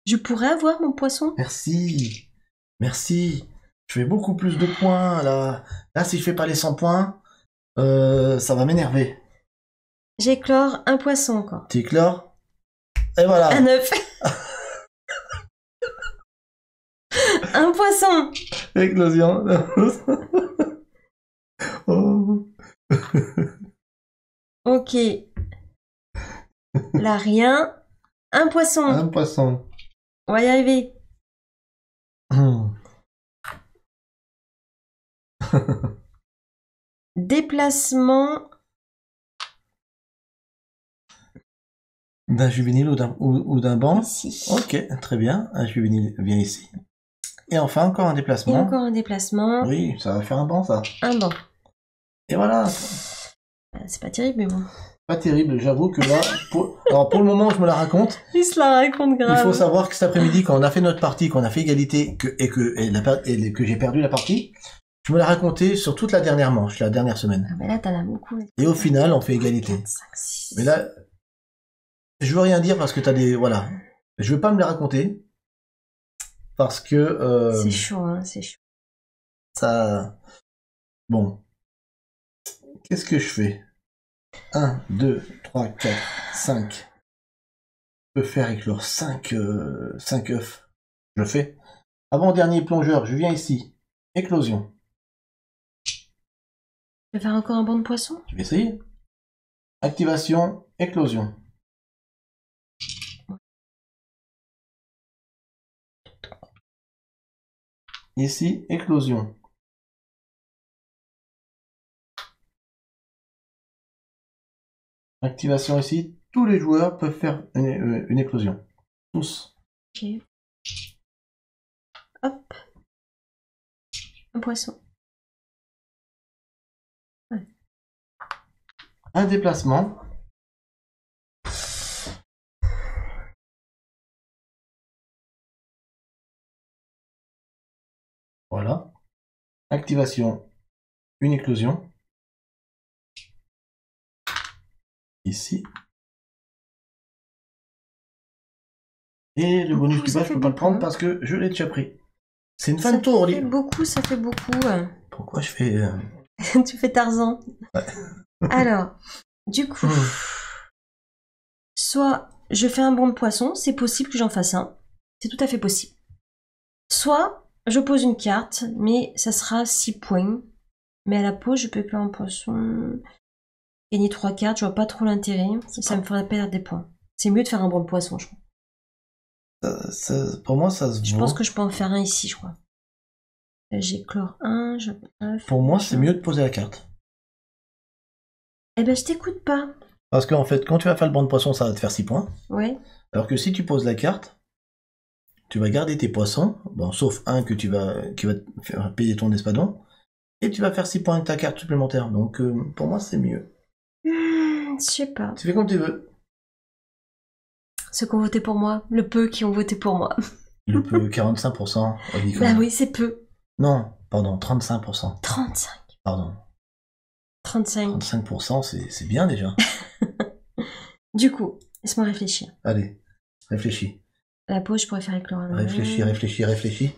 [SPEAKER 1] Je pourrais avoir mon poisson?
[SPEAKER 2] Merci. Merci. Je fais beaucoup plus de points là. Là si je fais pas les 100 points, ça va m'énerver.
[SPEAKER 1] J'éclore un poisson encore.
[SPEAKER 2] T'éclores. Et voilà.
[SPEAKER 1] Un œuf. Un poisson.
[SPEAKER 2] Éclosion. Oh.
[SPEAKER 1] Ok. Là, rien. Un poisson.
[SPEAKER 2] Un poisson.
[SPEAKER 1] On va y arriver. Déplacement.
[SPEAKER 2] D'un juvénile ou d'un banc.
[SPEAKER 1] Ici.
[SPEAKER 2] Ok, très bien. Un juvénile vient ici. Et enfin, encore un déplacement.
[SPEAKER 1] Et encore un déplacement.
[SPEAKER 2] Oui, ça va faire un banc, ça.
[SPEAKER 1] Un banc.
[SPEAKER 2] Et voilà.
[SPEAKER 1] C'est pas terrible, mais bon.
[SPEAKER 2] Pas terrible, j'avoue que là... Alors, pour le moment, je me la raconte.
[SPEAKER 1] Il se la raconte grave.
[SPEAKER 2] Il faut savoir que cet après-midi, quand on a fait notre partie, qu'on a fait égalité et que j'ai perdu la partie, je me la racontais sur toute la dernière manche, la dernière semaine.
[SPEAKER 1] Ah, mais là, t'en as beaucoup.
[SPEAKER 2] Et au final, on fait égalité.
[SPEAKER 1] 4, 5, 6.
[SPEAKER 2] Mais là, je veux rien dire parce que t'as des... Voilà. Je veux pas me la raconter. Parce que...
[SPEAKER 1] C'est chaud, hein, c'est chaud.
[SPEAKER 2] Ça... Bon. Qu'est-ce que je fais? 1, 2, 3, 4, 5. Je peux faire éclore 5 œufs. Je le fais. Avant-dernier plongeur, je viens ici. Éclosion.
[SPEAKER 1] Tu veux faire encore un banc de poisson?
[SPEAKER 2] Tu vas essayer. Activation, éclosion. Ici, éclosion. Activation ici, tous les joueurs peuvent faire une éclosion. Tous.
[SPEAKER 1] Ok. Hop. Un poisson. Ouais.
[SPEAKER 2] Un déplacement. Voilà. Activation, une éclosion. Ici. Et le bonus du bas, je peux pas le prendre parce que je l'ai déjà pris. C'est une fin de tour,
[SPEAKER 1] Ça fait beaucoup, ça fait beaucoup.
[SPEAKER 2] Pourquoi je fais...
[SPEAKER 1] Tu fais Tarzan.
[SPEAKER 2] Ouais.
[SPEAKER 1] Alors, du coup, soit je fais un banc de poisson, c'est possible que j'en fasse un. C'est tout à fait possible. Soit je pose une carte, mais ça sera 6 points. Mais à la pause, je peux éclore un poisson. Gagner 3 cartes, je vois pas trop l'intérêt. Ça me ferait perdre des points. C'est mieux de faire un banc de poisson, je crois.
[SPEAKER 2] Pour moi, ça se
[SPEAKER 1] Je
[SPEAKER 2] vaut.
[SPEAKER 1] pense que je peux en faire un ici, je crois. J'éclore un,
[SPEAKER 2] Pour moi, c'est mieux de poser la carte.
[SPEAKER 1] Eh ben, je t'écoute pas.
[SPEAKER 2] Parce qu'en fait, quand tu vas faire le banc de poisson, ça va te faire 6 points.
[SPEAKER 1] Ouais.
[SPEAKER 2] Alors que si tu poses la carte, tu vas garder tes poissons, bon, sauf un qui va te faire payer ton espadon, et tu vas faire 6 points avec ta carte supplémentaire. Donc, pour moi, c'est mieux.
[SPEAKER 1] Je sais pas.
[SPEAKER 2] Tu fais comme tu veux.
[SPEAKER 1] Ceux qui ont voté pour moi, le peu qui ont voté pour moi.
[SPEAKER 2] Le peu, 45%.
[SPEAKER 1] Bah oui, c'est peu.
[SPEAKER 2] Non, pardon, 35%.
[SPEAKER 1] 35.
[SPEAKER 2] Pardon.
[SPEAKER 1] 35.
[SPEAKER 2] 35%, c'est bien déjà.
[SPEAKER 1] Du coup, laisse-moi réfléchir.
[SPEAKER 2] Allez, réfléchis.
[SPEAKER 1] À la pause, je pourrais faire éclore un œuf.
[SPEAKER 2] Réfléchis.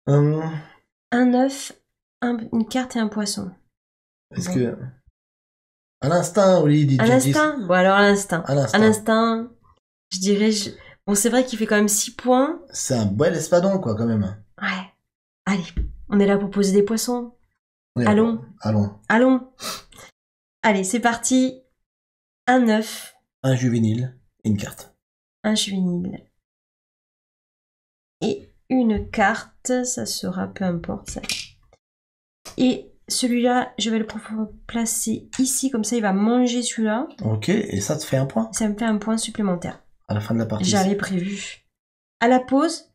[SPEAKER 1] Un œuf, une carte et un poisson.
[SPEAKER 2] Est-ce que... À l'instinct, Oli, dit
[SPEAKER 1] À l'instinct? Bon, alors à l'instinct.
[SPEAKER 2] À l'instinct.
[SPEAKER 1] À l'instinct, je dirais... Bon, c'est vrai qu'il fait quand même 6 points.
[SPEAKER 2] C'est un bel espadon, quoi, quand même.
[SPEAKER 1] Ouais. Allez, on est là pour poser des poissons.
[SPEAKER 2] Oui,
[SPEAKER 1] Allons.
[SPEAKER 2] Allons.
[SPEAKER 1] Allez, c'est parti. Un œuf.
[SPEAKER 2] Un juvénile et une carte.
[SPEAKER 1] Un juvénile. Et une carte, ça sera peu importe ça. Et celui-là, je vais le placer ici, comme ça il va manger celui-là.
[SPEAKER 2] Ok, et ça te fait un point
[SPEAKER 1] Ça me fait un point supplémentaire.
[SPEAKER 2] à la fin de la partie.
[SPEAKER 1] J'avais prévu. À la pause,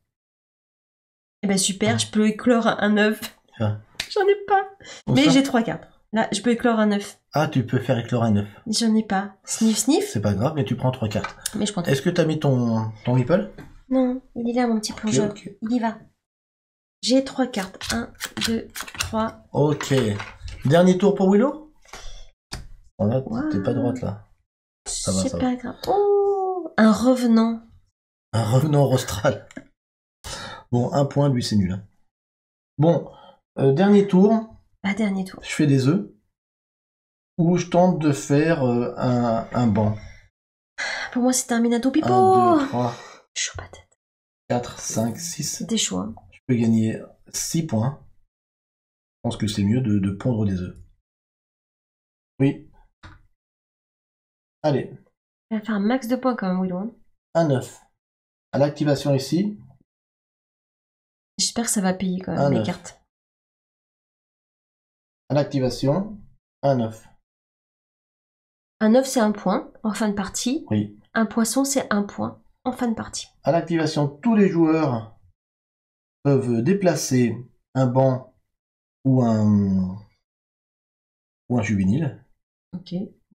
[SPEAKER 1] eh ben super, je peux éclore un œuf.
[SPEAKER 2] Ah.
[SPEAKER 1] J'en ai pas.
[SPEAKER 2] Où
[SPEAKER 1] Mais
[SPEAKER 2] ça
[SPEAKER 1] j'ai 3 cartes. Là, je peux éclore un œuf.
[SPEAKER 2] Ah, tu peux faire éclore un œuf.
[SPEAKER 1] J'en ai pas. Sniff, sniff.
[SPEAKER 2] C'est pas grave, mais tu prends 3 cartes.
[SPEAKER 1] Mais je prends.
[SPEAKER 2] Est-ce que tu as mis ton meeple?
[SPEAKER 1] Non, il est là, mon petit plongeur.
[SPEAKER 2] Ok.
[SPEAKER 1] Il y va. J'ai 3 cartes. 1, 2, 3.
[SPEAKER 2] Ok. Dernier tour pour Willow? Oh là,
[SPEAKER 1] Wow.
[SPEAKER 2] t'es pas droite là. Ça va,
[SPEAKER 1] C'est
[SPEAKER 2] ça
[SPEAKER 1] pas grave. Oh, un revenant.
[SPEAKER 2] Un revenant rostral. Bon, un point, lui c'est nul. Hein. Bon, dernier tour.
[SPEAKER 1] Ah, dernier tour.
[SPEAKER 2] Je fais des œufs. Ou je tente de faire un banc.
[SPEAKER 1] Pour moi, c'est Terminato Pipo.
[SPEAKER 2] 1, 2, 3,
[SPEAKER 1] Chaud patate.
[SPEAKER 2] 4, 5, 6.
[SPEAKER 1] C'était chaud. Hein.
[SPEAKER 2] Je peux gagner 6 points. Je pense que c'est mieux de pondre des œufs. Oui. Allez,
[SPEAKER 1] Il va faire un max de points quand même, Willow. Hein.
[SPEAKER 2] un œuf. À l'activation ici,
[SPEAKER 1] J'espère que ça va payer quand
[SPEAKER 2] Un
[SPEAKER 1] même les
[SPEAKER 2] œuf.
[SPEAKER 1] cartes.
[SPEAKER 2] à l'activation, un œuf.
[SPEAKER 1] Un œuf, c'est un point en fin de partie.
[SPEAKER 2] Oui.
[SPEAKER 1] Un poisson, c'est un point en fin de partie.
[SPEAKER 2] À l'activation, tous les joueurs peuvent déplacer un banc ou un juvénile.
[SPEAKER 1] Ok.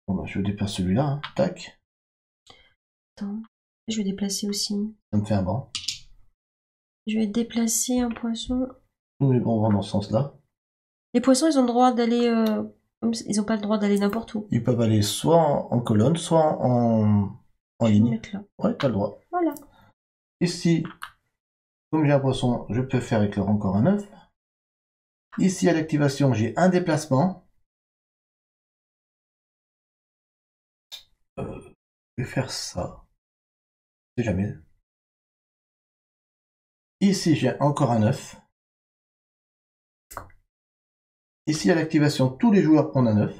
[SPEAKER 2] Bon, bah, je déplace celui-là. Hein. Tac.
[SPEAKER 1] Attends. Je vais déplacer aussi.
[SPEAKER 2] Ça me fait un banc.
[SPEAKER 1] Je vais déplacer un poisson.
[SPEAKER 2] Tous mes bancs vont dans ce sens-là.
[SPEAKER 1] Les poissons, ils ont le droit d'aller... Ils ont pas le droit d'aller n'importe où.
[SPEAKER 2] Ils peuvent aller soit en colonne, soit en
[SPEAKER 1] Je vais le
[SPEAKER 2] ligne.
[SPEAKER 1] mettre là.
[SPEAKER 2] Ouais, t'as le droit.
[SPEAKER 1] Voilà.
[SPEAKER 2] Ici, comme j'ai un poisson, je peux faire éclore encore un œuf. Ici, à l'activation, j'ai un déplacement. Je vais faire ça. Je sais jamais. Ici, j'ai encore un œuf. Ici, à l'activation, tous les joueurs prennent un œuf.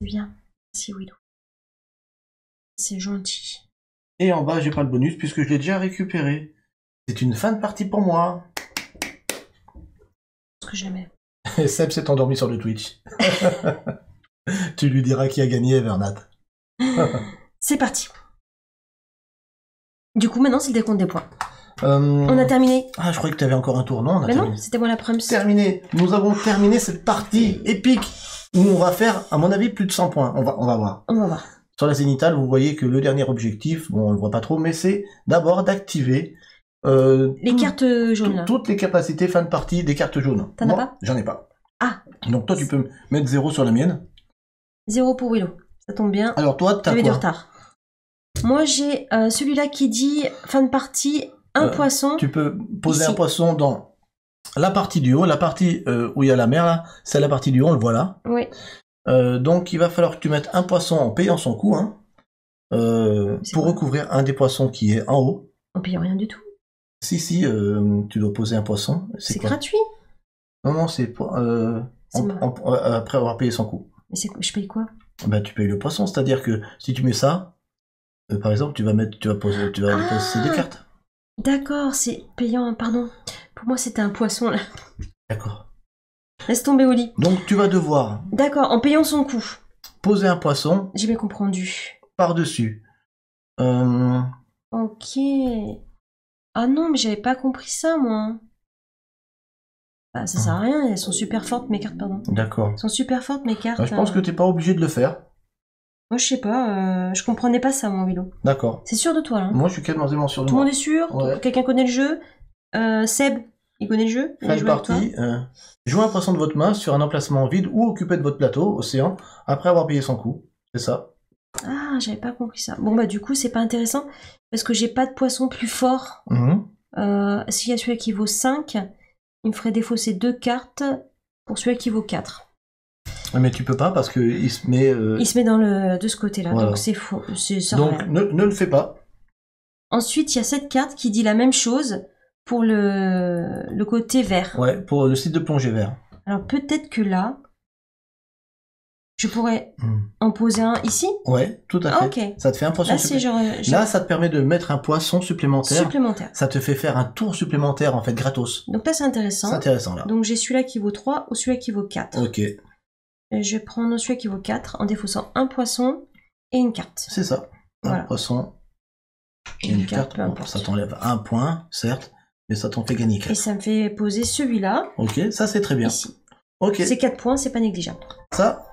[SPEAKER 1] Bien. Merci, Willow. C'est gentil.
[SPEAKER 2] Et en bas, j'ai pas le bonus puisque je l'ai déjà récupéré. C'est une fin de partie pour moi.
[SPEAKER 1] Ce que j'aimais.
[SPEAKER 2] Et Seb s'est endormi sur le Twitch. Tu lui diras qui a gagné, Evernat.
[SPEAKER 1] C'est parti. Du coup, maintenant, c'est le décompte des points.
[SPEAKER 2] On
[SPEAKER 1] On a terminé.
[SPEAKER 2] Ah, je croyais que tu avais encore un tour. Non, on a
[SPEAKER 1] Mais
[SPEAKER 2] terminé.
[SPEAKER 1] non, c'était moi la première.
[SPEAKER 2] Terminé. Nous avons terminé cette partie épique où on va faire, à mon avis, plus de 100 points. On va voir.
[SPEAKER 1] On va voir.
[SPEAKER 2] Sur la zénithale, vous voyez que le dernier objectif, bon, on le voit pas trop, mais c'est d'abord d'activer
[SPEAKER 1] Les cartes jaunes, là.
[SPEAKER 2] toutes les capacités fin de partie des cartes jaunes.
[SPEAKER 1] T'en as
[SPEAKER 2] Moi,
[SPEAKER 1] pas?
[SPEAKER 2] J'en ai pas.
[SPEAKER 1] Ah.
[SPEAKER 2] Donc toi, tu peux mettre 0 sur la mienne.
[SPEAKER 1] 0 pour Willow. Ça tombe bien.
[SPEAKER 2] Alors toi, t'as
[SPEAKER 1] J'avais du
[SPEAKER 2] quoi?
[SPEAKER 1] retard. Moi, j'ai celui-là qui dit fin de partie, un poisson.
[SPEAKER 2] Tu peux poser
[SPEAKER 1] Ici.
[SPEAKER 2] un poisson dans la partie du haut. La partie où il y a la mer, là, c'est la partie du haut, on le voit là.
[SPEAKER 1] Oui.
[SPEAKER 2] Donc il va falloir que tu mettes un poisson en payant son coût, hein, pour
[SPEAKER 1] quoi
[SPEAKER 2] recouvrir un des poissons qui est en haut.
[SPEAKER 1] On paye rien du tout.
[SPEAKER 2] Si, tu dois poser un poisson.
[SPEAKER 1] C'est
[SPEAKER 2] quoi?
[SPEAKER 1] gratuit.
[SPEAKER 2] Non, c'est pour,
[SPEAKER 1] C'est marrant.
[SPEAKER 2] après avoir payé son coût.
[SPEAKER 1] Mais je paye quoi?
[SPEAKER 2] Bah, tu payes le poisson, c'est-à-dire que si tu mets ça, par exemple, tu vas poser des cartes.
[SPEAKER 1] D'accord, c'est payant, pardon. Pour moi, c'était un poisson, là.
[SPEAKER 2] D'accord.
[SPEAKER 1] Laisse tomber, Oli.
[SPEAKER 2] Donc tu vas devoir
[SPEAKER 1] D'accord, en payant son coût.
[SPEAKER 2] poser un poisson
[SPEAKER 1] J'ai bien comprendu.
[SPEAKER 2] par-dessus.
[SPEAKER 1] Ok. Ah non, mais j'avais pas compris ça, moi. Bah, ça sert à rien, elles sont super fortes, mes cartes, pardon.
[SPEAKER 2] D'accord.
[SPEAKER 1] Elles sont super fortes, mes cartes.
[SPEAKER 2] Je pense que t'es pas obligé de le faire.
[SPEAKER 1] Moi, je sais pas, je comprenais pas ça, moi, Willow.
[SPEAKER 2] D'accord.
[SPEAKER 1] C'est sûr de toi, là.
[SPEAKER 2] Moi, je suis quasiment sûr de
[SPEAKER 1] Tout le
[SPEAKER 2] moi.
[SPEAKER 1] monde est sûr?
[SPEAKER 2] Ouais.
[SPEAKER 1] Quelqu'un connaît le jeu? Seb, il connaît le jeu? Il a
[SPEAKER 2] Fin de
[SPEAKER 1] joué avec toi
[SPEAKER 2] partie. Jouez un poisson de votre main sur un emplacement vide ou occupé de votre plateau, océan, après avoir payé son coût. C'est ça.
[SPEAKER 1] Ah, j'avais pas compris ça. Bon, bah, du coup, c'est pas intéressant, parce que j'ai pas de poisson plus fort.
[SPEAKER 2] Mhm.
[SPEAKER 1] S'il y a celui qui vaut 5, il me ferait défausser 2 cartes pour celui qui vaut 4.
[SPEAKER 2] Mais tu peux pas parce que il se met.
[SPEAKER 1] Il se met de ce côté-là,
[SPEAKER 2] Voilà.
[SPEAKER 1] donc c'est faux. Ça
[SPEAKER 2] Donc
[SPEAKER 1] rien.
[SPEAKER 2] ne le fais pas.
[SPEAKER 1] Ensuite, il y a cette carte qui dit la même chose pour le côté vert.
[SPEAKER 2] Ouais, pour le site de plongée vert.
[SPEAKER 1] Alors peut-être que là, Je pourrais en poser un ici?
[SPEAKER 2] Ouais, tout à fait.
[SPEAKER 1] Ok.
[SPEAKER 2] Ça te fait un poisson
[SPEAKER 1] Là,
[SPEAKER 2] supplémentaire. Là, ça te permet de mettre un poisson supplémentaire.
[SPEAKER 1] Supplémentaire.
[SPEAKER 2] Ça te fait faire un tour supplémentaire, en fait, gratos.
[SPEAKER 1] Donc là, c'est intéressant.
[SPEAKER 2] C'est intéressant, là.
[SPEAKER 1] Donc j'ai celui-là qui vaut 3 ou celui-là qui vaut 4.
[SPEAKER 2] Ok.
[SPEAKER 1] Et je vais prendre celui qui vaut 4 en défaussant un poisson et une carte.
[SPEAKER 2] C'est ça.
[SPEAKER 1] Voilà.
[SPEAKER 2] Un poisson et une carte.
[SPEAKER 1] peu
[SPEAKER 2] Bon,
[SPEAKER 1] importe.
[SPEAKER 2] ça t'enlève un point, certes, mais ça t'en fait gagner 4.
[SPEAKER 1] Et ça me fait poser celui-là.
[SPEAKER 2] Ok, ça c'est très bien.
[SPEAKER 1] Ici.
[SPEAKER 2] Ok.
[SPEAKER 1] C'est 4 points, c'est pas négligeable.
[SPEAKER 2] Ça,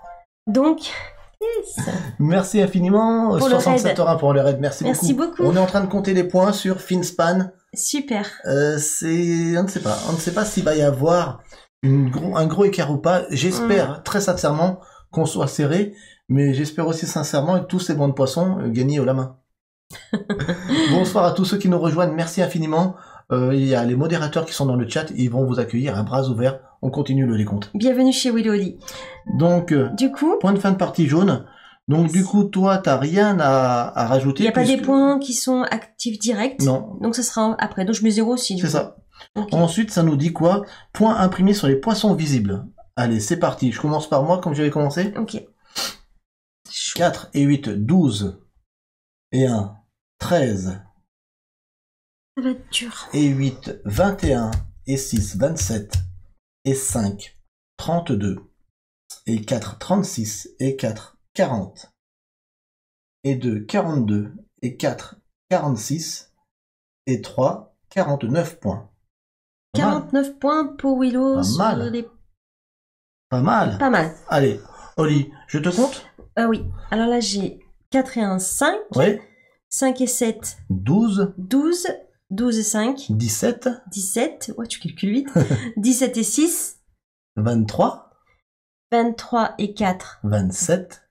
[SPEAKER 1] Donc, yes.
[SPEAKER 2] merci infiniment.
[SPEAKER 1] Pour le
[SPEAKER 2] 67
[SPEAKER 1] raid.
[SPEAKER 2] € pour le raid. Merci
[SPEAKER 1] beaucoup.
[SPEAKER 2] On est en train de compter les points sur Finspan.
[SPEAKER 1] Super.
[SPEAKER 2] On ne sait pas. On ne sait pas s'il va y avoir un gros écart ou pas. J'espère très sincèrement qu'on soit serré, mais j'espère aussi sincèrement que tous ces bons de poissons gagnent au la main. Bonsoir à tous ceux qui nous rejoignent. Merci infiniment. Il y a les modérateurs qui sont dans le chat. Ils vont vous accueillir à bras ouverts. On continue le décompte.
[SPEAKER 1] Bienvenue chez Willow Oli.
[SPEAKER 2] Donc,
[SPEAKER 1] du coup,
[SPEAKER 2] point de fin de partie jaune. Donc, du coup, toi, t'as rien à rajouter.
[SPEAKER 1] Il n'y a pas des points qui sont actifs directs.
[SPEAKER 2] Non.
[SPEAKER 1] Donc, ça sera après. Donc, je mets 0 aussi.
[SPEAKER 2] C'est ça.
[SPEAKER 1] Okay.
[SPEAKER 2] Ensuite, ça nous dit quoi? Point imprimé sur les poissons visibles. Allez, c'est parti. Je commence par moi, comme j'avais commencé.
[SPEAKER 1] Ok.
[SPEAKER 2] 4 et 8, 12. Et 1, 13.
[SPEAKER 1] Ça va être dur.
[SPEAKER 2] Et 8, 21. Et 6, 27. Et 5, 32. Et 4, 36. Et 4, 40. Et 2, 42. Et 4, 46. Et 3, 49 points.
[SPEAKER 1] 49 points pour Willow.
[SPEAKER 2] Pas mal. Pas mal.
[SPEAKER 1] Pas mal.
[SPEAKER 2] Allez, Oli, je te compte?
[SPEAKER 1] Oui. Alors là, j'ai 4 et 1, 5.
[SPEAKER 2] Oui.
[SPEAKER 1] 5 et 7.
[SPEAKER 2] 12.
[SPEAKER 1] 12. 12 et 5.
[SPEAKER 2] 17.
[SPEAKER 1] 17. Ouais, tu calcules vite. 17 et 6.
[SPEAKER 2] 23.
[SPEAKER 1] 23 et 4.
[SPEAKER 2] 27.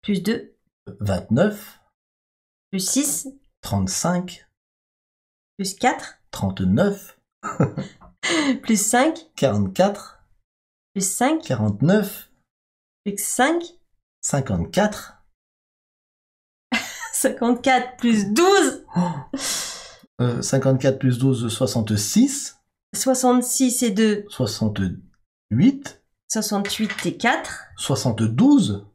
[SPEAKER 1] Plus 2.
[SPEAKER 2] 29.
[SPEAKER 1] Plus 6.
[SPEAKER 2] 35.
[SPEAKER 1] Plus 4.
[SPEAKER 2] 39.
[SPEAKER 1] Plus 5.
[SPEAKER 2] 44.
[SPEAKER 1] Plus 5.
[SPEAKER 2] 49.
[SPEAKER 1] Plus 5.
[SPEAKER 2] 54.
[SPEAKER 1] 54 plus 12.
[SPEAKER 2] 54 plus 12, 66.
[SPEAKER 1] 66 et 2.
[SPEAKER 2] 68.
[SPEAKER 1] 68 et 4.
[SPEAKER 2] 72.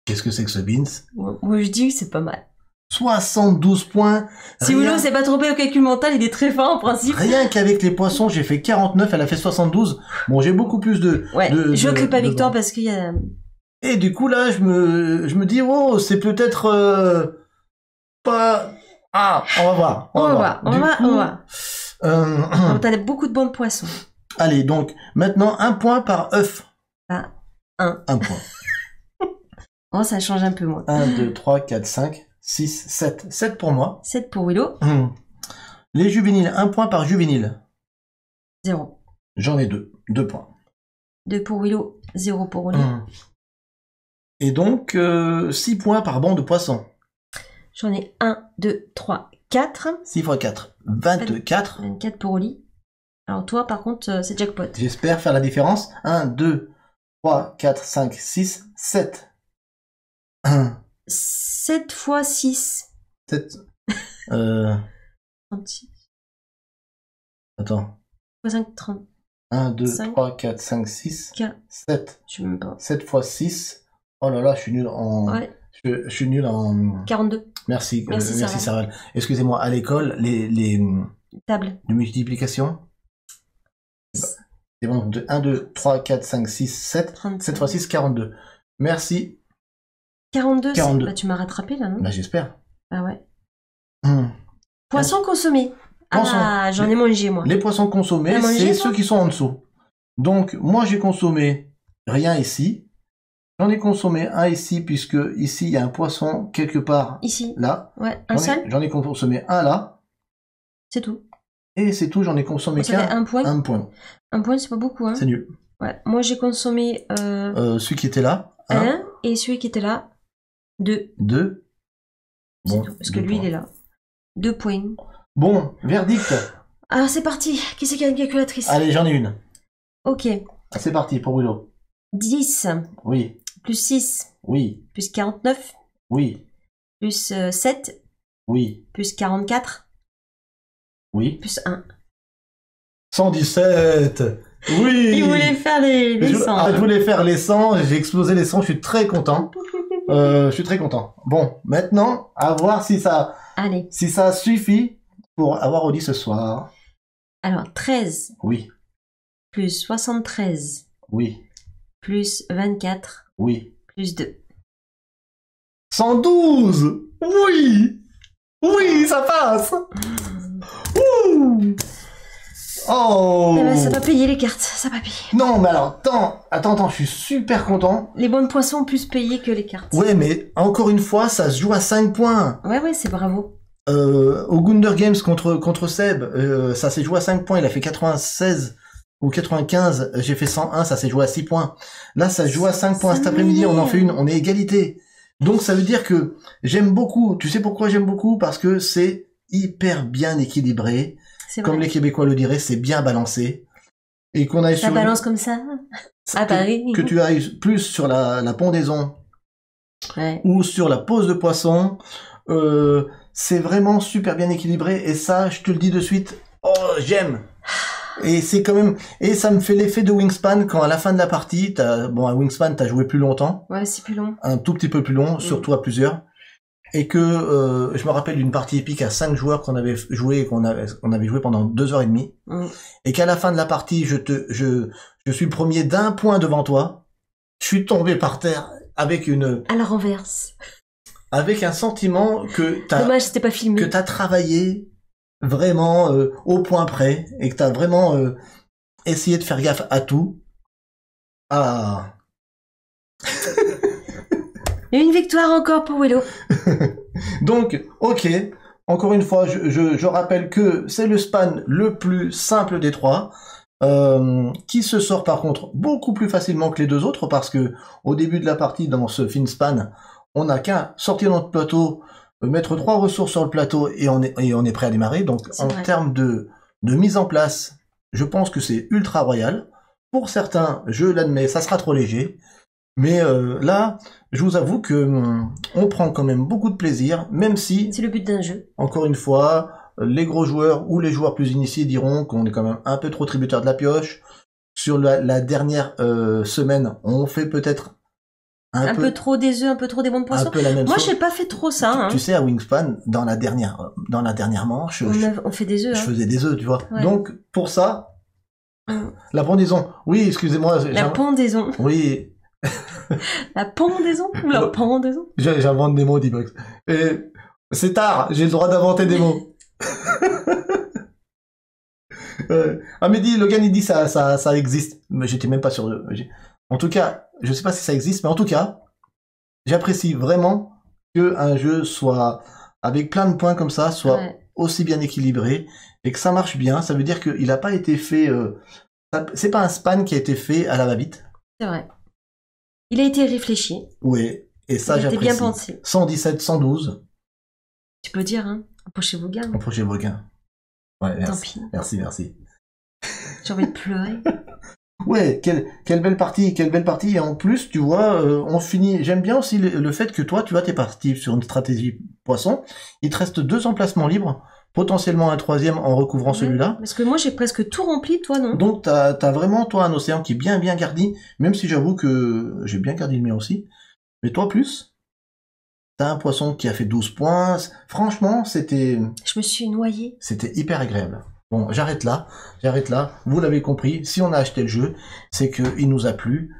[SPEAKER 2] Qu'est-ce que c'est que ce beans?
[SPEAKER 1] Moi je dis que c'est pas mal.
[SPEAKER 2] 72 points.
[SPEAKER 1] Si Willow s'est pas trompé au calcul mental, il est très fort en principe.
[SPEAKER 2] Rien qu'avec les poissons, j'ai fait 49, elle a fait 72. Bon, j'ai beaucoup plus de...
[SPEAKER 1] Ouais, je crie pas victoire parce qu'il y a...
[SPEAKER 2] Et du coup, là, je me dis, oh, c'est peut-être pas... Ah, on va voir.
[SPEAKER 1] On va voir. T'as beaucoup de bons poissons.
[SPEAKER 2] Allez, donc, maintenant, un point par œuf.
[SPEAKER 1] Ah, un.
[SPEAKER 2] Un point.
[SPEAKER 1] Oh, ça change un peu moins.
[SPEAKER 2] 1, 2, 3, 4, 5, 6, 7. 7 pour moi.
[SPEAKER 1] 7 pour Willow.
[SPEAKER 2] Les juvéniles, un point par juvénile.
[SPEAKER 1] 0.
[SPEAKER 2] J'en ai 2. 2 points.
[SPEAKER 1] 2 pour Willow, 0 pour Oli.
[SPEAKER 2] Et donc, 6 points par banc de poisson.
[SPEAKER 1] J'en ai 1, 2, 3, 4.
[SPEAKER 2] 6 x 4, 24.
[SPEAKER 1] 24 pour Oli. Alors toi, par contre, c'est jackpot.
[SPEAKER 2] J'espère faire la différence. 1, 2, 3, 4, 5, 6, 7.
[SPEAKER 1] 7 x 6.
[SPEAKER 2] 7.
[SPEAKER 1] 36.
[SPEAKER 2] Attends.
[SPEAKER 1] 5, 30.
[SPEAKER 2] 1, 2,
[SPEAKER 1] 5,
[SPEAKER 2] 3, 4, 5, 6,
[SPEAKER 1] 4.
[SPEAKER 2] 7.
[SPEAKER 1] Je sais même pas.
[SPEAKER 2] 7 x 6. Oh là là, je suis nul en...
[SPEAKER 1] Ouais.
[SPEAKER 2] Je suis nul en...
[SPEAKER 1] 42.
[SPEAKER 2] Merci,
[SPEAKER 1] Merci
[SPEAKER 2] Sarah. Excusez-moi, à l'école, les
[SPEAKER 1] Table.
[SPEAKER 2] de multiplication. C'est bon, 1, 2, 3, 4, 5, 6, 7.
[SPEAKER 1] 35.
[SPEAKER 2] 7 x 6, 42. Merci.
[SPEAKER 1] 42.
[SPEAKER 2] 42.
[SPEAKER 1] Bah, tu m'as rattrapé là, non?
[SPEAKER 2] Bah, j'espère.
[SPEAKER 1] Ah ouais. Poisson consommé.
[SPEAKER 2] Poisson.
[SPEAKER 1] Ah, j'en ai mangé, moi.
[SPEAKER 2] Les poissons consommés, c'est ceux qui sont en dessous. Donc, moi, j'ai consommé rien ici. J'en ai consommé un ici, puisque ici, il y a un poisson quelque part.
[SPEAKER 1] Ici.
[SPEAKER 2] Là.
[SPEAKER 1] Ouais, un seul.
[SPEAKER 2] J'en ai consommé un là.
[SPEAKER 1] C'est tout.
[SPEAKER 2] Et c'est tout, j'en ai consommé
[SPEAKER 1] un point.
[SPEAKER 2] Un point.
[SPEAKER 1] Un point, c'est pas beaucoup, hein.
[SPEAKER 2] C'est nul.
[SPEAKER 1] Ouais. Moi, j'ai consommé...
[SPEAKER 2] celui qui était là.
[SPEAKER 1] Un. Et celui qui était là. 2.
[SPEAKER 2] 2. Bon.
[SPEAKER 1] Parce que lui, il est là. 2 points.
[SPEAKER 2] Bon, verdict.
[SPEAKER 1] Alors, c'est parti. Qui c'est qui a une calculatrice?
[SPEAKER 2] Allez, j'en ai une.
[SPEAKER 1] Ok.
[SPEAKER 2] C'est parti pour Willow.
[SPEAKER 1] 10.
[SPEAKER 2] Oui.
[SPEAKER 1] Plus 6.
[SPEAKER 2] Oui.
[SPEAKER 1] Plus 49.
[SPEAKER 2] Oui.
[SPEAKER 1] Plus 7.
[SPEAKER 2] Oui.
[SPEAKER 1] Plus 44.
[SPEAKER 2] Oui.
[SPEAKER 1] Plus 1.
[SPEAKER 2] 117. Oui.
[SPEAKER 1] Il voulait faire les 100.
[SPEAKER 2] Je voulais faire les 100, j'ai explosé les 100, je suis très content. Je suis très content. Bon, maintenant, à voir si ça suffit pour avoir Oli ce soir.
[SPEAKER 1] Alors, 13.
[SPEAKER 2] Oui.
[SPEAKER 1] Plus 73.
[SPEAKER 2] Oui.
[SPEAKER 1] Plus 24.
[SPEAKER 2] Oui.
[SPEAKER 1] Plus 2.
[SPEAKER 2] 112. Oui. Oui, ça passe. Ouh. Oh.
[SPEAKER 1] Eh ben, ça va payer les cartes, ça va payer.
[SPEAKER 2] Non, mais alors, attends, je suis super content.
[SPEAKER 1] Les bonnes poissons ont plus payé que les cartes.
[SPEAKER 2] Ouais, mais encore une fois, ça se joue à 5 points.
[SPEAKER 1] Ouais, c'est bravo.
[SPEAKER 2] Au Gunder Games contre Seb, ça s'est joué à 5 points, il a fait 96 ou 95, j'ai fait 101, ça s'est joué à 6 points. Là, ça se joue à 5 points. Cet après-midi, on en fait une, on est égalité. Donc, ça veut dire que j'aime beaucoup. Tu sais pourquoi j'aime beaucoup? Parce que c'est hyper bien équilibré. Comme les Québécois le diraient, c'est bien balancé. Et qu'on aille
[SPEAKER 1] ça balance comme ça à Paris.
[SPEAKER 2] Que tu ailles plus sur la pendaison ou sur la pose de poisson, c'est vraiment super bien équilibré. Et ça, je te le dis de suite, j'aime. Et c'est quand même, et ça me fait l'effet de Wingspan quand à la fin de la partie, à Wingspan, t'as joué plus longtemps.
[SPEAKER 1] Ouais, c'est plus long.
[SPEAKER 2] Un tout petit peu plus long, surtout à plusieurs. Et que je me rappelle d'une partie épique à 5 joueurs qu'on avait joué, qu'on avait joué pendant 2h30, et qu'à la fin de la partie, je suis le premier d'1 point devant toi. Je suis tombé par terre avec
[SPEAKER 1] à la renverse.
[SPEAKER 2] Avec un sentiment que
[SPEAKER 1] dommage, c'était pas filmé.
[SPEAKER 2] Que t'as travaillé vraiment au point près et que t'as vraiment essayé de faire gaffe à tout. Ah.
[SPEAKER 1] Et une victoire encore pour Willow.
[SPEAKER 2] Donc, ok. Encore une fois, je rappelle que c'est le span le plus simple des trois, qui se sort par contre beaucoup plus facilement que les deux autres, parce que au début de la partie, dans ce FinSpan, on n'a qu'à sortir notre plateau, mettre 3 ressources sur le plateau et on est prêt à démarrer. Donc, en termes de mise en place, je pense que c'est ultra royal. Pour certains, je l'admets, ça sera trop léger. Mais là, je vous avoue que on prend quand même beaucoup de plaisir, même si...
[SPEAKER 1] C'est le but d'un jeu.
[SPEAKER 2] Encore une fois, les gros joueurs ou les joueurs plus initiés diront qu'on est quand même un peu trop tributaire de la pioche. Sur la dernière semaine, on fait peut-être un peu trop
[SPEAKER 1] des œufs, un peu trop des bons de poisson. Moi, j'ai pas fait trop ça.
[SPEAKER 2] Tu sais, à Wingspan, dans la dernière manche,
[SPEAKER 1] on fait des œufs.
[SPEAKER 2] Je faisais des œufs, tu vois. Ouais. Donc, pour ça, la pendaison. Oui, excusez-moi.
[SPEAKER 1] La pendaison.
[SPEAKER 2] Oui.
[SPEAKER 1] La pendaison ou la pendaison?
[SPEAKER 2] J'invente des mots, D-Box. C'est tard, j'ai le droit d'inventer des mots. Mehdi, Logan, il dit ça existe. Mais j'étais même pas sûr. En tout cas, je sais pas si ça existe, mais en tout cas, j'apprécie vraiment qu'un jeu soit, avec plein de points comme ça, soit aussi bien équilibré, et que ça marche bien. Ça veut dire qu'il n'a pas été fait... c'est pas un span qui a été fait à la va-vite.
[SPEAKER 1] C'est vrai. Il a été réfléchi.
[SPEAKER 2] Oui, et ça j'apprécie.
[SPEAKER 1] Il a été bien pensé.
[SPEAKER 2] 117, 112.
[SPEAKER 1] Tu peux dire, hein. Approchez vos gains.
[SPEAKER 2] Approchez vos gains. Ouais, merci.
[SPEAKER 1] Tant pis.
[SPEAKER 2] Merci.
[SPEAKER 1] J'ai envie de pleurer.
[SPEAKER 2] Ouais, quelle belle partie, et en plus, tu vois, on finit, j'aime bien aussi le fait que toi, tu vois, t'es parti sur une stratégie poisson, il te reste 2 emplacements libres, potentiellement un 3e en recouvrant celui-là.
[SPEAKER 1] Parce que moi, j'ai presque tout rempli, toi, non?
[SPEAKER 2] Donc, t'as vraiment, toi, un océan qui est bien gardi, même si j'avoue que j'ai bien gardé le mien aussi, mais toi plus, t'as un poisson qui a fait 12 points, franchement, c'était...
[SPEAKER 1] Je me suis noyé.
[SPEAKER 2] C'était hyper agréable. Bon, j'arrête là, vous l'avez compris, si on a acheté le jeu, c'est qu'il nous a plu,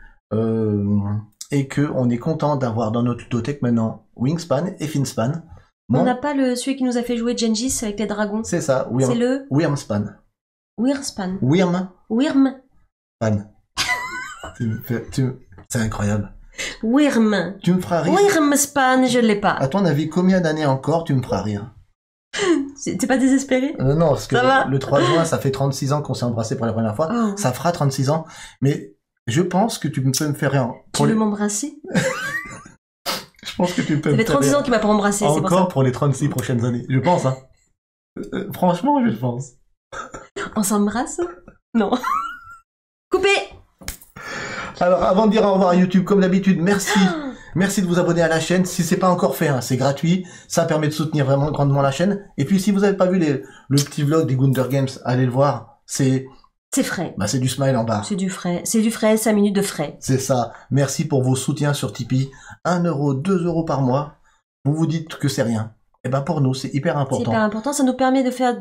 [SPEAKER 2] et qu'on est content d'avoir dans notre ludothèque maintenant Wingspan et Finspan.
[SPEAKER 1] Bon. On n'a pas celui qui nous a fait jouer Gengis avec les dragons.
[SPEAKER 2] C'est ça,
[SPEAKER 1] c'est le
[SPEAKER 2] Wyrmspan.
[SPEAKER 1] Wyrmspan.
[SPEAKER 2] Wyrmspan. C'est incroyable.
[SPEAKER 1] Wyrm.
[SPEAKER 2] Tu me feras rire.
[SPEAKER 1] Wyrmspan, je l'ai pas.
[SPEAKER 2] À ton avis, combien d'années encore tu me feras rire?
[SPEAKER 1] T'es pas désespéré?
[SPEAKER 2] Non, parce que le 3 juin, ça fait 36 ans qu'on s'est embrassé pour la première fois. Oh. Ça fera 36 ans. Mais je pense que tu peux me faire rire.
[SPEAKER 1] Tu veux m'embrasser?
[SPEAKER 2] Je pense que tu peux me faire rire.
[SPEAKER 1] Ça fait 36 ans qu'il m'a pas embrassé, c'est pour ça.
[SPEAKER 2] Encore pour les 36 prochaines années. Je pense, hein. Franchement, je pense.
[SPEAKER 1] On s'embrasse? Non. Coupé!
[SPEAKER 2] Alors, avant de dire au revoir à YouTube, comme d'habitude, merci. Merci de vous abonner à la chaîne. Si c'est pas encore fait, hein, c'est gratuit. Ça permet de soutenir vraiment grandement la chaîne. Et puis, si vous n'avez pas vu le petit vlog des Gunder Games, allez le voir. C'est
[SPEAKER 1] C'est frais.
[SPEAKER 2] Bah, c'est du smile en bas.
[SPEAKER 1] C'est du frais. C'est du frais, 5 minutes de frais.
[SPEAKER 2] C'est ça. Merci pour vos soutiens sur Tipeee. 1 euro, 2 euros par mois. Vous vous dites que c'est rien. Et ben pour nous, c'est hyper important.
[SPEAKER 1] C'est hyper important. Ça nous permet de faire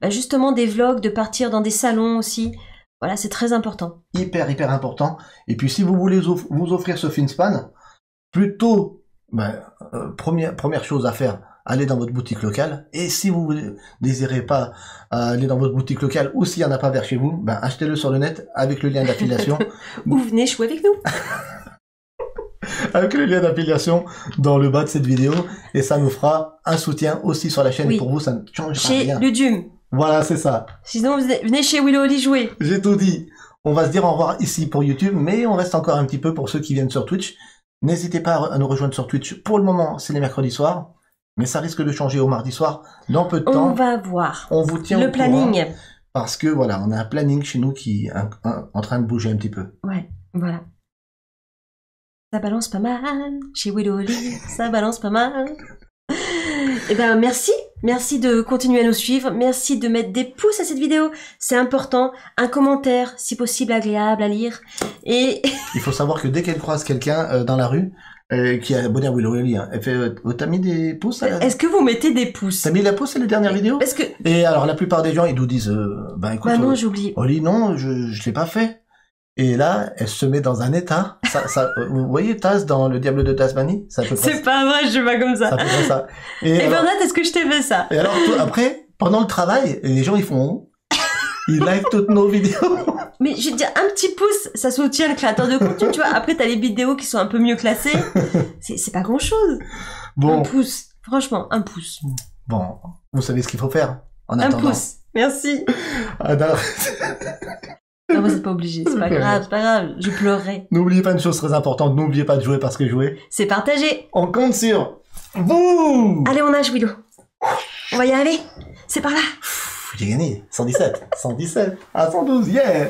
[SPEAKER 1] justement des vlogs, de partir dans des salons aussi. Voilà, c'est très important.
[SPEAKER 2] Hyper important. Et puis si vous voulez vous offrir ce Finspan, plutôt, première chose à faire, allez dans votre boutique locale. Et si vous ne désirez pas aller dans votre boutique locale ou s'il n'y en a pas vers chez vous, achetez-le sur le net avec le lien d'affiliation.
[SPEAKER 1] Ou venez jouer avec nous.
[SPEAKER 2] Avec le lien d'affiliation dans le bas de cette vidéo. Et ça nous fera un soutien aussi sur la chaîne.
[SPEAKER 1] Oui.
[SPEAKER 2] Et pour vous, ça ne changera
[SPEAKER 1] Chez
[SPEAKER 2] rien.
[SPEAKER 1] Ludum.
[SPEAKER 2] Voilà, c'est ça.
[SPEAKER 1] Sinon, venez chez Willow Oli jouer.
[SPEAKER 2] J'ai tout dit. On va se dire au revoir ici pour YouTube, mais on reste encore un petit peu pour ceux qui viennent sur Twitch. N'hésitez pas à nous rejoindre sur Twitch. Pour le moment, c'est les mercredis soirs, mais ça risque de changer au mardi soir dans peu de temps.
[SPEAKER 1] On va voir.
[SPEAKER 2] On vous tient
[SPEAKER 1] le
[SPEAKER 2] au
[SPEAKER 1] planning.
[SPEAKER 2] courant, parce que voilà, on a un planning chez nous qui est en train de bouger un petit peu.
[SPEAKER 1] Ouais, voilà. Ça balance pas mal. Chez Willow Oli, ça balance pas mal. Eh ben, merci de continuer à nous suivre, merci de mettre des pouces à cette vidéo, c'est important, un commentaire, si possible agréable à lire, et...
[SPEAKER 2] Il faut savoir que dès qu'elle croise quelqu'un dans la rue, qui est abonné à Willow Oli, elle fait t'as mis des pouces
[SPEAKER 1] Est-ce que vous mettez des pouces?
[SPEAKER 2] T'as mis la pouce à la dernière vidéo?
[SPEAKER 1] Parce que...
[SPEAKER 2] Et alors la plupart des gens, ils nous disent, écoute...
[SPEAKER 1] non, j'oublie.
[SPEAKER 2] Oli, non, je l'ai pas fait. Et là, elle se met dans un état. Vous voyez Taz dans Le Diable de Tasmanie?
[SPEAKER 1] C'est pas vrai, je suis pas comme ça.
[SPEAKER 2] Ça fait ça.
[SPEAKER 1] Et Bernadette, est-ce que je t'ai fait ça?
[SPEAKER 2] Et alors, après, pendant le travail, les gens, ils like toutes nos vidéos.
[SPEAKER 1] Mais je veux dire, un petit pouce, ça soutient le créateur de contenu, tu vois. Après, t'as les vidéos qui sont un peu mieux classées. C'est pas grand-chose.
[SPEAKER 2] Bon.
[SPEAKER 1] Un pouce. Franchement, un pouce.
[SPEAKER 2] Bon, vous savez ce qu'il faut faire en
[SPEAKER 1] un
[SPEAKER 2] attendant.
[SPEAKER 1] Pouce. Merci. Non, c'est pas obligé, c'est pas grave, je pleurerai.
[SPEAKER 2] N'oubliez pas une chose très importante, n'oubliez pas de jouer parce que jouer,
[SPEAKER 1] c'est partagé.
[SPEAKER 2] On compte sur vous.
[SPEAKER 1] Allez, on nage, Willow. On va y aller. C'est par là.
[SPEAKER 2] J'ai gagné. 117. 117 à 112, yeah.